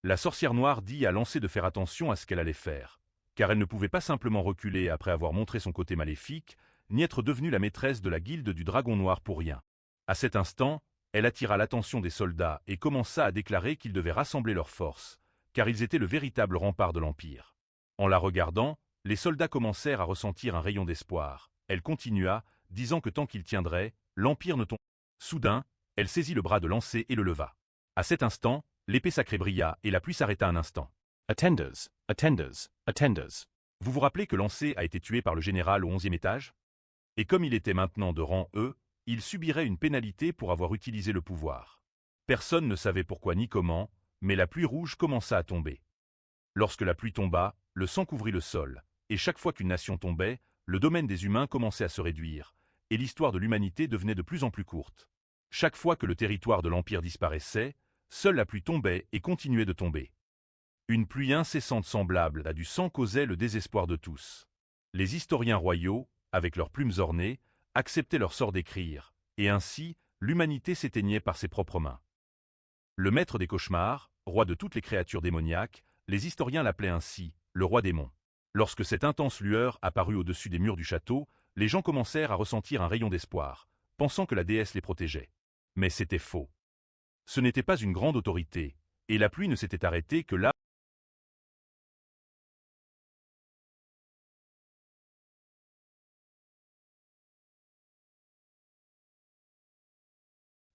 La sorcière noire dit à Lancé de faire attention à ce qu'elle allait faire, car elle ne pouvait pas simplement reculer après avoir montré son côté maléfique, ni être devenue la maîtresse de la guilde du Dragon Noir pour rien. À cet instant, elle attira l'attention des soldats et commença à déclarer qu'ils devaient rassembler leurs forces, car ils étaient le véritable rempart de l'Empire. En la regardant, les soldats commencèrent à ressentir un rayon d'espoir. Elle continua, disant que tant qu'il tiendrait, l'Empire ne tomberait. Soudain, elle saisit le bras de Lancé et le leva. À cet instant, l'épée sacrée brilla et la pluie s'arrêta un instant. Attenders, attenders, attenders. Vous vous rappelez que Lancé a été tué par le général au 11e étage? Et comme il était maintenant de rang E, il subirait une pénalité pour avoir utilisé le pouvoir. Personne ne savait pourquoi ni comment, mais la pluie rouge commença à tomber. Lorsque la pluie tomba, le sang couvrit le sol, et chaque fois qu'une nation tombait, le domaine des humains commençait à se réduire, et l'histoire de l'humanité devenait de plus en plus courte. Chaque fois que le territoire de l'Empire disparaissait, seule la pluie tombait et continuait de tomber. Une pluie incessante semblable à du sang causait le désespoir de tous. Les historiens royaux, avec leurs plumes ornées, acceptaient leur sort d'écrire, et ainsi, l'humanité s'éteignait par ses propres mains. Le maître des cauchemars, roi de toutes les créatures démoniaques, les historiens l'appelaient ainsi, le roi démon. Lorsque cette intense lueur apparut au-dessus des murs du château, les gens commencèrent à ressentir un rayon d'espoir, pensant que la déesse les protégeait. Mais c'était faux. Ce n'était pas une grande autorité, et la pluie ne s'était arrêtée que là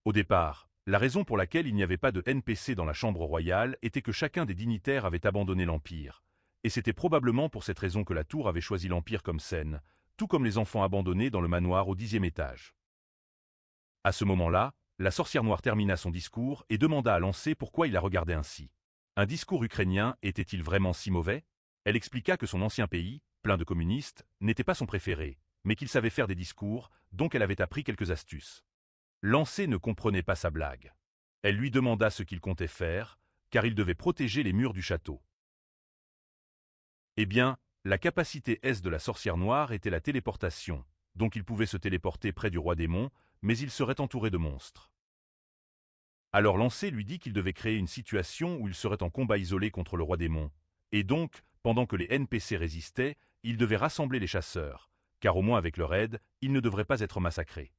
Au départ, la raison pour laquelle il n'y avait pas de NPC dans la chambre royale était que chacun des dignitaires avait abandonné l'Empire. Et c'était probablement pour cette raison que la tour avait choisi l'Empire comme scène, tout comme les enfants abandonnés dans le manoir au 10e étage. À ce moment-là, la sorcière noire termina son discours et demanda à Lancé pourquoi il la regardait ainsi. Un discours ukrainien était-il vraiment si mauvais? Elle expliqua que son ancien pays, plein de communistes, n'était pas son préféré, mais qu'il savait faire des discours, donc elle avait appris quelques astuces. Lancé ne comprenait pas sa blague. Elle lui demanda ce qu'il comptait faire, car il devait protéger les murs du château. Eh bien, la capacité S de la sorcière noire était la téléportation, donc il pouvait se téléporter près du roi démon, mais il serait entouré de monstres. Alors Lancé lui dit qu'il devait créer une situation où il serait en combat isolé contre le roi démon, et donc, pendant que les NPC résistaient, il devait rassembler les chasseurs, car au moins avec leur aide, il ne devrait pas être massacré.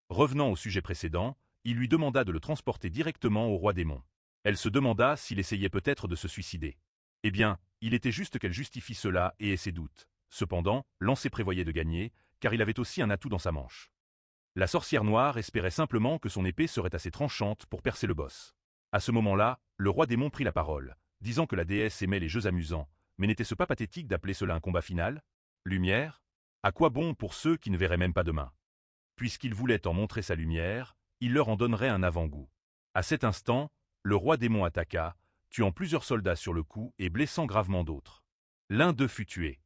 Revenant au sujet précédent, il lui demanda de le transporter directement au roi démon. Elle se demanda s'il essayait peut-être de se suicider. Eh bien, il était juste qu'elle justifie cela et ait ses doutes. Cependant, Lancé prévoyait de gagner, car il avait aussi un atout dans sa manche. La sorcière noire espérait simplement que son épée serait assez tranchante pour percer le boss. À ce moment-là, le roi démon prit la parole, disant que la déesse aimait les jeux amusants, mais n'était-ce pas pathétique d'appeler cela un combat final? Lumière? À quoi bon pour ceux qui ne verraient même pas demain? Puisqu'il voulait en montrer sa lumière, il leur en donnerait un avant-goût. À cet instant, le roi démon attaqua, tuant plusieurs soldats sur le coup et blessant gravement d'autres. L'un d'eux fut tué.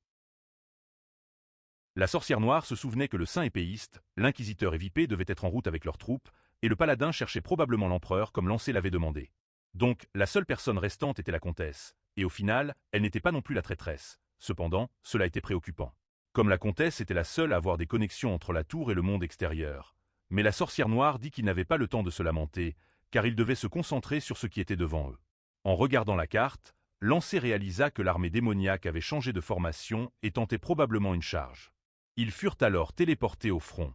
La sorcière noire se souvenait que le saint épéiste, l'inquisiteur et Vipé devaient être en route avec leurs troupes, et le paladin cherchait probablement l'empereur comme Lancé l'avait demandé. Donc, la seule personne restante était la comtesse, et au final, elle n'était pas non plus la traîtresse. Cependant, cela était préoccupant. Comme la comtesse était la seule à avoir des connexions entre la tour et le monde extérieur. Mais la sorcière noire dit qu'il n'avait pas le temps de se lamenter, car il devait se concentrer sur ce qui était devant eux. En regardant la carte, Lancé réalisa que l'armée démoniaque avait changé de formation et tentait probablement une charge. Ils furent alors téléportés au front.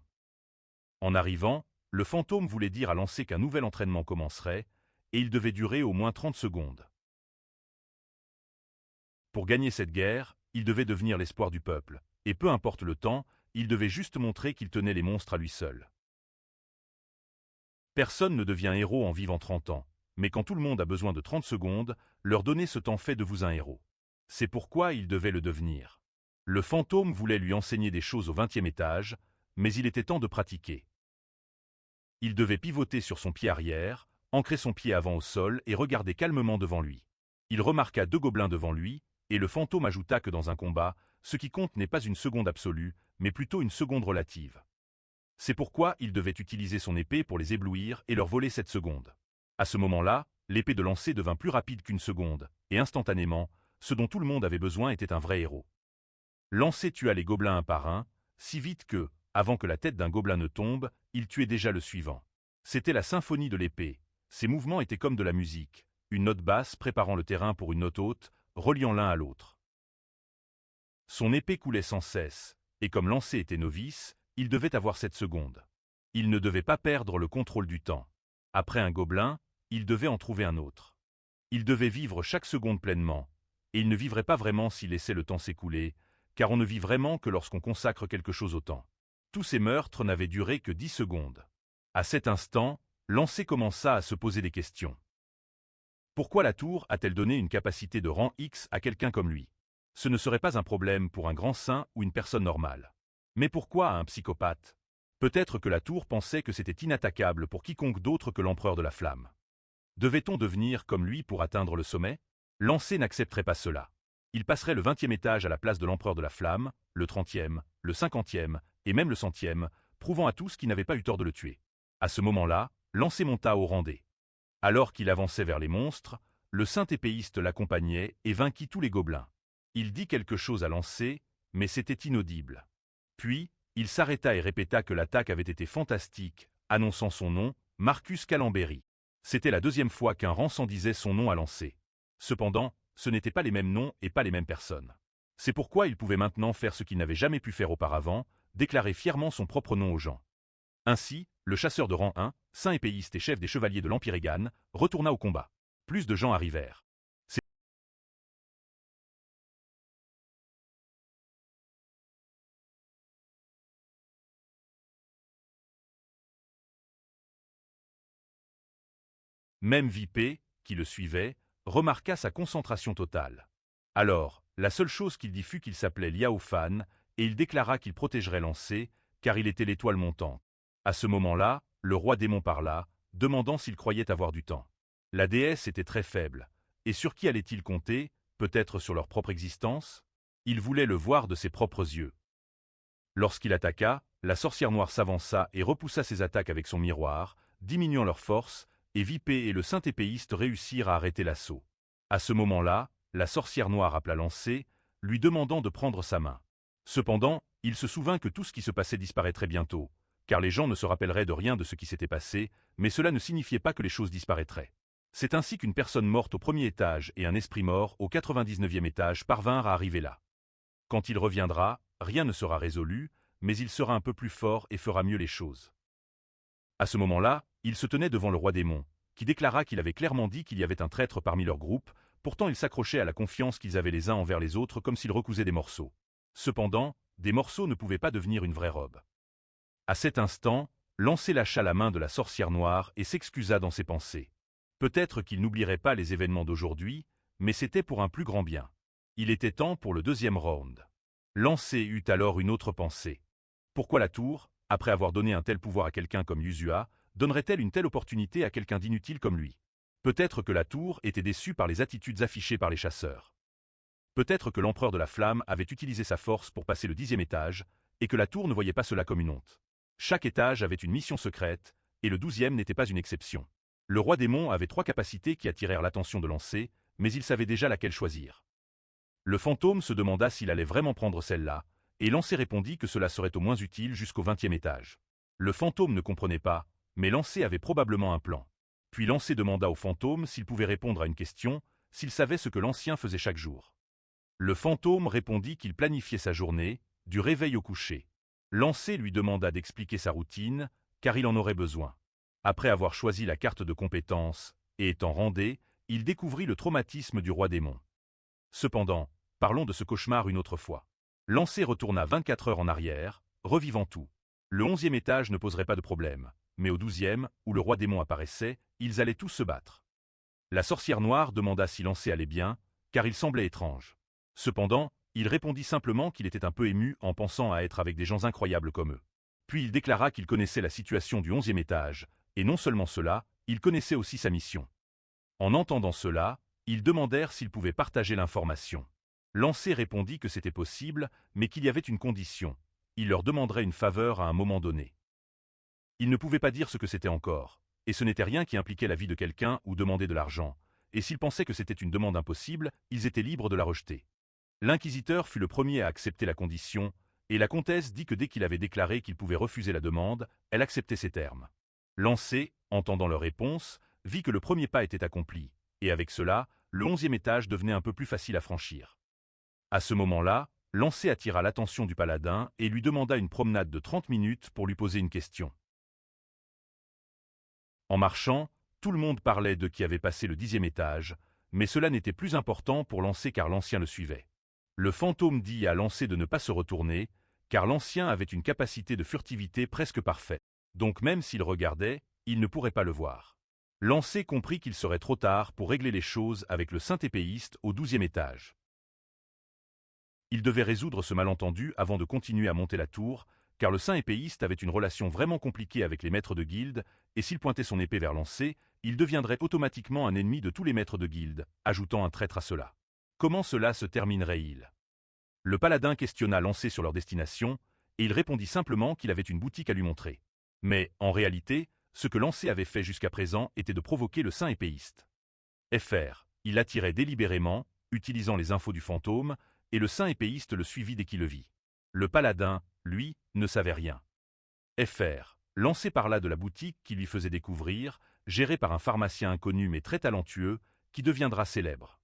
En arrivant, le fantôme voulait dire à Lancé qu'un nouvel entraînement commencerait, et il devait durer au moins 30 secondes. Pour gagner cette guerre, il devait devenir l'espoir du peuple, et peu importe le temps, il devait juste montrer qu'il tenait les monstres à lui seul. Personne ne devient héros en vivant 30 ans, mais quand tout le monde a besoin de 30 secondes, leur donner ce temps fait de vous un héros. C'est pourquoi il devait le devenir. Le fantôme voulait lui enseigner des choses au 20e étage, mais il était temps de pratiquer. Il devait pivoter sur son pied arrière, ancrer son pied avant au sol et regarder calmement devant lui. Il remarqua 2 gobelins devant lui, et le fantôme ajouta que dans un combat, ce qui compte n'est pas une seconde absolue, mais plutôt une seconde relative. C'est pourquoi il devait utiliser son épée pour les éblouir et leur voler cette seconde. À ce moment-là, l'épée de Lancé devint plus rapide qu'une seconde, et instantanément, ce dont tout le monde avait besoin était un vrai héros. Lancé tua les gobelins un par un, si vite que, avant que la tête d'un gobelin ne tombe, il tuait déjà le suivant. C'était la symphonie de l'épée. Ses mouvements étaient comme de la musique, une note basse préparant le terrain pour une note haute, reliant l'un à l'autre. Son épée coulait sans cesse, et comme Lancé était novice, il devait avoir 7 secondes. Il ne devait pas perdre le contrôle du temps. Après un gobelin, il devait en trouver un autre. Il devait vivre chaque seconde pleinement, et il ne vivrait pas vraiment s'il laissait le temps s'écouler, car on ne vit vraiment que lorsqu'on consacre quelque chose au temps. Tous ces meurtres n'avaient duré que 10 secondes. À cet instant, Lancé commença à se poser des questions. Pourquoi la tour a-t-elle donné une capacité de rang X à quelqu'un comme lui? Ce ne serait pas un problème pour un grand saint ou une personne normale. Mais pourquoi à un psychopathe? Peut-être que la tour pensait que c'était inattaquable pour quiconque d'autre que l'empereur de la flamme. Devait-on devenir comme lui pour atteindre le sommet? Lancé n'accepterait pas cela. Il passerait le 20e étage à la place de l'empereur de la flamme, le 30e, le 50e, et même le 100e, prouvant à tous qu'il n'avait pas eu tort de le tuer. À ce moment-là, Lancé monta au rang D. Alors qu'il avançait vers les monstres, le saint épéiste l'accompagnait et vainquit tous les gobelins. Il dit quelque chose à Lancé, mais c'était inaudible. Puis, il s'arrêta et répéta que l'attaque avait été fantastique, annonçant son nom, Marcus Calamberi. C'était la 2e fois qu'un rançon disait son nom à Lancé. Cependant, ce n'étaient pas les mêmes noms et pas les mêmes personnes. C'est pourquoi il pouvait maintenant faire ce qu'il n'avait jamais pu faire auparavant, déclarer fièrement son propre nom aux gens. Ainsi, le chasseur de rang 1, saint épéiste et chef des chevaliers de l'Empire Egan, retourna au combat. Plus de gens arrivèrent. Même Vipé, qui le suivait, remarqua sa concentration totale. Alors, la seule chose qu'il dit fut qu'il s'appelait Liao Fan, et il déclara qu'il protégerait Lancé, car il était l'étoile montante. À ce moment-là, le roi démon parla, demandant s'il croyait avoir du temps. La déesse était très faible, et sur qui allait-il compter, peut-être sur leur propre existence? Il voulait le voir de ses propres yeux. Lorsqu'il attaqua, la sorcière noire s'avança et repoussa ses attaques avec son miroir, diminuant leur force, et Vipé et le saint épéiste réussirent à arrêter l'assaut. À ce moment-là, la sorcière noire appela Lancé, lui demandant de prendre sa main. Cependant, il se souvint que tout ce qui se passait disparaîtrait bientôt, car les gens ne se rappelleraient de rien de ce qui s'était passé, mais cela ne signifiait pas que les choses disparaîtraient. C'est ainsi qu'une personne morte au premier étage et un esprit mort au 99e étage parvinrent à arriver là. Quand il reviendra, rien ne sera résolu, mais il sera un peu plus fort et fera mieux les choses. À ce moment-là, il se tenait devant le roi démon, qui déclara qu'il avait clairement dit qu'il y avait un traître parmi leur groupe, pourtant ils s'accrochaient à la confiance qu'ils avaient les uns envers les autres comme s'ils recousaient des morceaux. Cependant, des morceaux ne pouvaient pas devenir une vraie robe. À cet instant, Lancé lâcha la main de la sorcière noire et s'excusa dans ses pensées. Peut-être qu'il n'oublierait pas les événements d'aujourd'hui, mais c'était pour un plus grand bien. Il était temps pour le deuxième round. Lancé eut alors une autre pensée. Pourquoi la tour, après avoir donné un tel pouvoir à quelqu'un comme Yuzua, donnerait-elle une telle opportunité à quelqu'un d'inutile comme lui? Peut-être que la tour était déçue par les attitudes affichées par les chasseurs. Peut-être que l'empereur de la flamme avait utilisé sa force pour passer le 10e étage, et que la tour ne voyait pas cela comme une honte. Chaque étage avait une mission secrète, et le 12e n'était pas une exception. Le roi démon avait 3 capacités qui attirèrent l'attention de Lancé, mais il savait déjà laquelle choisir. Le fantôme se demanda s'il allait vraiment prendre celle-là, et Lancé répondit que cela serait au moins utile jusqu'au 20e étage. Le fantôme ne comprenait pas, mais Lancé avait probablement un plan. Puis Lancé demanda au fantôme s'il pouvait répondre à une question, s'il savait ce que l'ancien faisait chaque jour. Le fantôme répondit qu'il planifiait sa journée, du réveil au coucher. Lancé lui demanda d'expliquer sa routine, car il en aurait besoin. Après avoir choisi la carte de compétence, et étant rendé, il découvrit le traumatisme du roi démon. Cependant, parlons de ce cauchemar une autre fois. Lancé retourna 24 heures en arrière, revivant tout. Le 11e étage ne poserait pas de problème, mais au 12e, où le roi démon apparaissait, ils allaient tous se battre. La sorcière noire demanda si Lancé allait bien, car il semblait étrange. Cependant, il répondit simplement qu'il était un peu ému en pensant à être avec des gens incroyables comme eux. Puis il déclara qu'il connaissait la situation du 11e étage, et non seulement cela, il connaissait aussi sa mission. En entendant cela, ils demandèrent s'ils pouvaient partager l'information. Lancé répondit que c'était possible, mais qu'il y avait une condition. Il leur demanderait une faveur à un moment donné. Il ne pouvait pas dire ce que c'était encore, et ce n'était rien qui impliquait la vie de quelqu'un ou demander de l'argent, et s'ils pensaient que c'était une demande impossible, ils étaient libres de la rejeter. L'inquisiteur fut le premier à accepter la condition, et la comtesse dit que dès qu'il avait déclaré qu'il pouvait refuser la demande, elle acceptait ses termes. Lancé, entendant leur réponse, vit que le premier pas était accompli, et avec cela, le 11e étage devenait un peu plus facile à franchir. À ce moment-là, Lancé attira l'attention du paladin et lui demanda une promenade de 30 minutes pour lui poser une question. En marchant, tout le monde parlait de qui avait passé le 10e étage, mais cela n'était plus important pour Lancé car l'ancien le suivait. Le fantôme dit à Lancé de ne pas se retourner, car l'ancien avait une capacité de furtivité presque parfaite, donc même s'il regardait, il ne pourrait pas le voir. Lancé comprit qu'il serait trop tard pour régler les choses avec le saint épéiste au 12e étage. Il devait résoudre ce malentendu avant de continuer à monter la tour, car le saint épéiste avait une relation vraiment compliquée avec les maîtres de guilde, et s'il pointait son épée vers Lancé, il deviendrait automatiquement un ennemi de tous les maîtres de guilde, ajoutant un traître à cela. Comment cela se terminerait-il? Le paladin questionna Lancé sur leur destination, et il répondit simplement qu'il avait une boutique à lui montrer. Mais, en réalité, ce que Lancé avait fait jusqu'à présent était de provoquer le saint épéiste. Fr. Il attirait délibérément, utilisant les infos du fantôme, et le saint épéiste le suivit dès qu'il le vit. Le paladin, lui, ne savait rien. Fr. Lancé parla de la boutique qui lui faisait découvrir, gérée par un pharmacien inconnu mais très talentueux, qui deviendra célèbre.